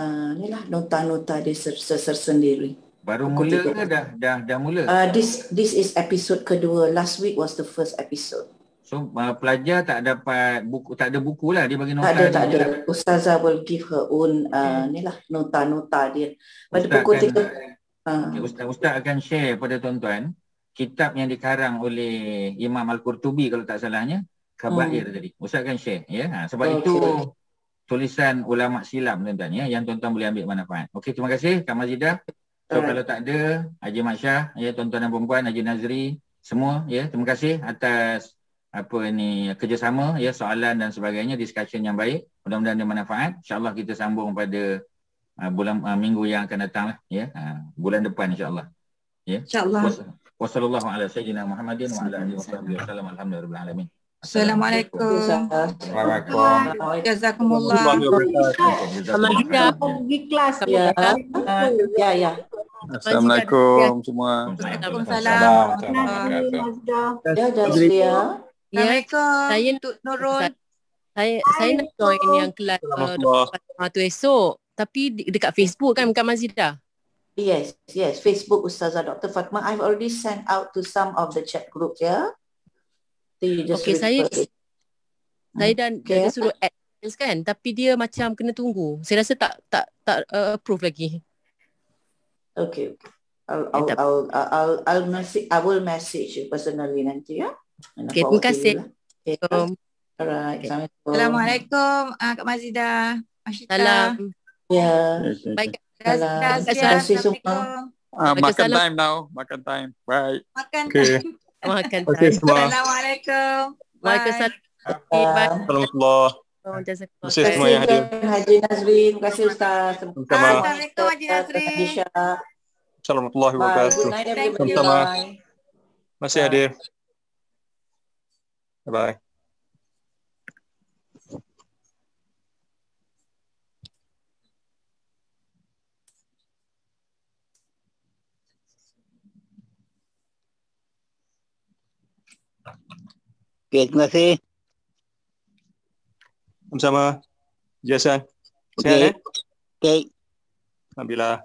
nota-nota dia sendiri. Baru mula ke dah mula? This is episode kedua. Last week was the first episode. So pelajar tak dapat buku, tak ada buku lah, dia bagi nota. Tak ada. Ustazah will give her own nota-nota dia. Pada pukul 3. Ustaz akan share pada tuan-tuan kitab yang dikarang oleh Imam Al-Qurtubi kalau tak salahnya, Kabair tadi. Ustaz kan share ya. Sebab itu tulisan ulama silam tuan-tuan ya, yang tuan-tuan boleh ambil manfaat. Okey, terima kasih Kak Mazidah. So kalau tak ada Haji Mat Syah ya, tuan-tuan dan puan-puan, Haji Nazri semua ya, terima kasih atas kerjasama ya, soalan dan sebagainya, discussion yang baik. Mudah-mudahan dia manfaat. InsyaAllah kita sambung pada minggu yang akan datang lah ya, bulan depan insyaAllah ya. InsyaAllah. Wassallallahu ala sayyidina Muhammadin wa ala alihi wasallam. Alhamdulillahirabbil alamin. Assalamualaikum. Waalaikumsalam. Jazakumullah. Di kelas. Ya. Assalamualaikum semua. Waalaikumsalam. Ya, Jazlia. Assalamualaikum. Saya Tuk Nurul. Saya nak join yang kelas tu esok. Tapi dekat Facebook kan Kak Mazidah? Yes. Facebook Ustazah Dr. Fatma. I've already sent out to some of the chat group ya. Okay, saya dah suruh add kan, tapi dia macam kena tunggu. Saya rasa tak approve lagi. Okay. I will message you personally nanti ya. Okay, terima kasih. Alright. Assalamualaikum Kak Mazidah. Salam. Ya. Baik. Terima kasih semua. Makan time now. Makan time. Bye. Makan okay. time. Makan okay, time. Assalamualaikum. Waalaikumsalam. Assalamualaikum. Terima kasih semua yang hadir. Haji Nazri, terima kasih Ustaz. Assalamualaikum Haji Nazri. Assalamualaikum warahmatullahi wabarakatuh. Sama-sama. Masih hadir. Bye-bye. Okay, terima kasih. Sama-sama. Jason. Okay. Sihat, Okay. Alhamdulillah.